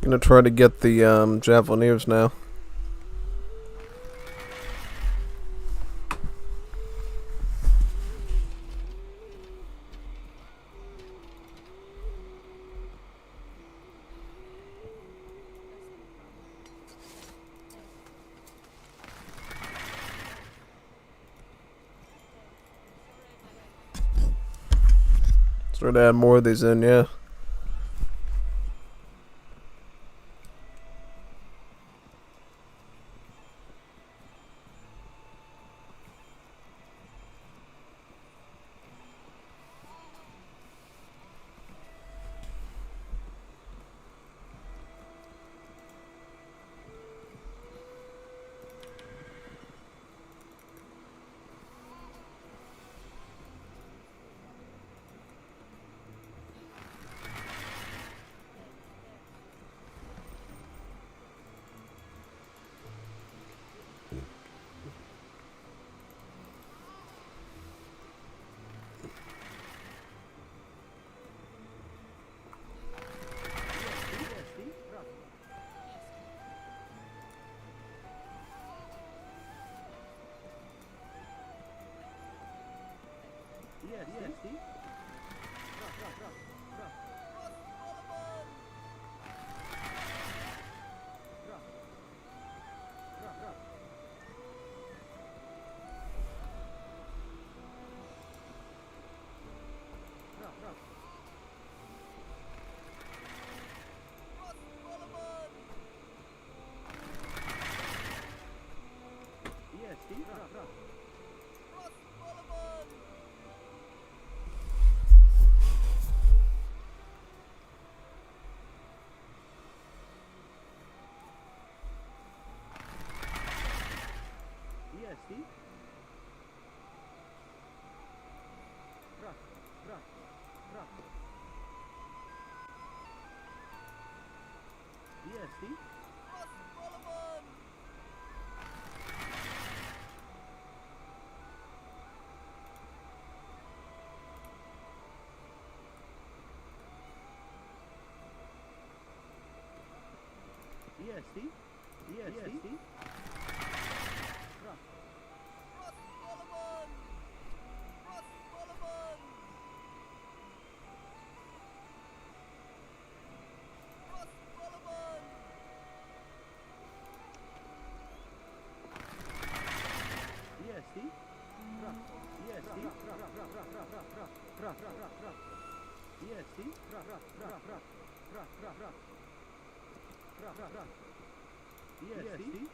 Gonna try to get the Javelineers now. Start to add more of these in, yeah. EST. EST. EST. EST.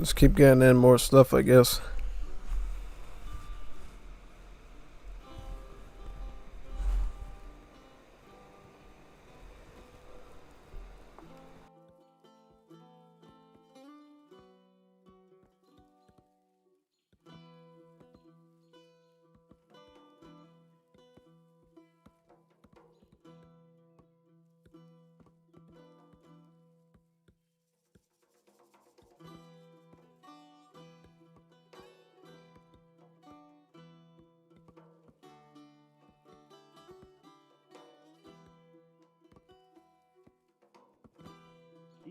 Just keep getting in more stuff, I guess.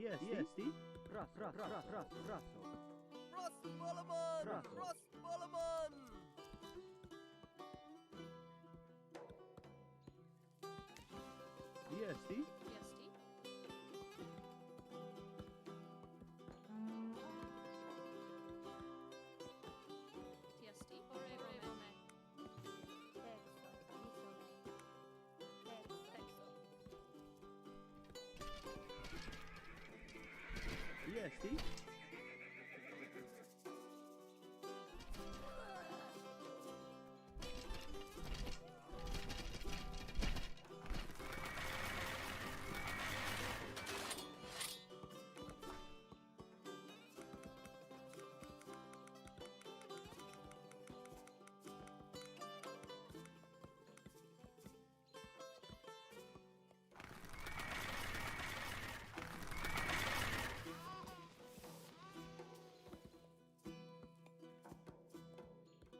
EST. EST. EST. TST.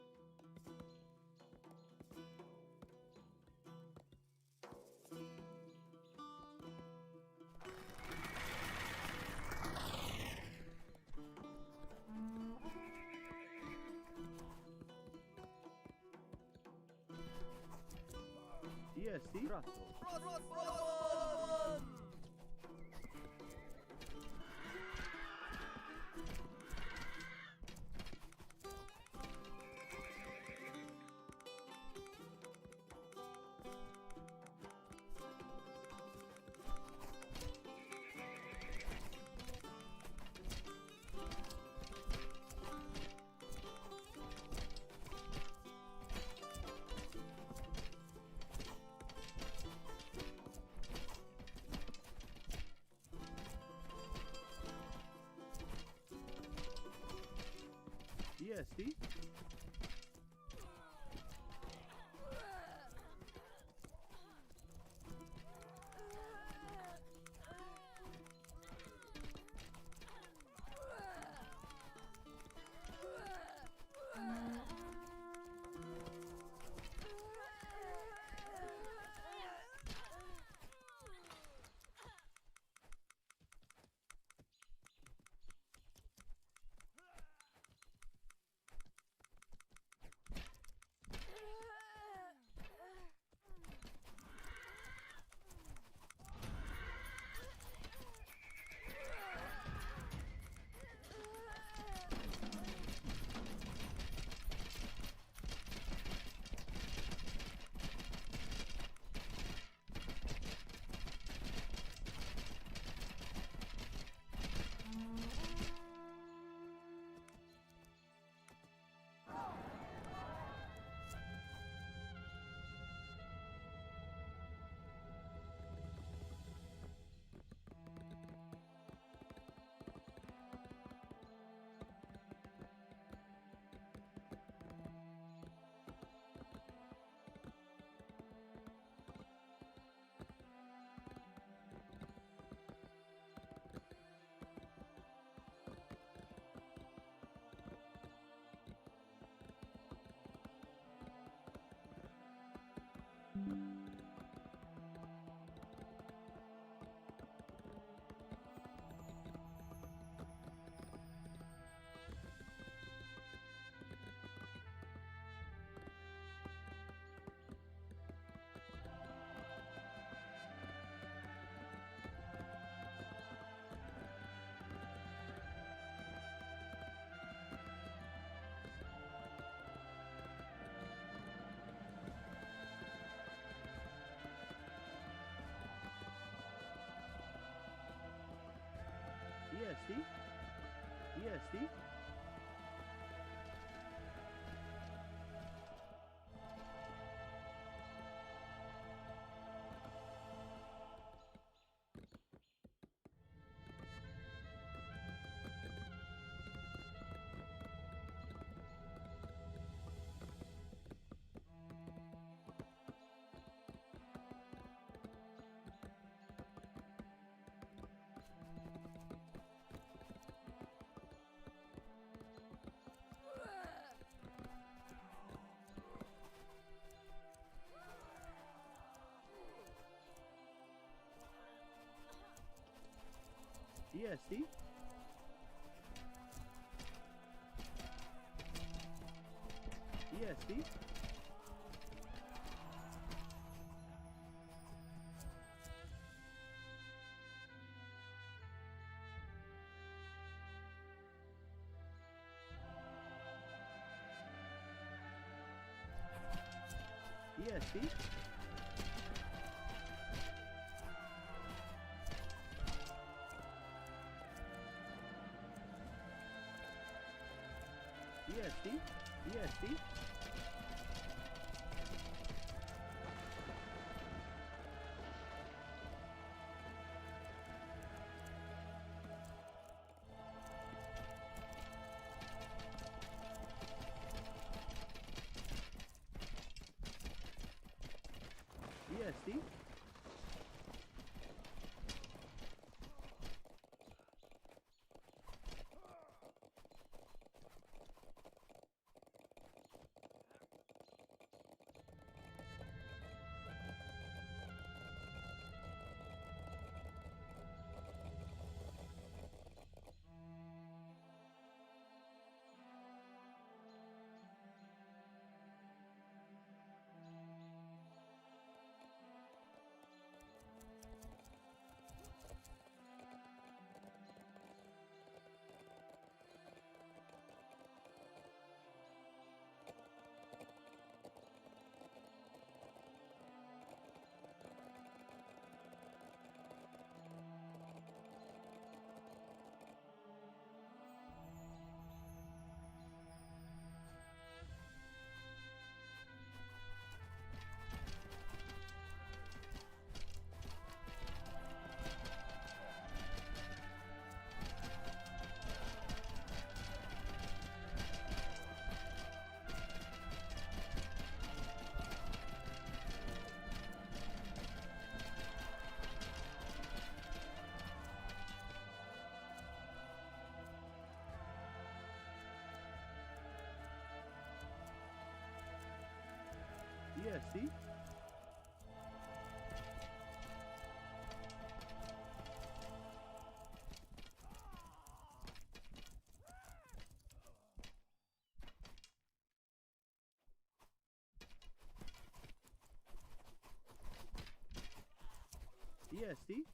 Oreo me. EST. EST. EST. EST? EST? EST? EST? EST? EST? EST? EST? EST? EST?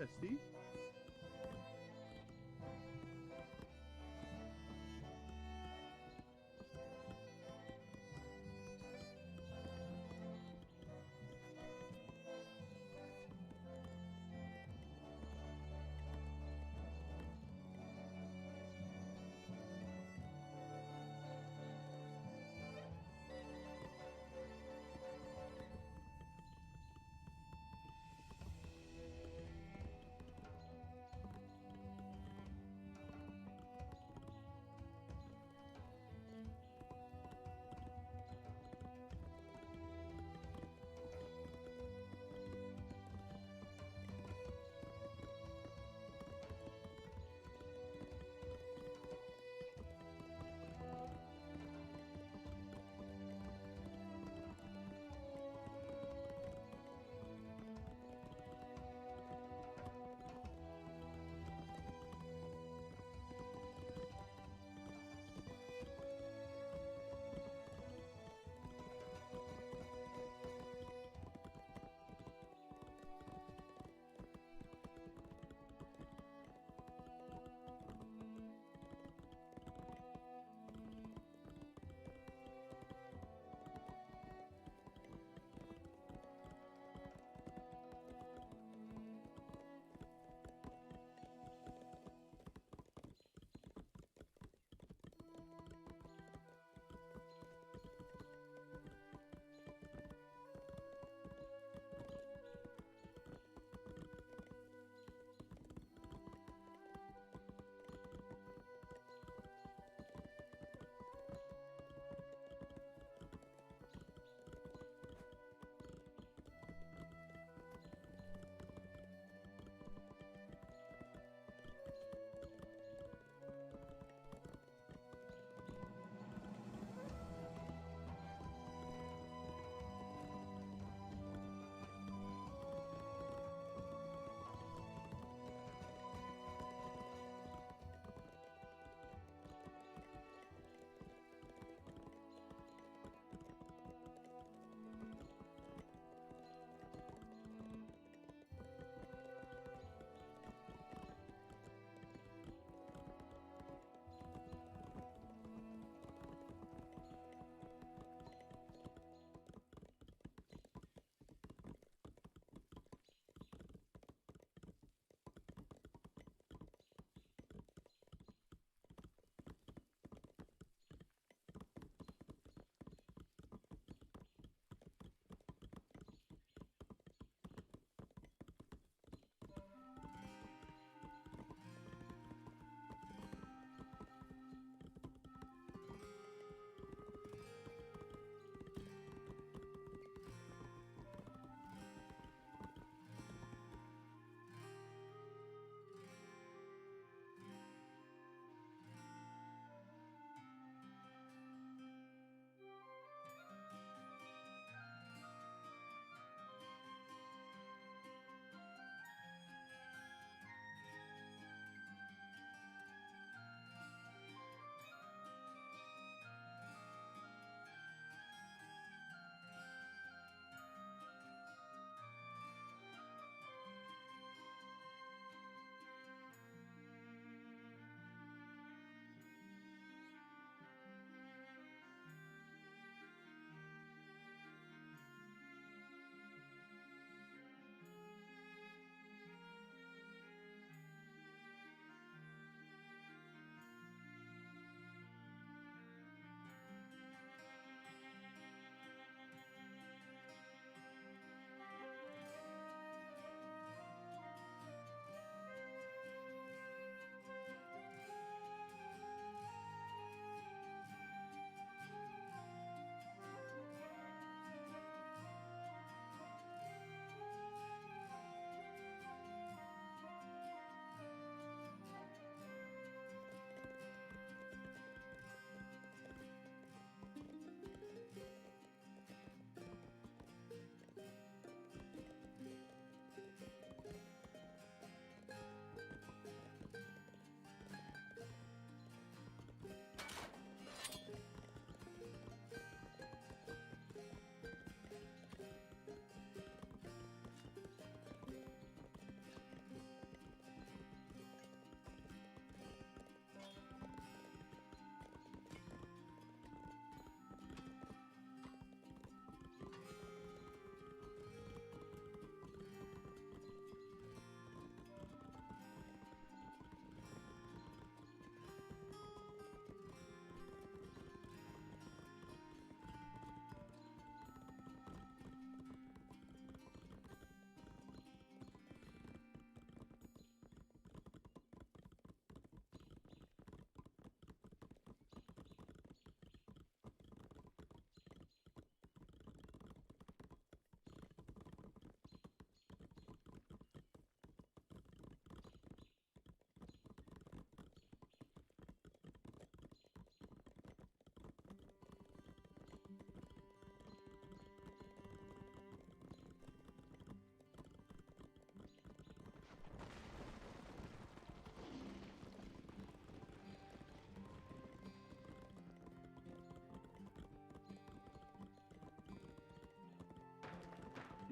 Yeah, see?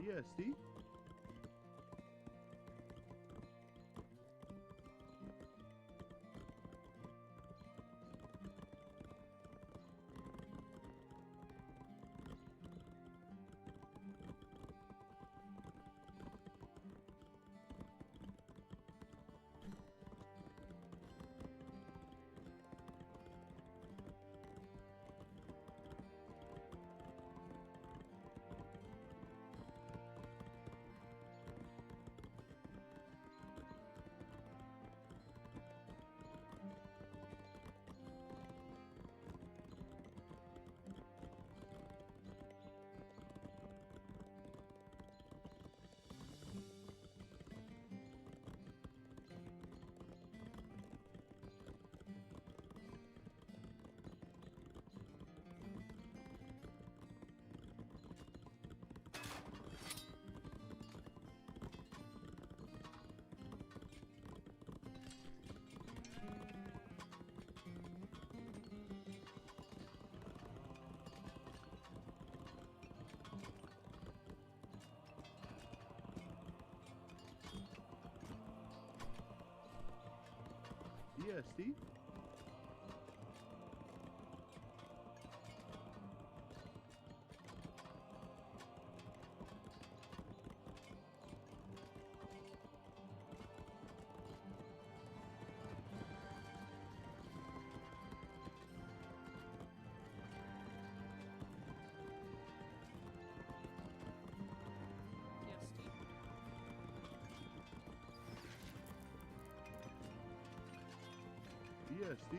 EST. EST. PST.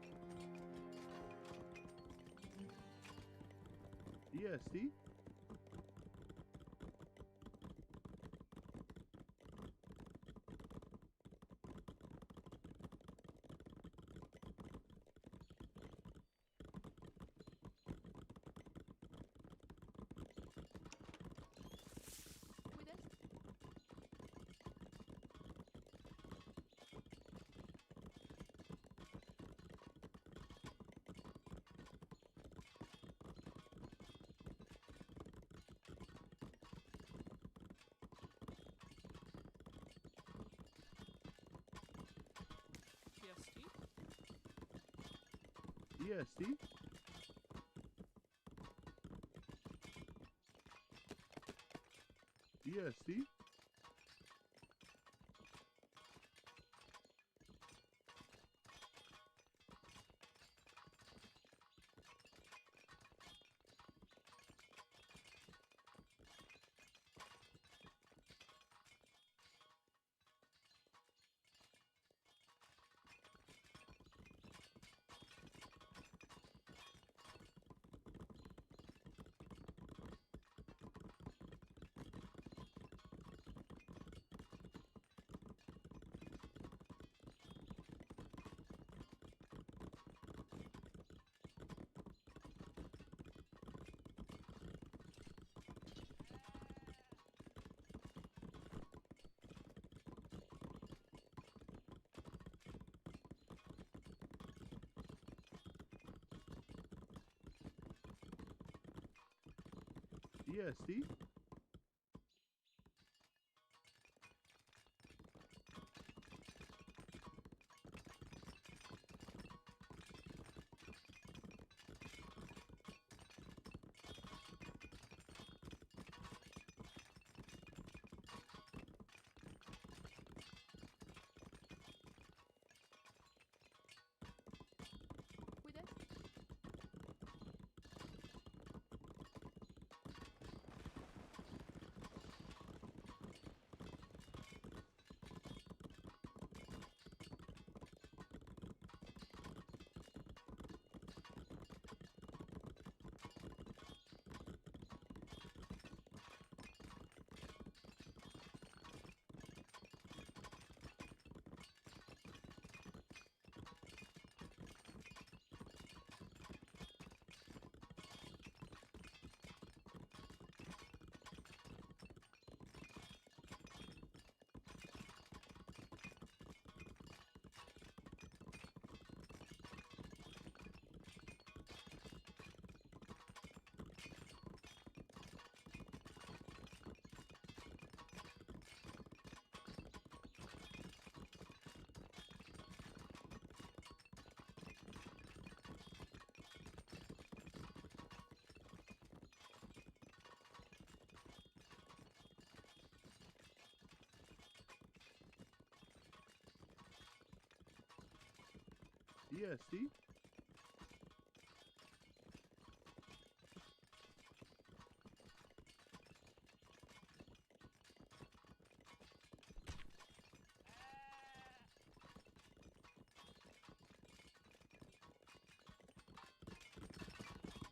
EST. EST. With it. PST. EST. EST. EST. With it. Yeah, see?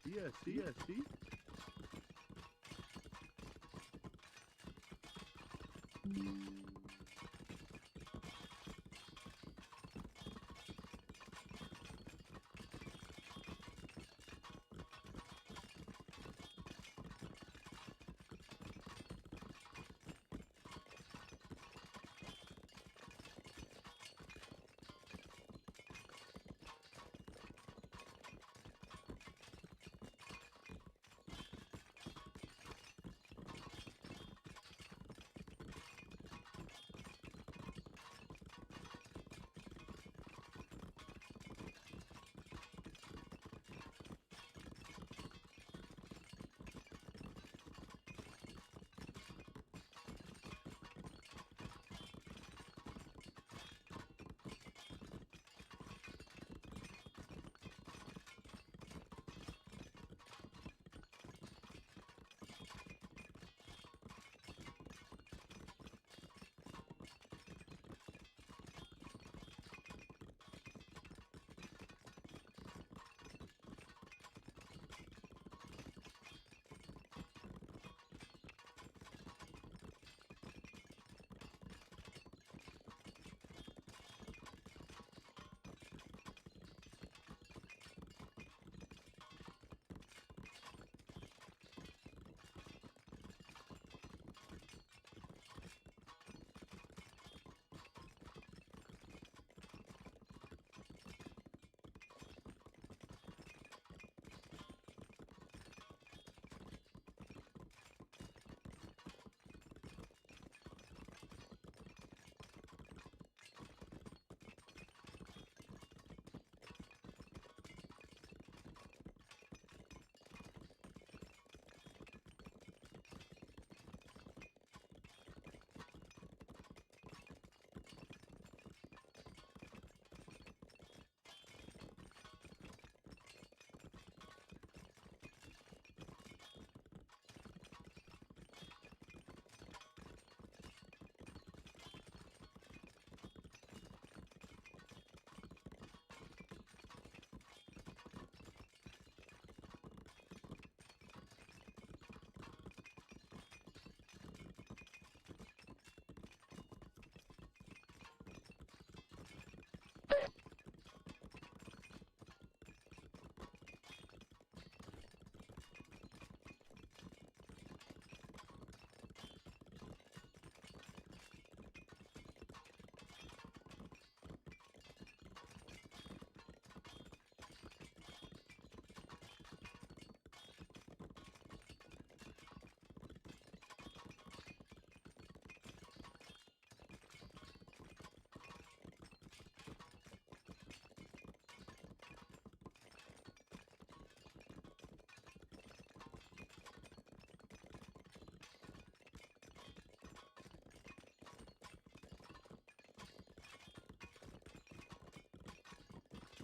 Yeah, see? Yeah, see?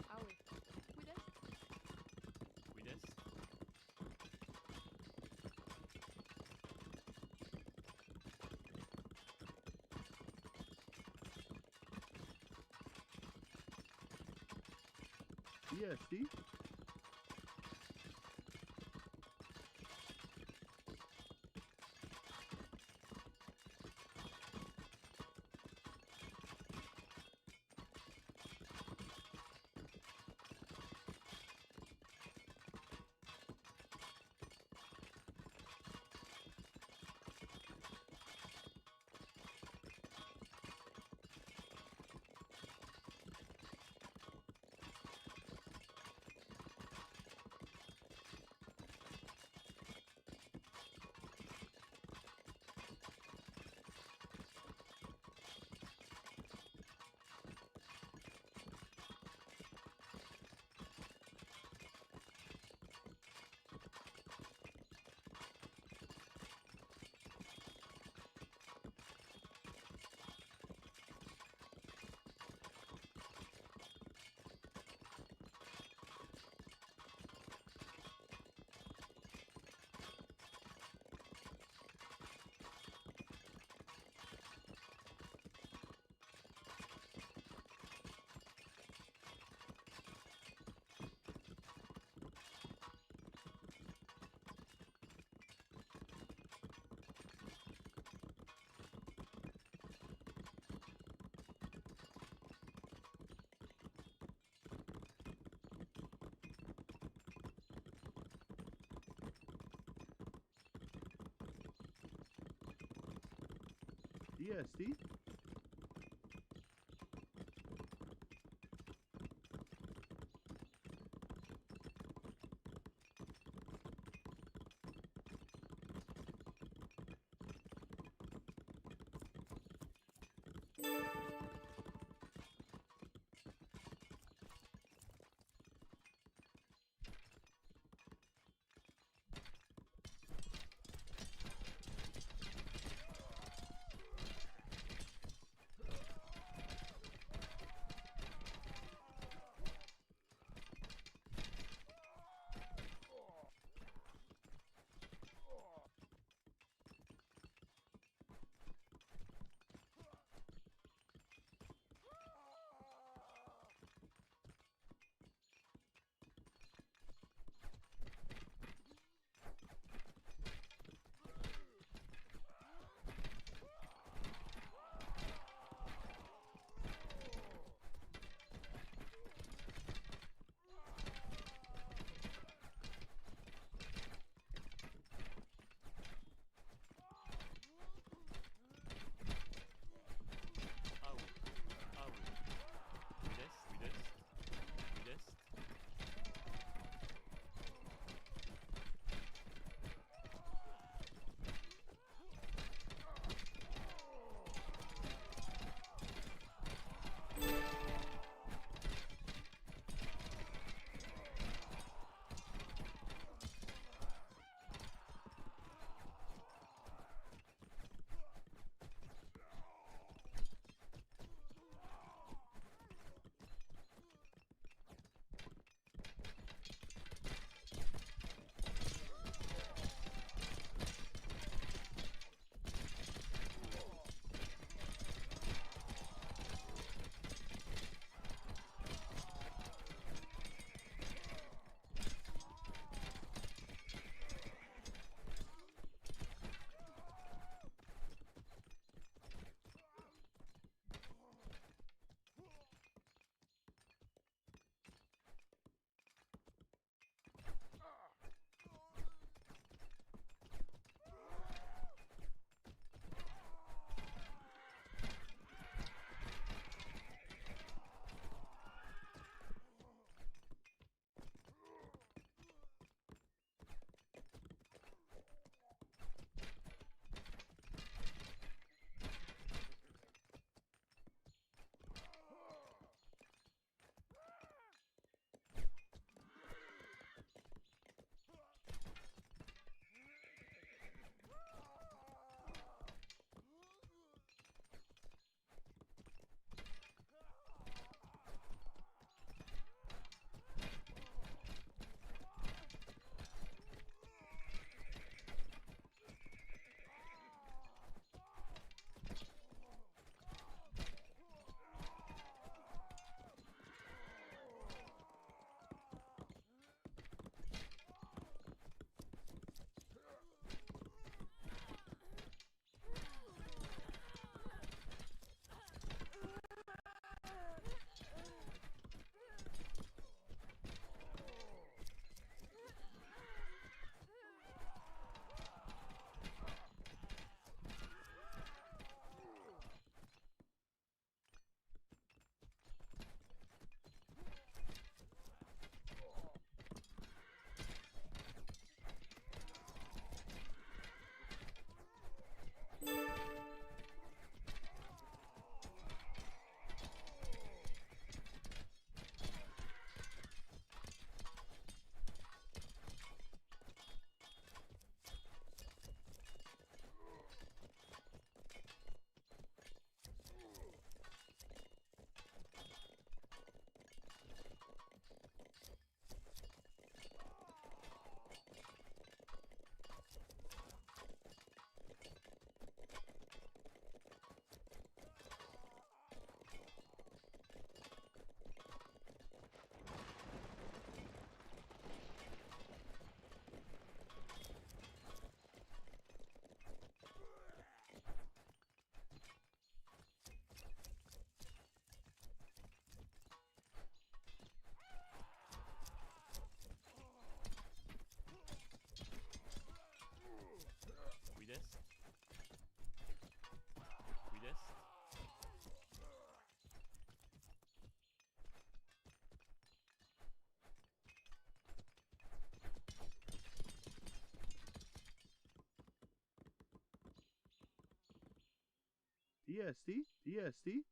Ah ouais. Cuidas? Cuides? Yeah, see? Yeah, Steve? Esti? Esti?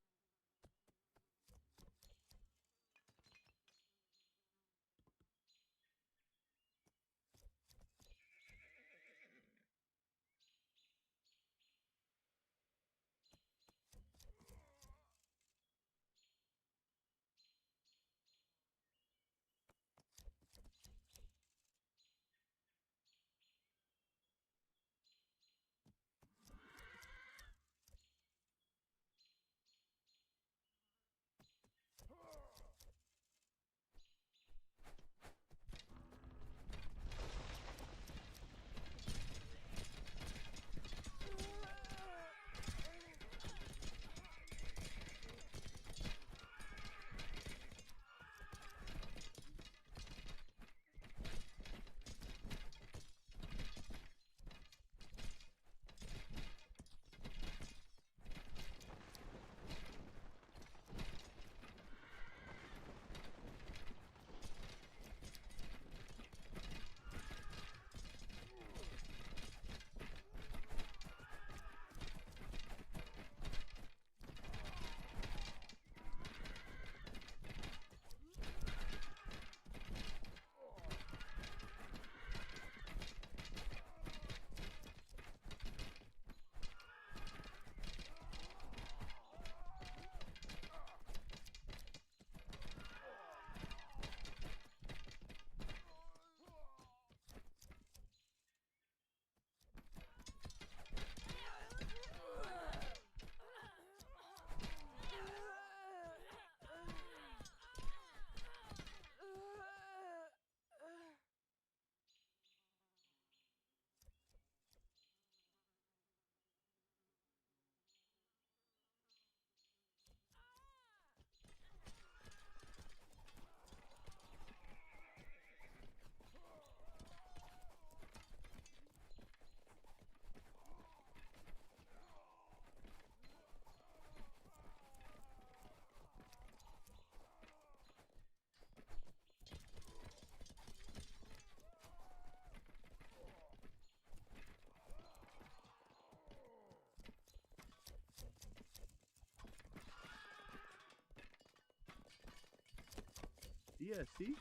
Esti?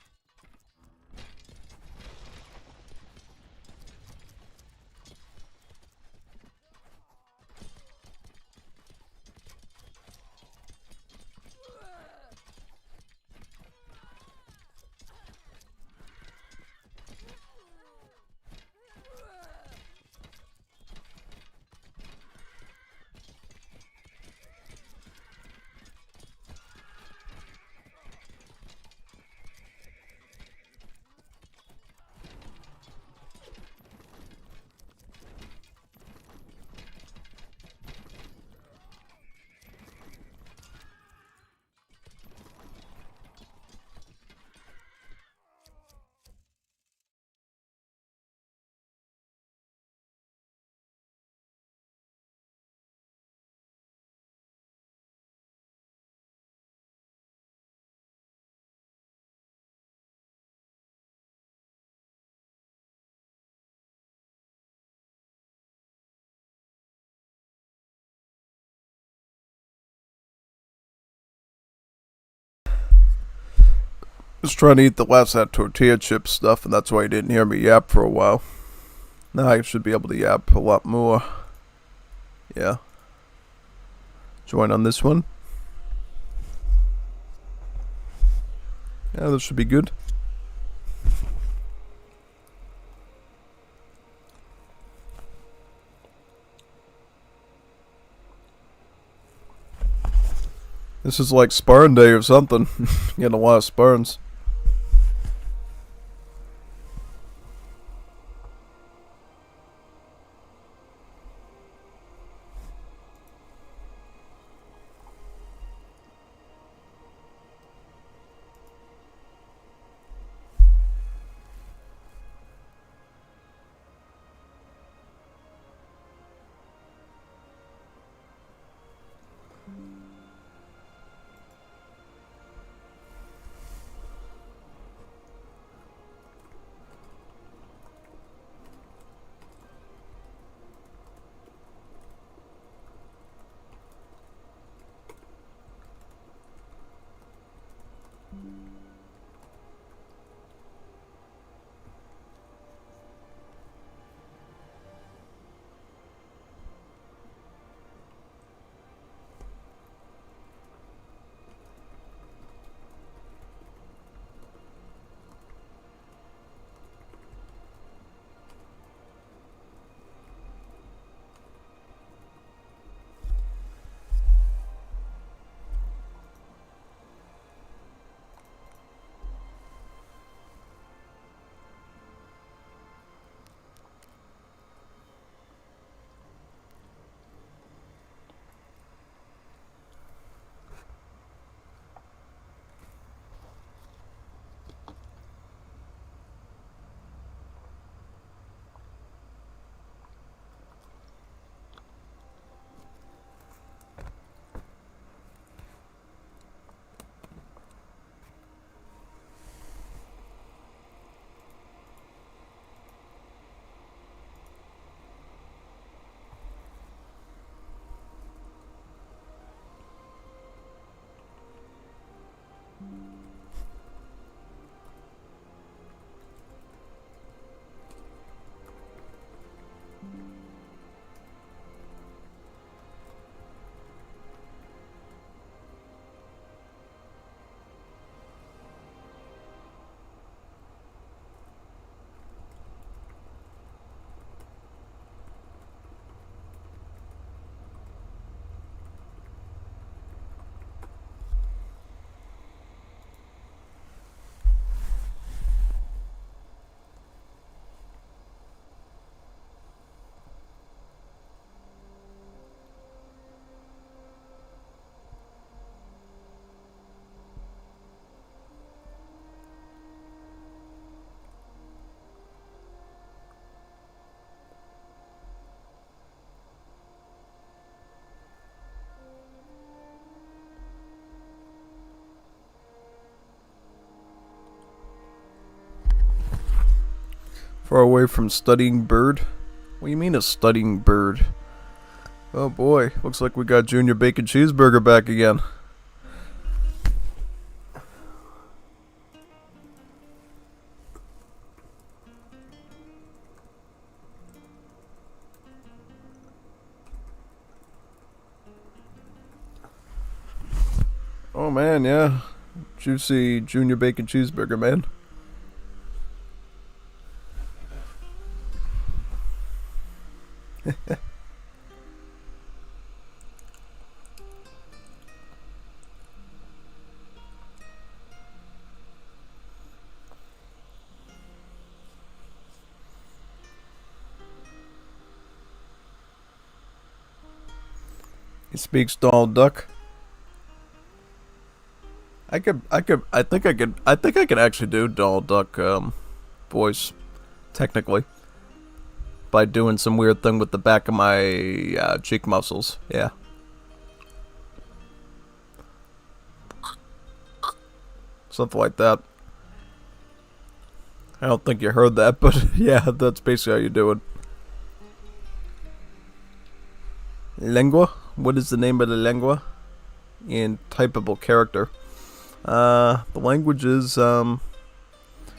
Just trying to eat the last of that tortilla chip stuff, and that's why you didn't hear me yap for a while. Now I should be able to yap a lot more. Yeah. Join on this one. Yeah, this should be good. This is like sparring day or something. Getting a lot of sparrings. Far away from studying bird? What do you mean a studying bird? Oh boy, looks like we got Junior Bacon Cheeseburger back again. Oh man, yeah. Juicy Junior Bacon Cheeseburger, man. He speaks Donald Duck. I think I could actually do Donald Duck, voice, technically. By doing some weird thing with the back of my, cheek muscles, yeah. Something like that. I don't think you heard that, but yeah, that's basically how you do it. Lengua? What is the name of the lengua? In typable character. The language is,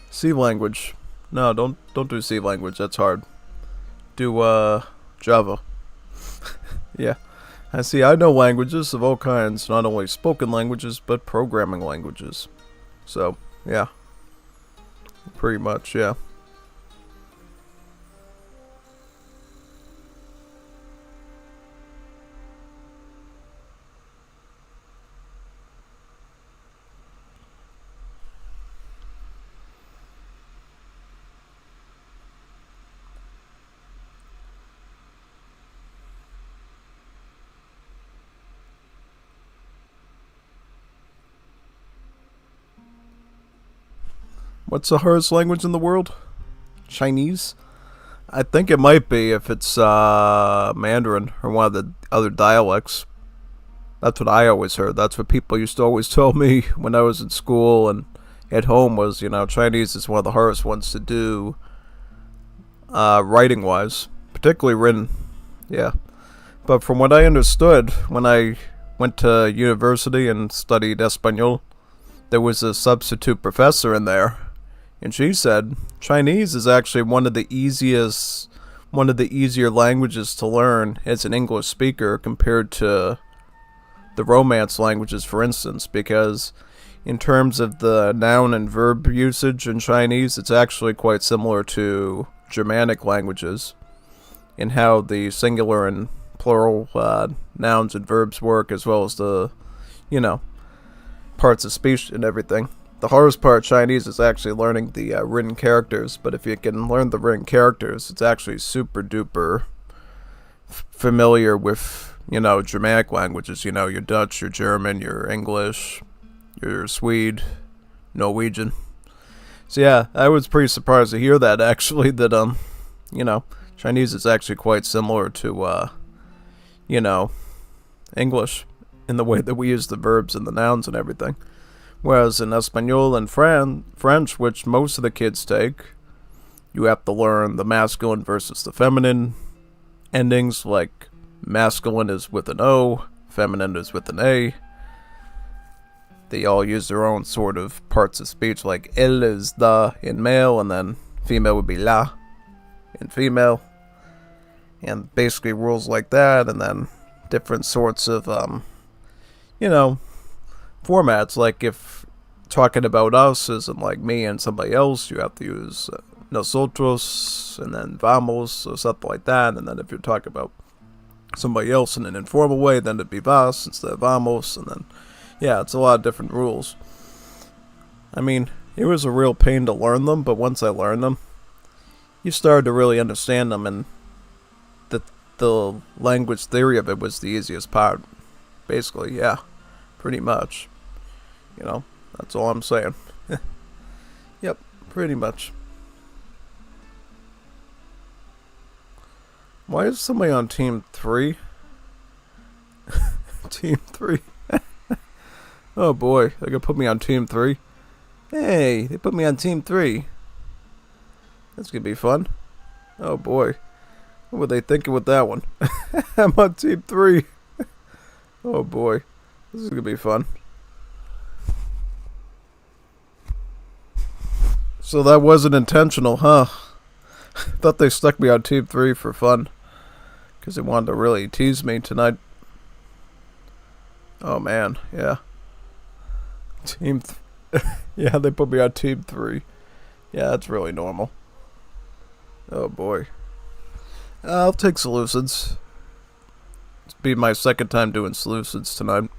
C language. No, don't do C language, that's hard. Do, Java. Yeah. I know languages of all kinds, not only spoken languages, but programming languages. So, yeah. Pretty much, yeah. What's the hardest language in the world? Chinese? I think it might be if it's Mandarin or one of the other dialects. That's what I always heard. That's what people used to always tell me when I was in school and at home was, Chinese is one of the hardest ones to do writing-wise. Particularly written. Yeah. But from what I understood when I went to university and studied Espanol, there was a substitute professor in there, and she said Chinese is actually one of the easier languages to learn as an English speaker compared to the Romance languages, for instance, because in terms of the noun and verb usage in Chinese, it's actually quite similar to Germanic languages in how the singular and plural nouns and verbs work, as well as the, parts of speech and everything. The hardest part of Chinese is actually learning the written characters, but if you can learn the written characters, it's actually super duper familiar with, Germanic languages, your Dutch, your German, your English, your Swede, Norwegian. So yeah, I was pretty surprised to hear that actually, that, Chinese is actually quite similar to, English in the way that we use the verbs and the nouns and everything. Whereas in Espanol and French, which most of the kids take, you have to learn the masculine versus the feminine endings, like masculine is with an O, feminine is with an A. They all use their own sort of parts of speech, like el is the in male, and then female would be la in female. And basically rules like that, and then different sorts of, formats. Like if talking about us isn't like me and somebody else, you have to use nosotros and then vamos or something like that. And then if you're talking about somebody else in an informal way, then it'd be vas instead of vamos. And then, yeah, it's a lot of different rules. I mean, it was a real pain to learn them, but once I learned them, you started to really understand them, and the language theory of it was the easiest part. Basically, yeah, pretty much. That's all I'm saying. Yep, pretty much. Why is somebody on team 3? Team 3. Oh boy, they're gonna put me on team 3. Hey, they put me on team 3. That's gonna be fun. Oh boy. What were they thinking with that one? I'm on team 3. Oh boy. This is gonna be fun. So that wasn't intentional, huh? Thought they stuck me on team 3 for fun, because they wanted to really tease me tonight. Oh man, yeah. Yeah, they put me on team 3. Yeah, that's really normal. Oh boy. I'll take solutions. It's be my second time doing solutions tonight.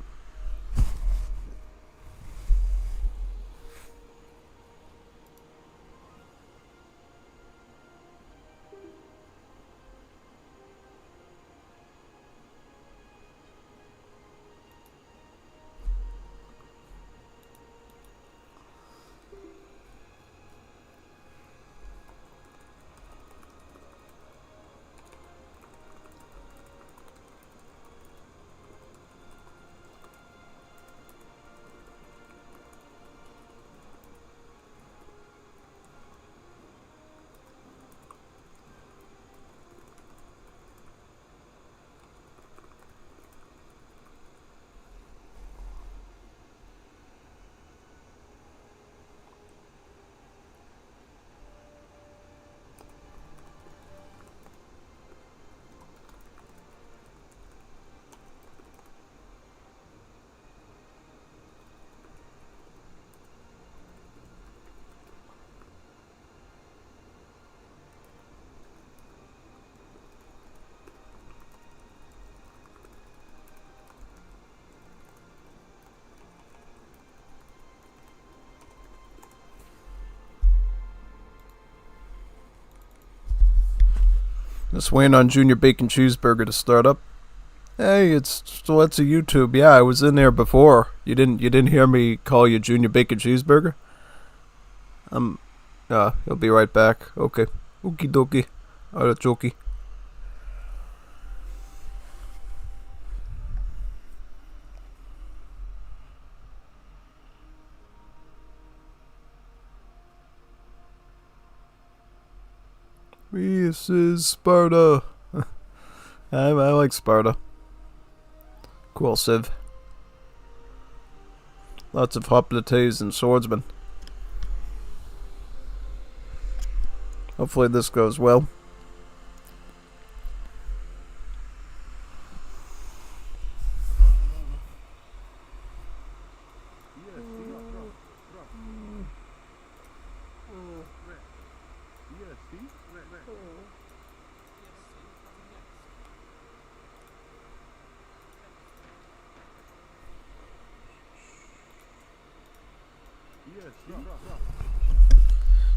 Just waiting on Junior Bacon Cheeseburger to start up. Hey, it's Streletsy YouTube. Yeah, I was in there before. You didn't hear me call you Junior Bacon Cheeseburger? He'll be right back. Okay. Okie dokie. Artichoke. This is Sparta. I like Sparta. Cool, Civ. Lots of hoplites and swordsmen. Hopefully this goes well.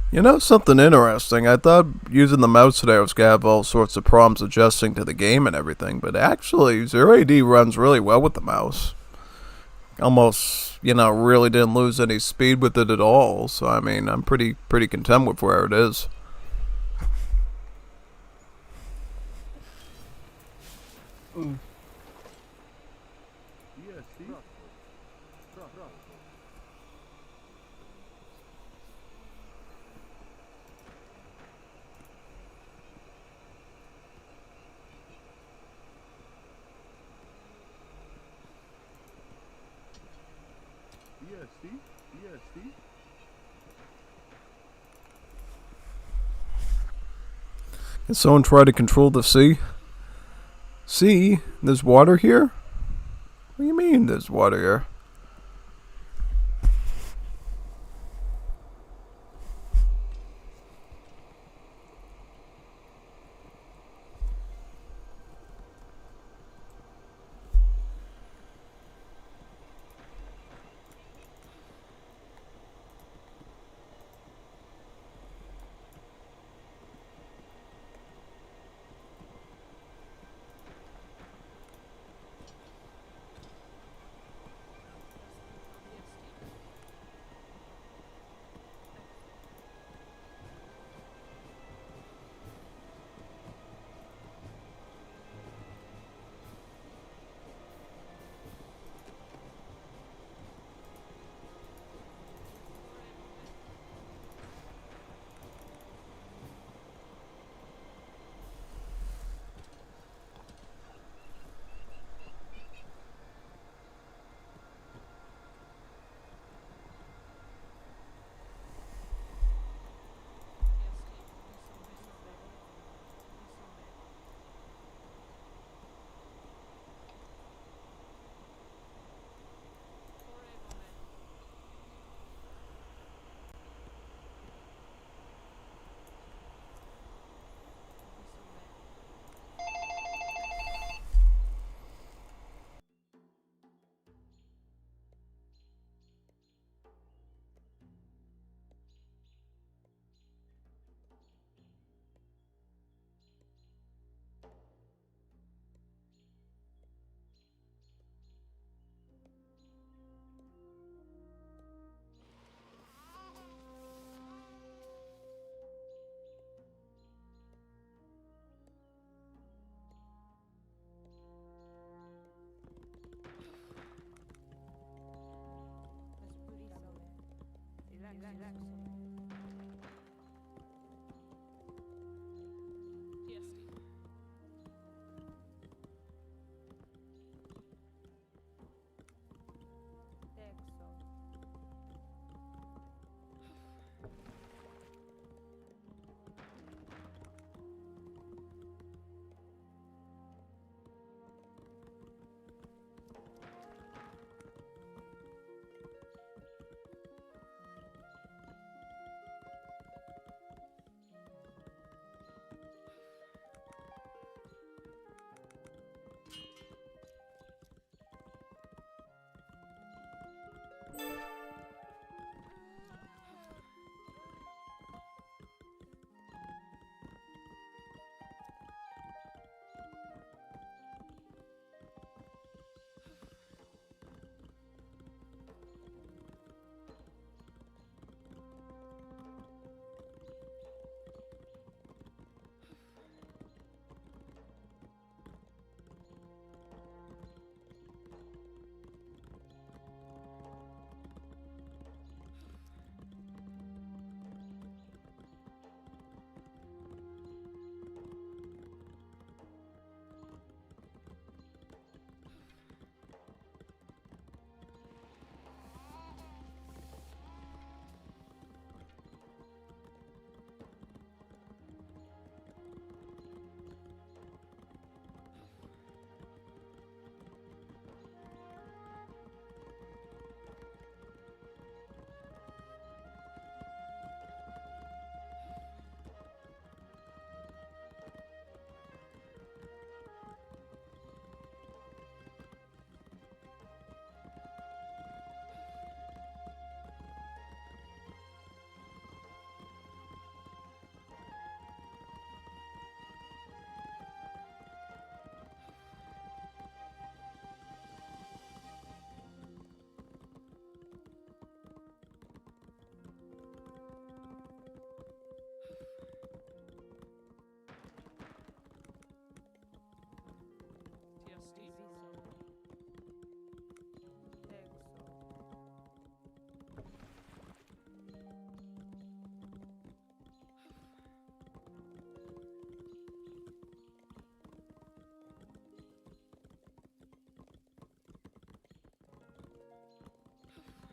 You know something interesting? I thought using the mouse today was gonna have all sorts of problems adjusting to the game and everything, but actually Zero AD runs really well with the mouse. Almost, really didn't lose any speed with it at all. So I mean, I'm pretty content with where it is. Can someone try to control the sea? Sea? There's water here? What do you mean there's water here?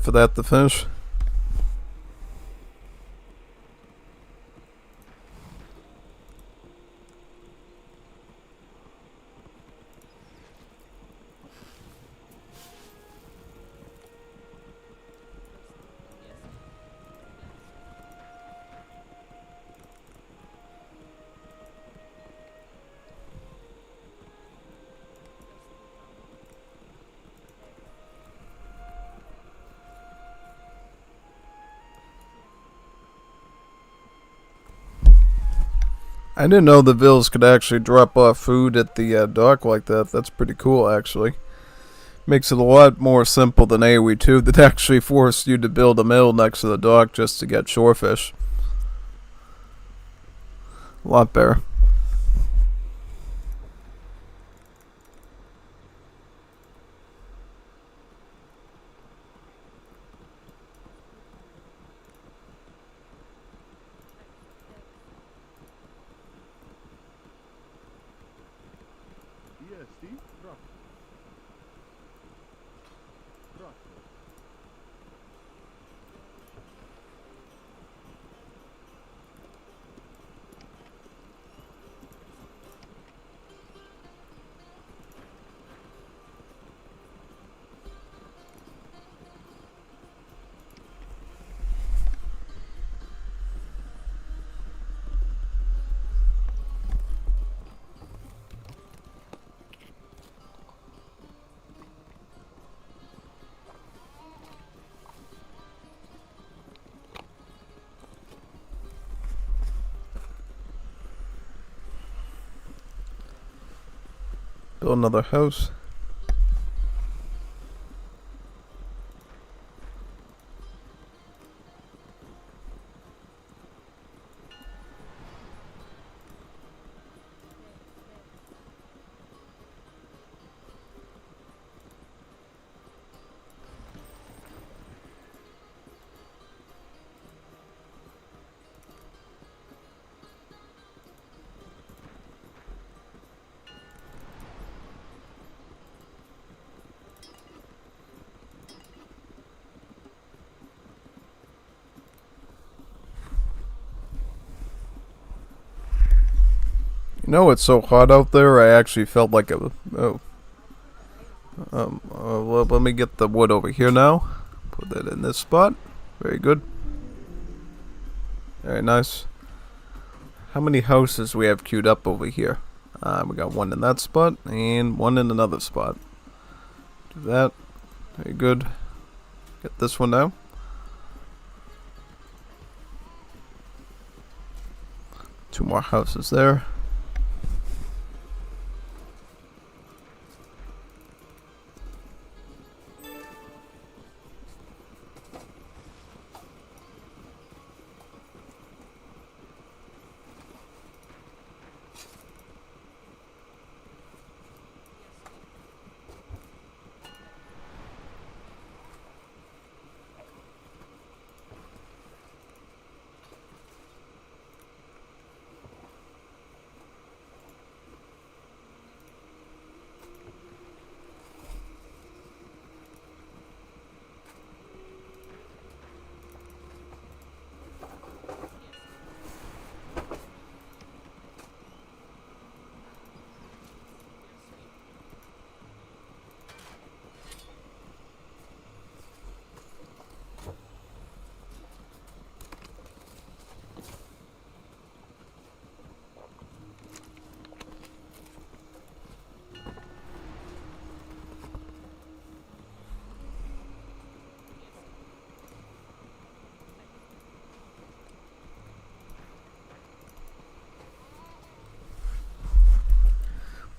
for that to finish. I didn't know the Vills could actually drop off food at the dock like that. That's pretty cool, actually. Makes it a lot more simple than AoE 2 that actually forced you to build a mill next to the dock just to get shorefish. A lot better. Yes, see? Drop. Drop. Build another house. You know, it's so hot out there, I actually felt like it was... Oh. Well, let me get the wood over here now. Put that in this spot. Very good. Very nice. How many houses we have queued up over here? We got one in that spot and one in another spot. Do that. Very good. Get this one now. Two more houses there.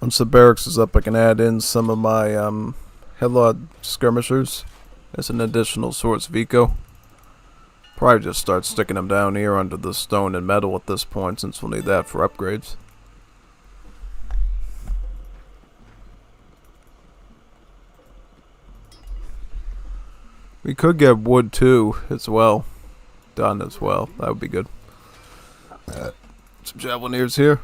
Once the barracks is up, I can add in some of my headlord skirmishers as an additional source of eco. Probably just start sticking them down here under the stone and metal at this point, since we'll need that for upgrades. We could get wood too, as well. Done as well. That would be good. Some javelineers here.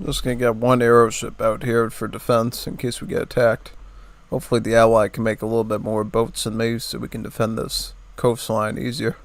Just gonna get one arrow ship out here for defense in case we get attacked. Hopefully the ally can make a little bit more boats than me so we can defend this coastline easier.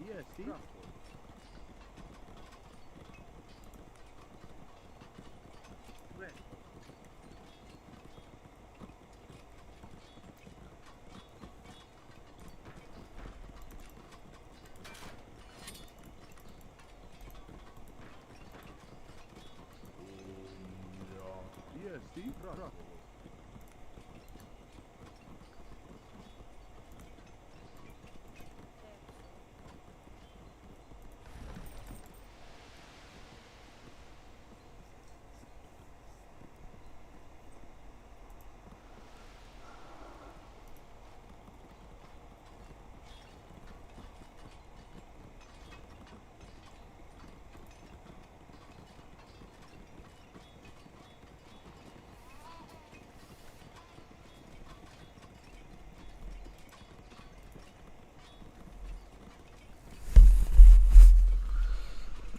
Yes, see? Yes, see?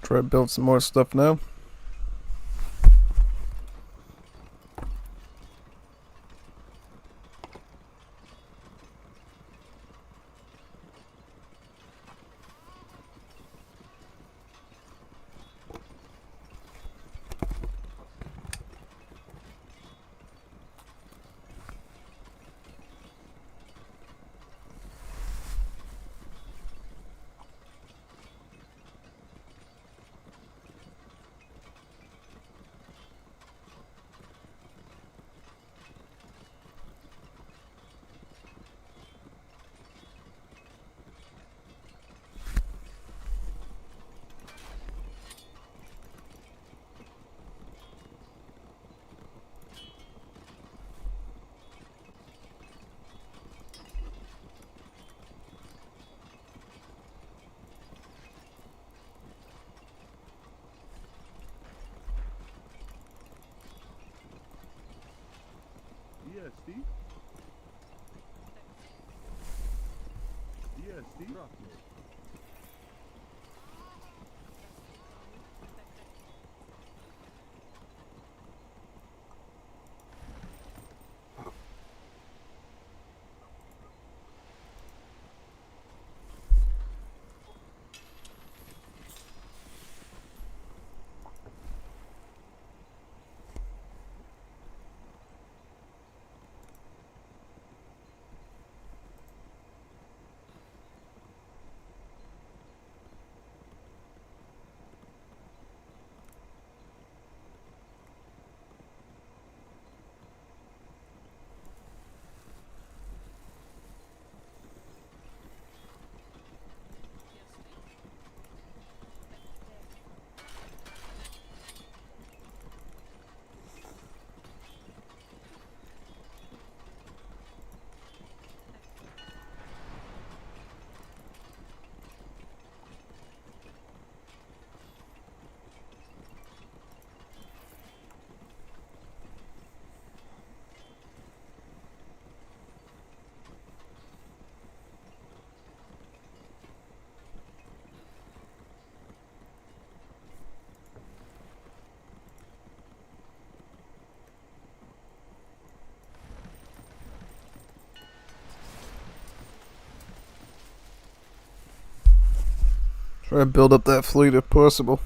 Try to build some more stuff now. Yes, see? Yes, see? Try to build up that fleet if possible.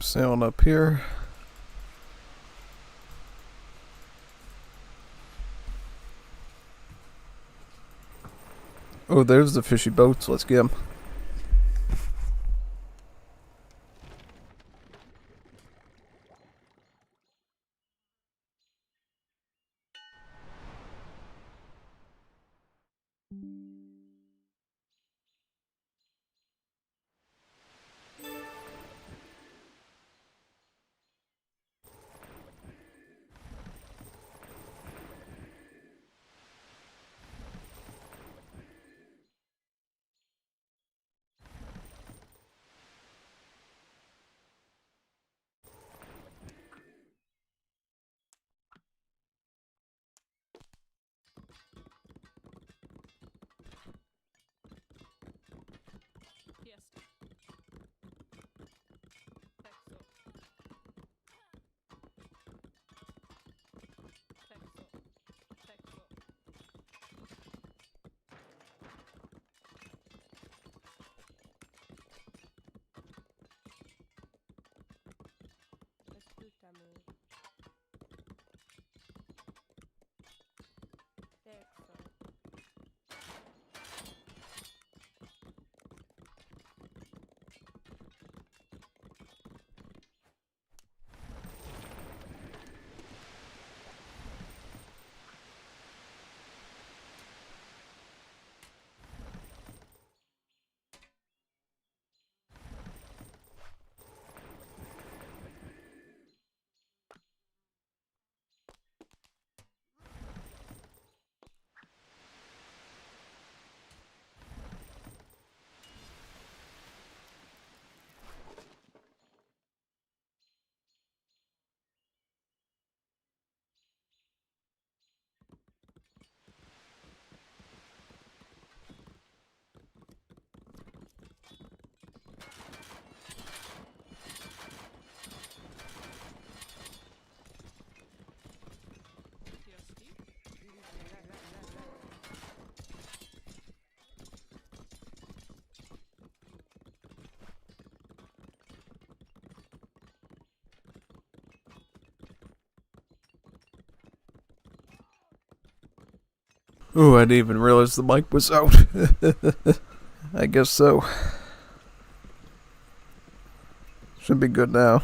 Sailing up here. Oh, there's the fishy boats. Let's get them. Yes. Taxo. Taxo. Escúchame. Texto. Oh, I didn't even realize the mic was out. I guess so. Should be good now.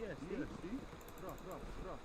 Yes, yes, see? Rock, rock, rock.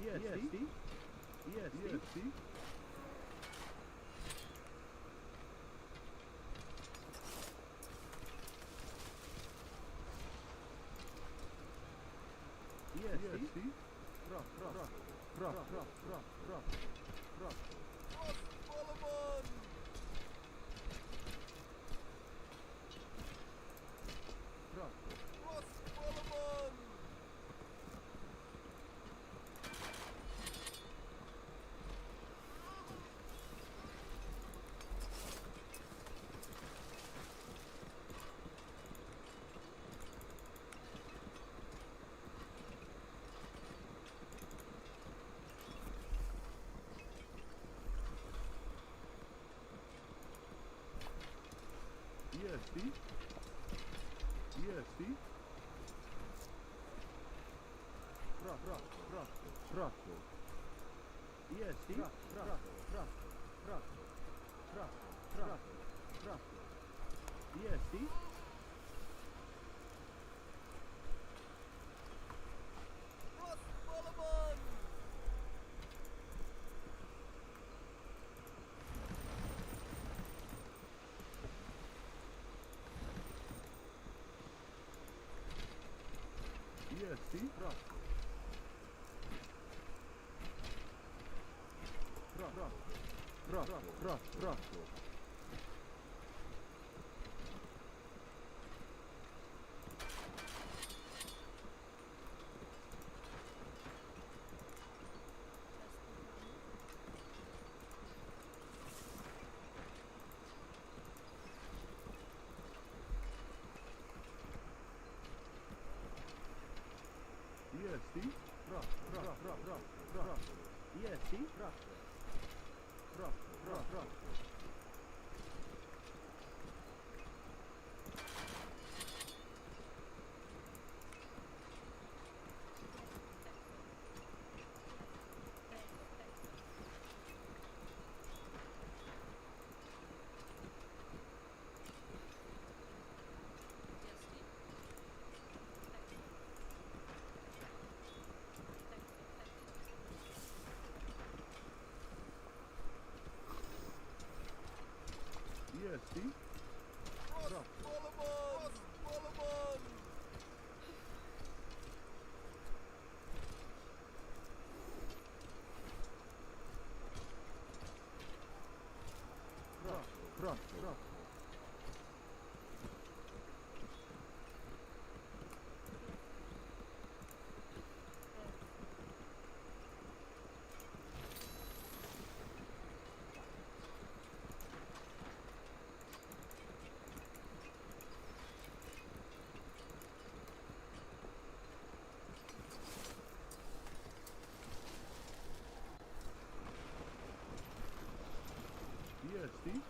Yes, see? Yes, see? Yes, see? Rock, rock, rock, rock, rock, rock, rock, rock. Rock. Yes, see? Yes, see? Rock, rock, rock, rock. Yes, EST. EST. EST. EST. EST. EST.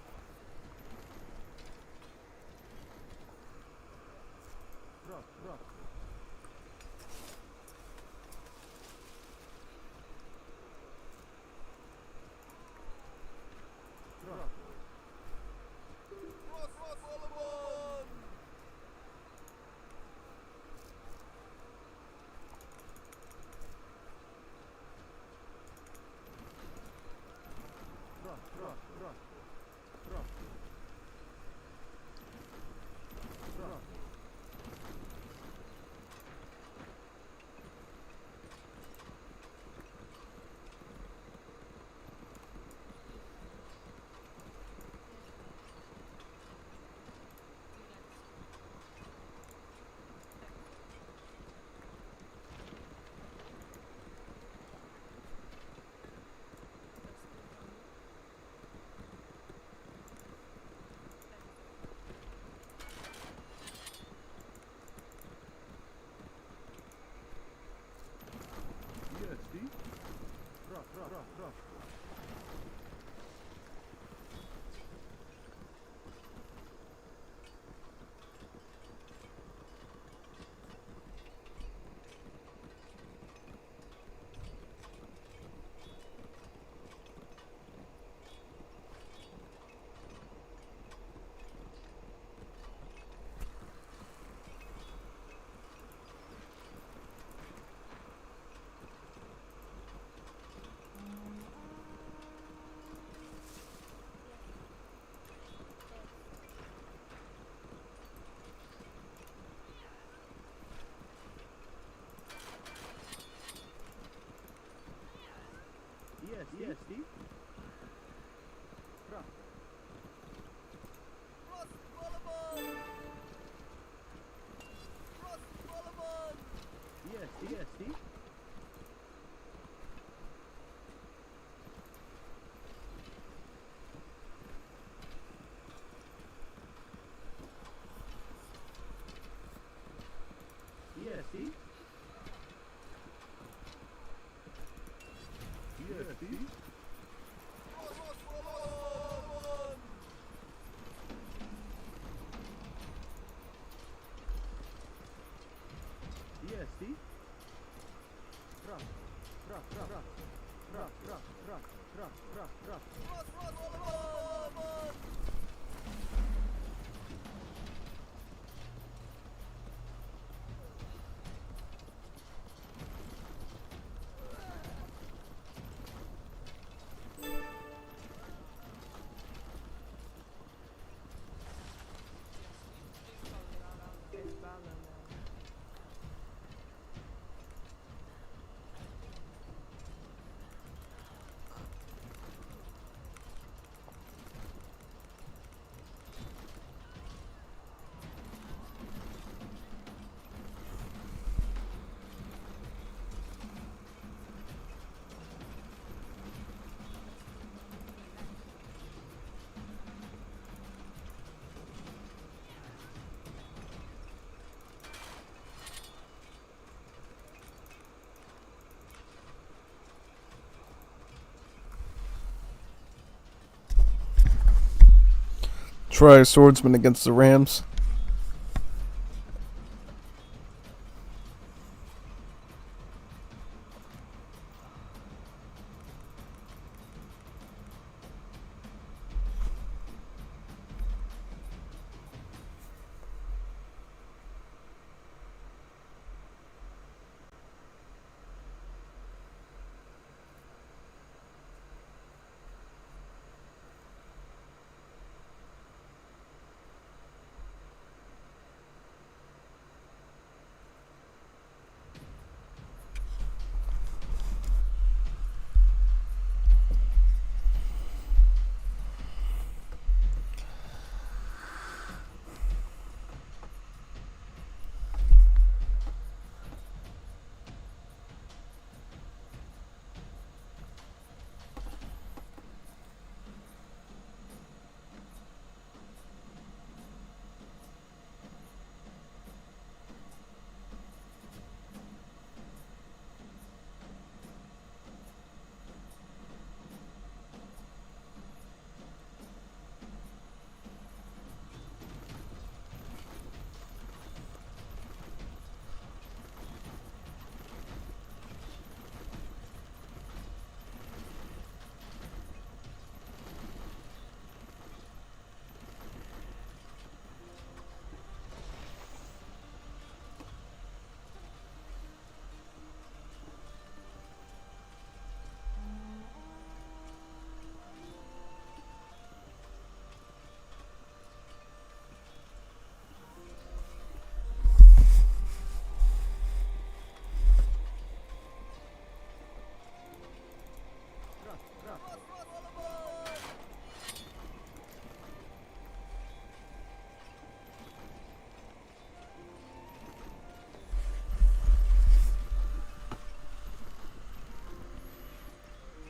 EST. EST. EST. EST. EST. EST. EST. It's Bala now. Try swordsman against the Rams.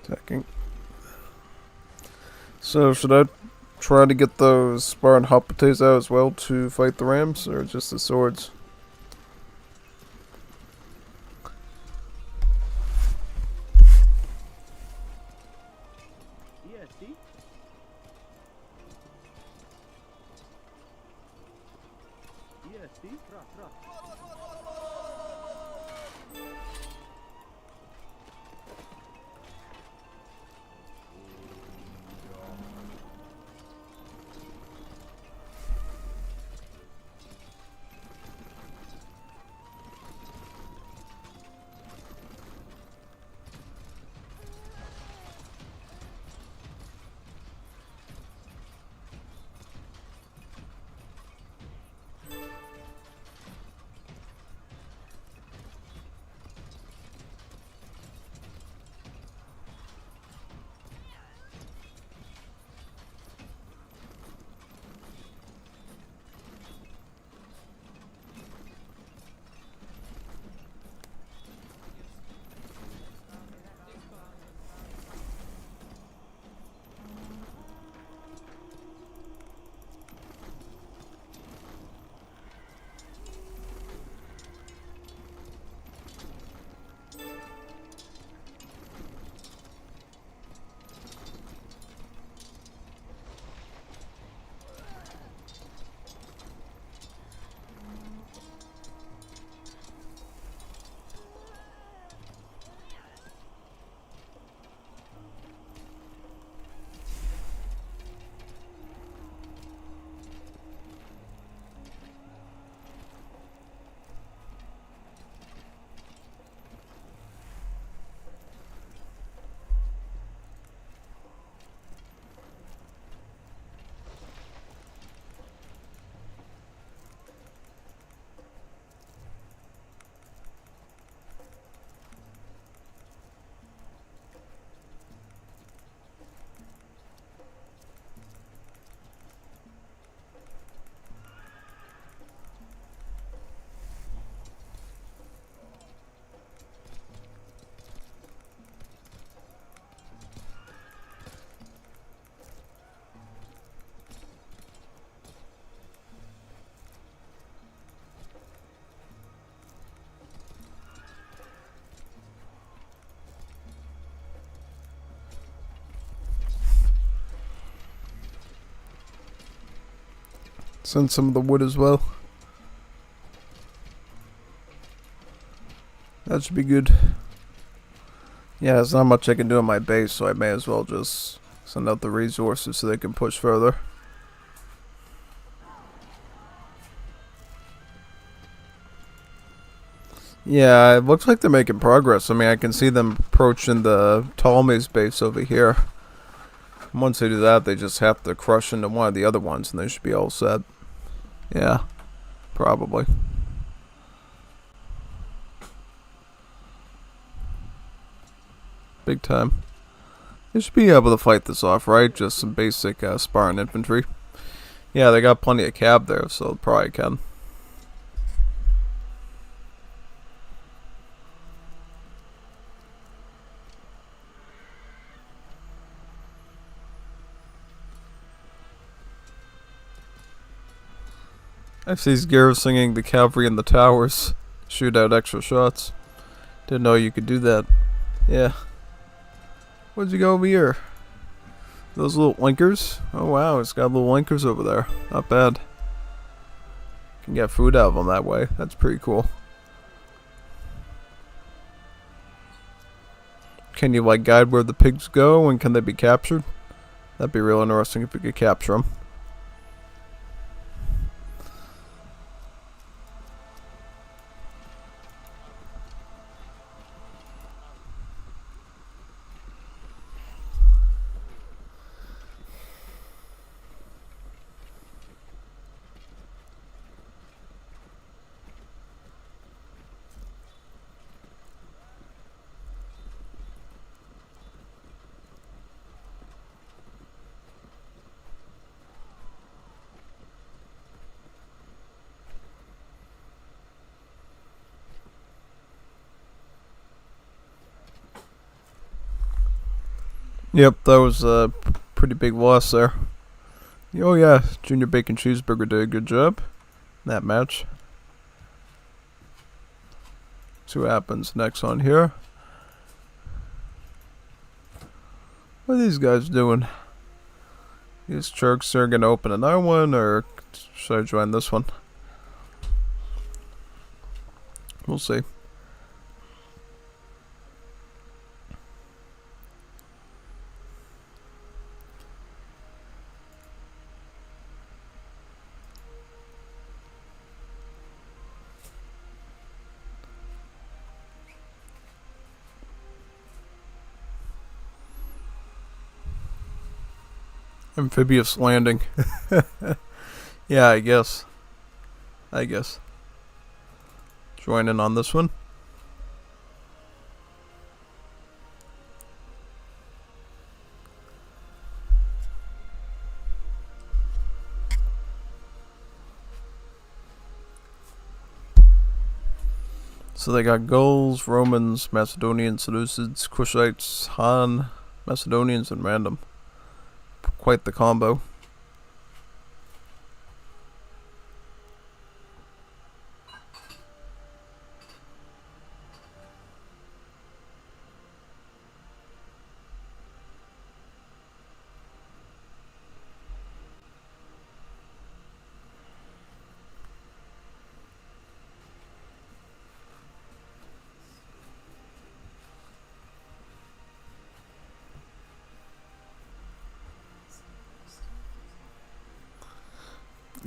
Attacking. So should I try to get those Spartan hot potatoes out as well to fight the Rams, or just the swords? EST? EST? Send some of the wood as well. That should be good. Yeah, there's not much I can do on my base, so I may as well just send out the resources so they can push further. Yeah, it looks like they're making progress. I mean, I can see them approaching the Ptolemy's base over here. Once they do that, they just have to crush into one of the other ones and they should be all set. Yeah, probably. Big time. They should be able to fight this off, right? Just some basic sparring infantry. Yeah, they got plenty of cab there, so they probably can. I see garrisoning the cavalry in the towers. Shoot out extra shots. Didn't know you could do that. Yeah. Where'd you go over here? Those little linkers? Oh wow, it's got little linkers over there. Not bad. Can get food out of them that way. That's pretty cool. Can you like guide where the pigs go and can they be captured? That'd be real interesting if we could capture them. Yep, that was a pretty big loss there. Oh yeah, Junior Bacon Cheeseburger did a good job in that match. See what happens next on here. What are these guys doing? These jerks are gonna open another one, or should I join this one? We'll see. Amphibious landing. Yeah, I guess. Join in on this one. So they got Gauls, Romans, Macedonians, Seleucids, Cushites, Han, Macedonians, and random. Quite the combo.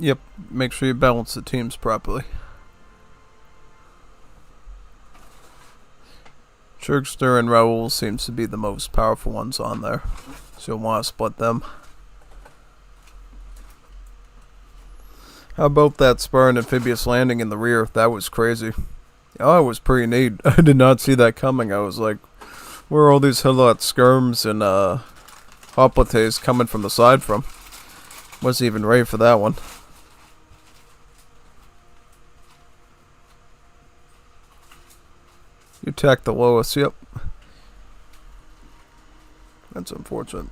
Yep, make sure you balance the teams properly. Churchster and Raoul seems to be the most powerful ones on there, so you'll want to split them. How about that Spartan amphibious landing in the rear? That was crazy. Oh, it was pretty neat. I did not see that coming. I was like, where are all these Helot skirms and hoplites coming from the side from? Wasn't even ready for that one. You attacked the lowest, yep. That's unfortunate.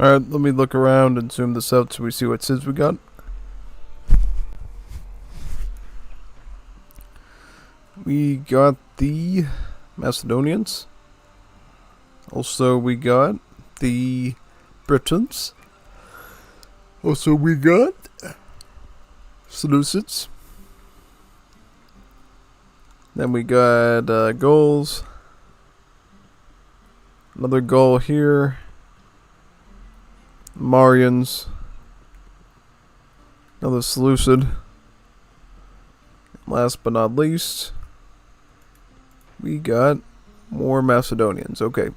Alright, let me look around and zoom this out so we see what civs we got. We got the Macedonians. Also, we got the Britons. Also, we got Seleucids. Then we got Gauls. Another Gaul here. Marians. Another Seleucid. Last but not least, we got more Macedonians. Okay.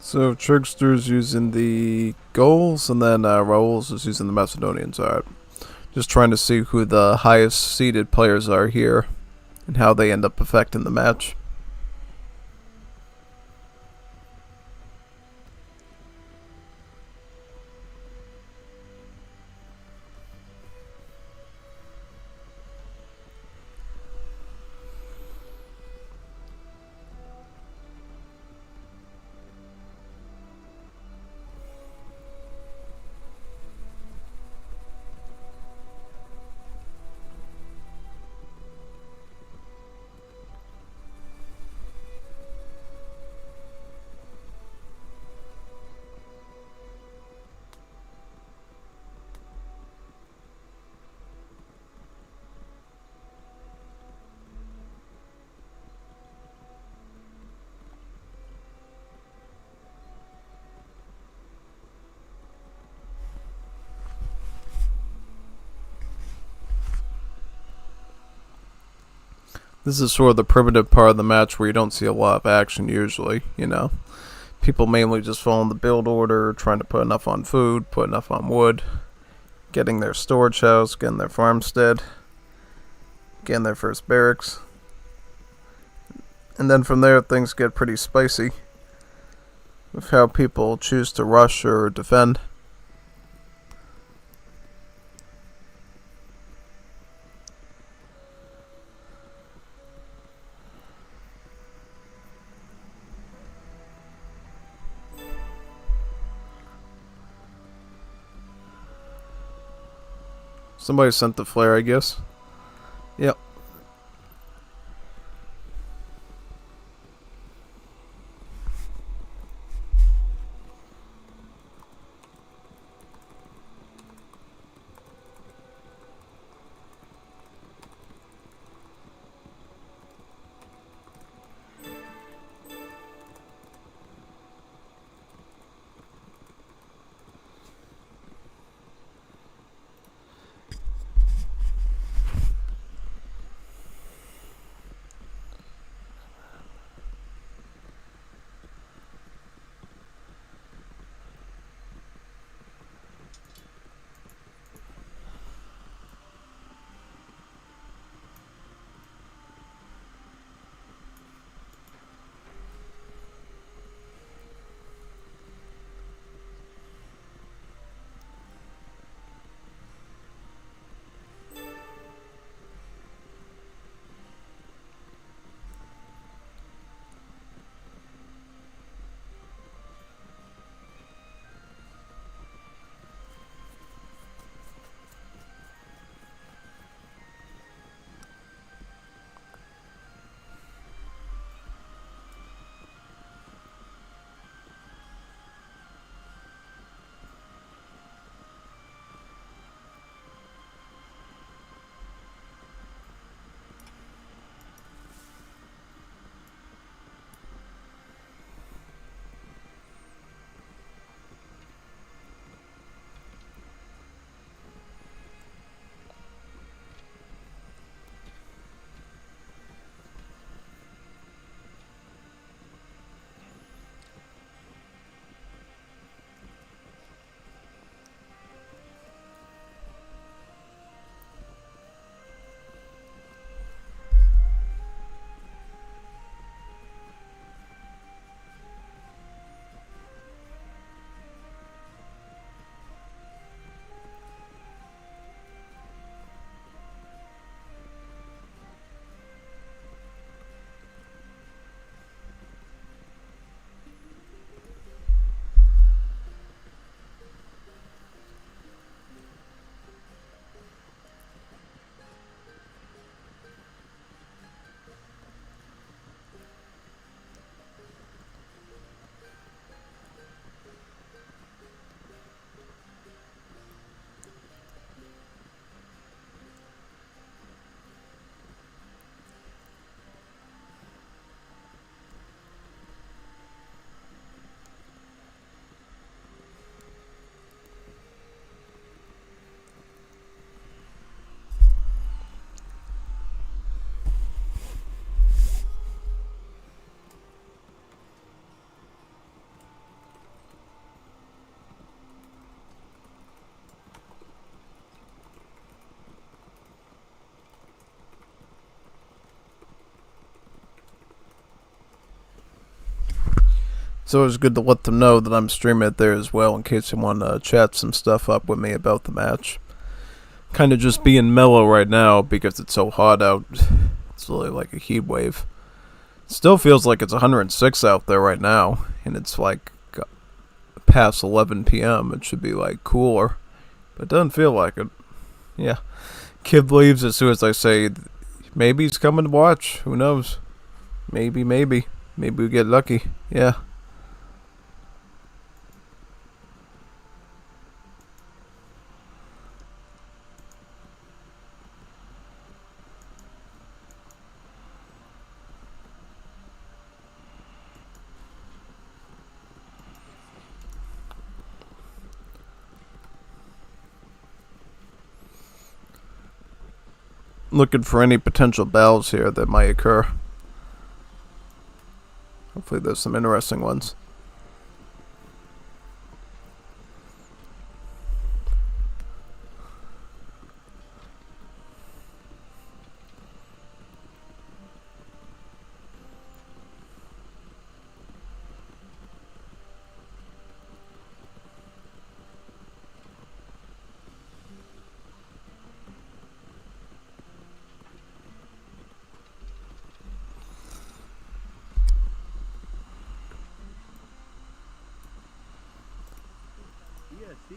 So Trickster's using the goals, and then Raoul's is using the Macedonians. Alright. Just trying to see who the highest seeded players are here, and how they end up affecting the match. This is sort of the primitive part of the match where you don't see a lot of action usually, you know. People mainly just following the build order, trying to put enough on food, put enough on wood, getting their storage house, getting their farmstead, getting their first barracks. And then from there things get pretty spicy with how people choose to rush or defend. Somebody sent the flare, I guess. Yep. it's always good to let them know that I'm streaming it there as well in case they want to chat some stuff up with me about the match. Kind of just being mellow right now because it's so hot out. It's really like a heat wave. Still feels like it's 106 out there right now, and it's like past 11 p.m. It should be like cooler, but it doesn't feel like it. Yeah. Kid leaves as soon as I say maybe he's coming to watch. Who knows? Maybe we get lucky. Yeah. Looking for any potential battles here that might occur. Hopefully there's some interesting ones. ESC?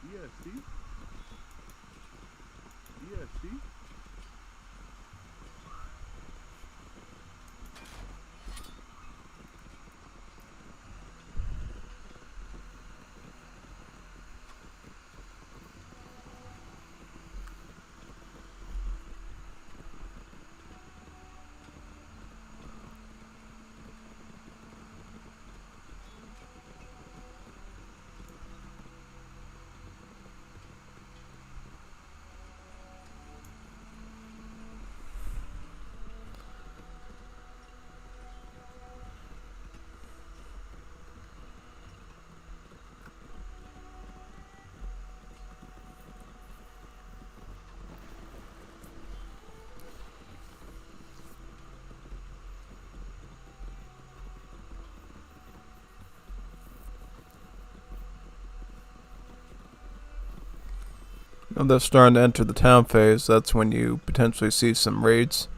ESC? ESC? ESC? Now they're starting to enter the town phase. That's when you potentially see some raids.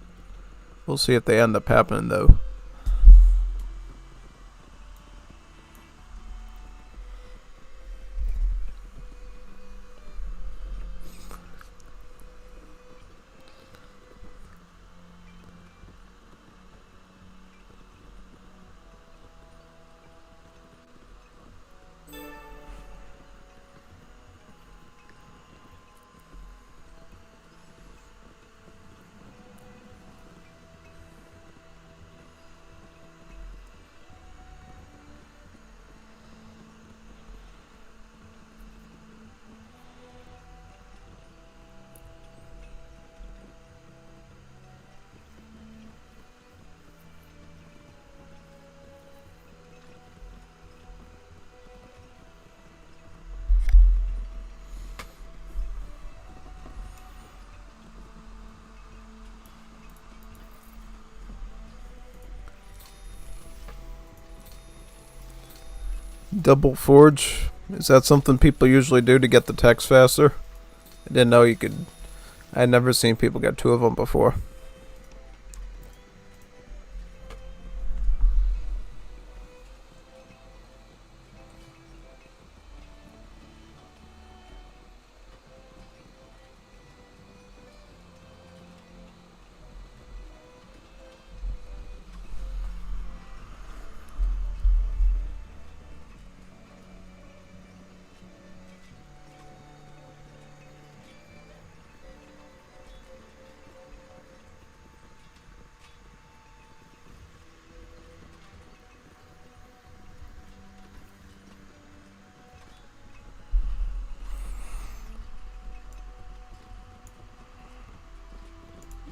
We'll see if they end up happening though. Double forge. Is that something people usually do to get the text faster? I didn't know you could. I had never seen people get 2 of them before.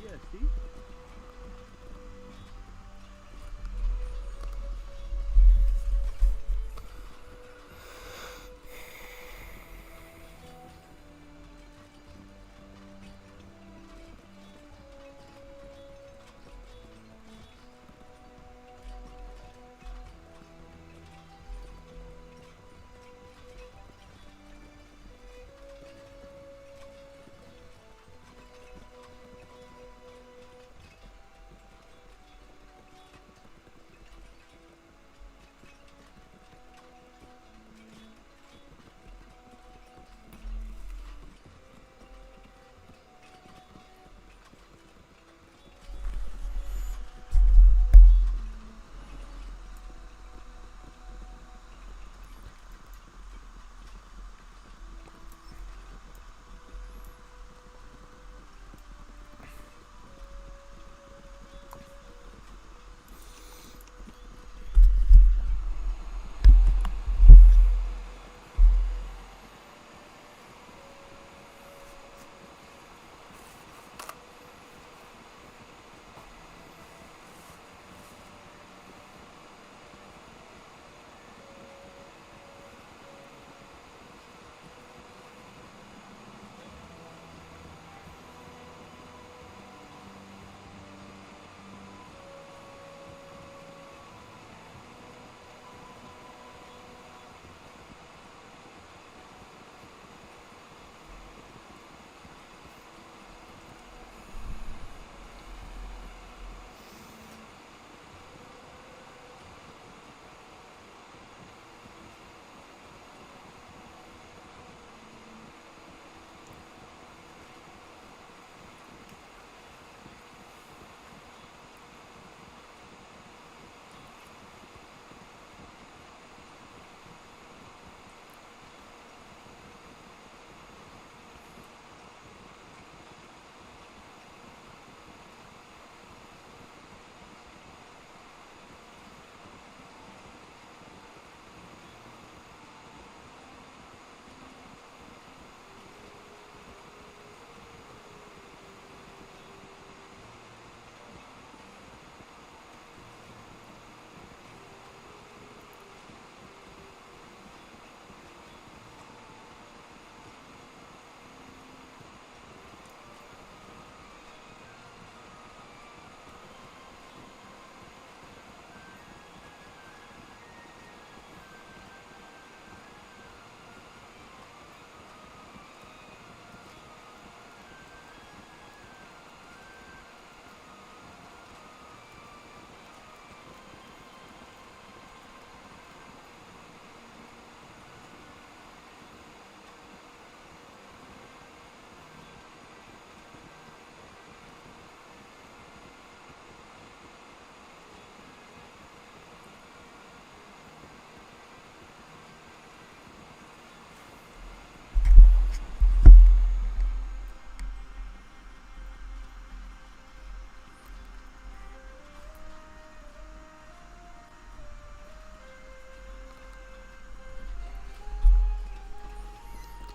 Yeah, see?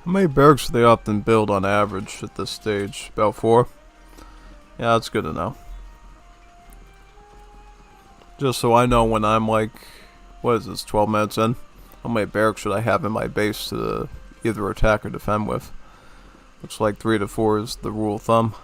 How many barracks do they often build on average at this stage? About 4? Yeah, that's good to know. Just so I know when I'm like, what is this, 12 minutes in? How many barracks should I have in my base to either attack or defend with? Looks like 3 to 4 is the rule of thumb.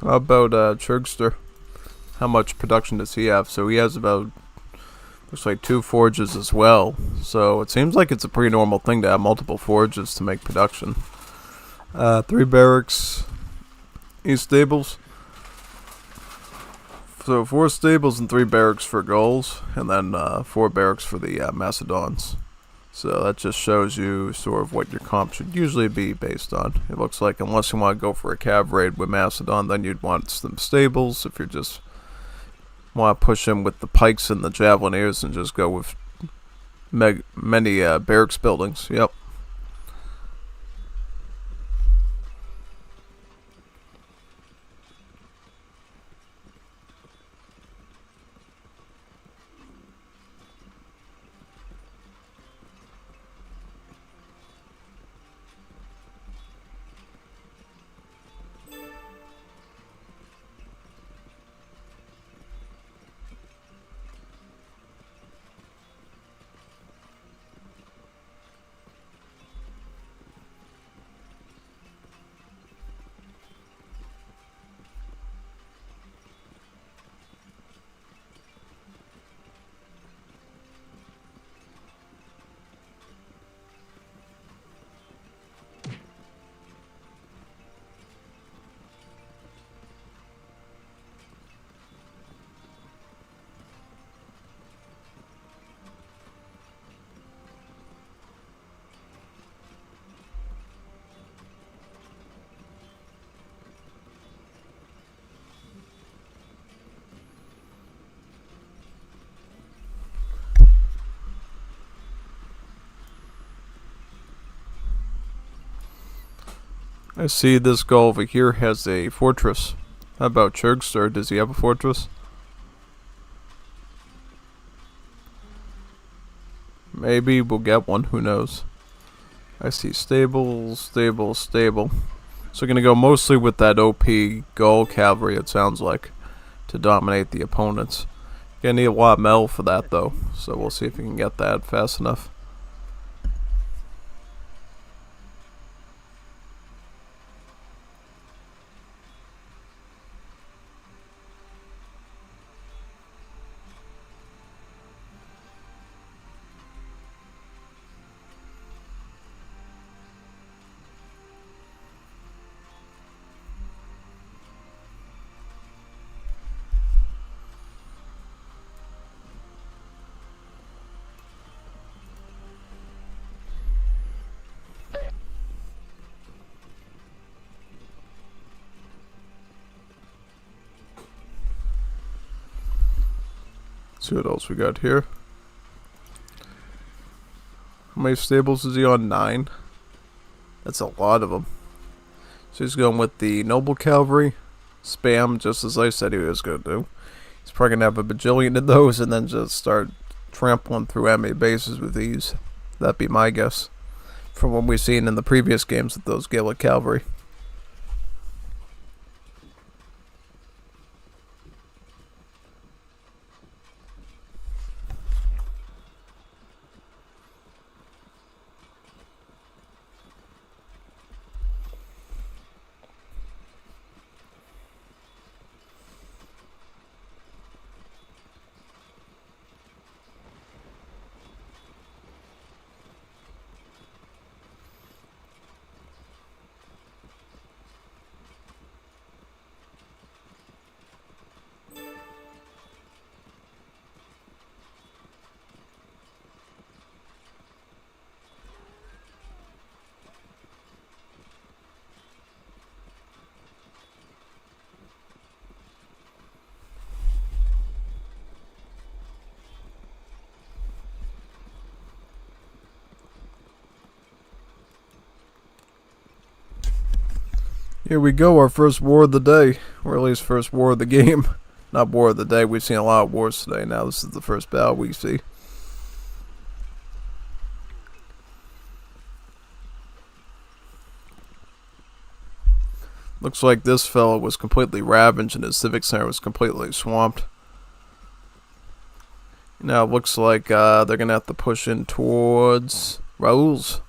How about Churgster? How much production does he have? So he has about, looks like 2 forges as well. So it seems like it's a pretty normal thing to have multiple forges to make production. 3 barracks, East stables. So 4 stables and 3 barracks for Gauls, and then 4 barracks for the Macedons. So that just shows you sort of what your comp should usually be based on. It looks like unless you want to go for a cav raid with Macedon, then you'd want some stables. If you're just want to push him with the pikes and the javelineers, and just go with many barracks buildings. Yep. I see this guy over here has a fortress. How about Churgster? Does he have a fortress? Maybe we'll get one, who knows. I see stable, stable, stable. So we're gonna go mostly with that OP Gaul cavalry, it sounds like, to dominate the opponents. Gonna need a lot of metal for that though, so we'll see if we can get that fast enough. See what else we got here. How many stables is he on? 9. That's a lot of them. So he's going with the noble cavalry. Spam, just as I said he was going to do. He's probably going to have a bajillion of those and then just start trampling through enemy bases with these. That'd be my guess. From what we've seen in the previous games with those Gallic cavalry. Here we go, our first war of the day, or at least first war of the game. Not war of the day, we've seen a lot of wars today, now this is the first battle we see. Looks like this fellow was completely ravaged and his civic center was completely swamped. Now it looks like they're going to have to push in towards Raoul's.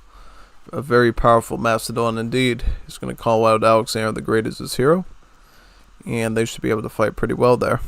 A very powerful Macedon indeed. He's going to call out Alexander the Great as his hero. and they should be able to fight pretty well there.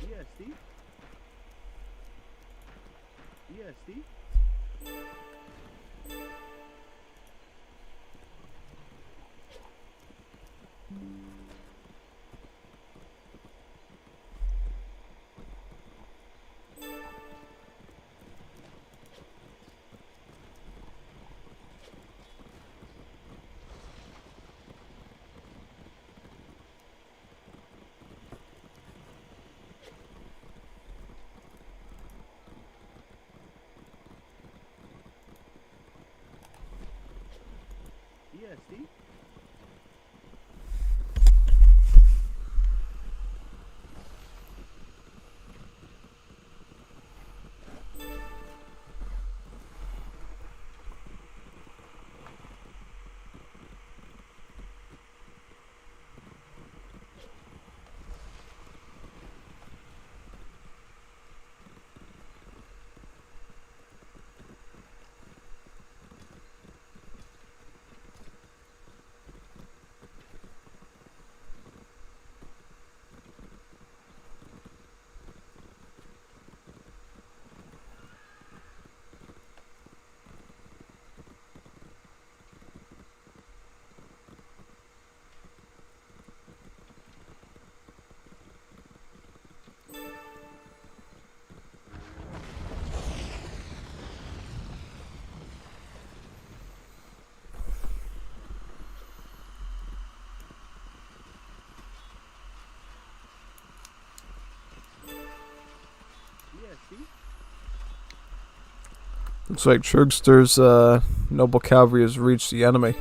ESD? ESD? ESD? ESD? Looks like Trigster's noble cavalry has reached the enemy.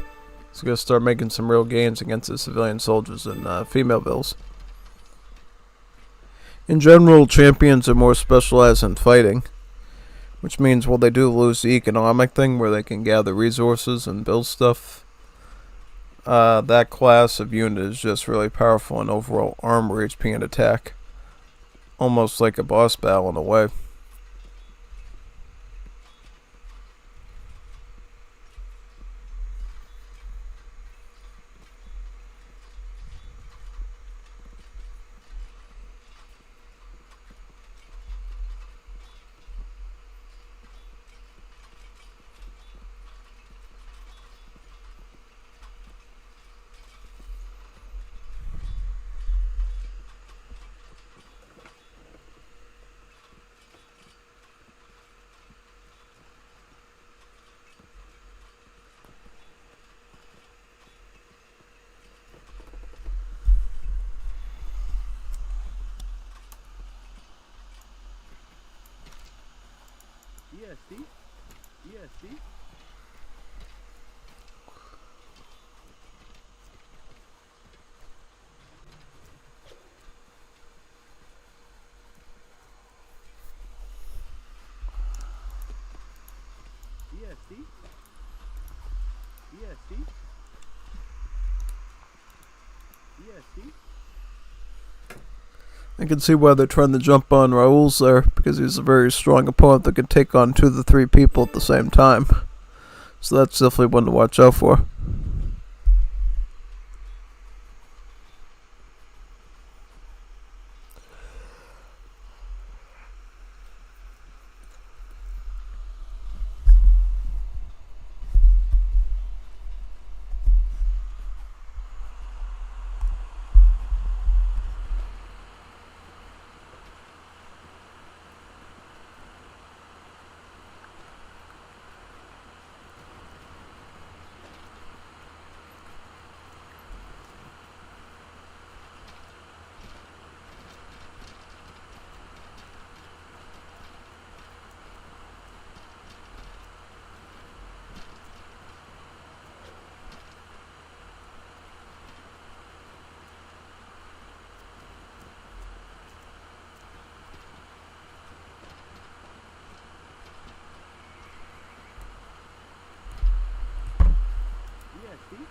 He's going to start making some real gains against the civilian soldiers and female vills. In general, champions are more specialized in fighting, which means while they do lose the economic thing where they can gather resources and build stuff, that class of unit is just really powerful in overall armor, HP, and attack. Almost like a boss battle in a way. ESD? ESD? ESD? ESD? ESD? I can see why they're trying to jump on Raoul's there, because he's a very strong opponent that can take on 2 to 3 people at the same time. So that's definitely one to watch out for. see?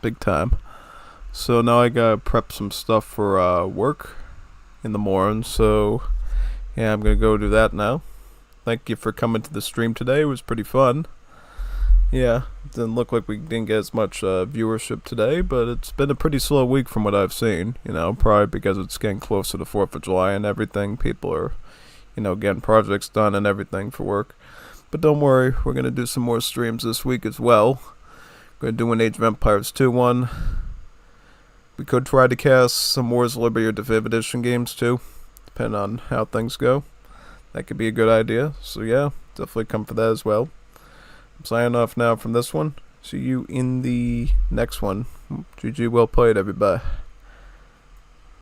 big time. So now I gotta prep some stuff for work in the morning. So yeah, I'm gonna go do that now. Thank you for coming to the stream today. It was pretty fun. Yeah, didn't look like we didn't get as much viewership today, but it's been a pretty slow week from what I've seen. You know, probably because it's getting close to the 4th of July and everything. People are, you know, getting projects done and everything for work. But don't worry, we're going to do some more streams this week as well. We're going to do an Age of Empires 2 one. We could try to cast some Wars of Liberty or Diviv Edition games too, depending on how things go. That could be a good idea. So yeah, definitely come for that as well. I'm signing off now from this one. See you in the next one. GG, well played, everybody.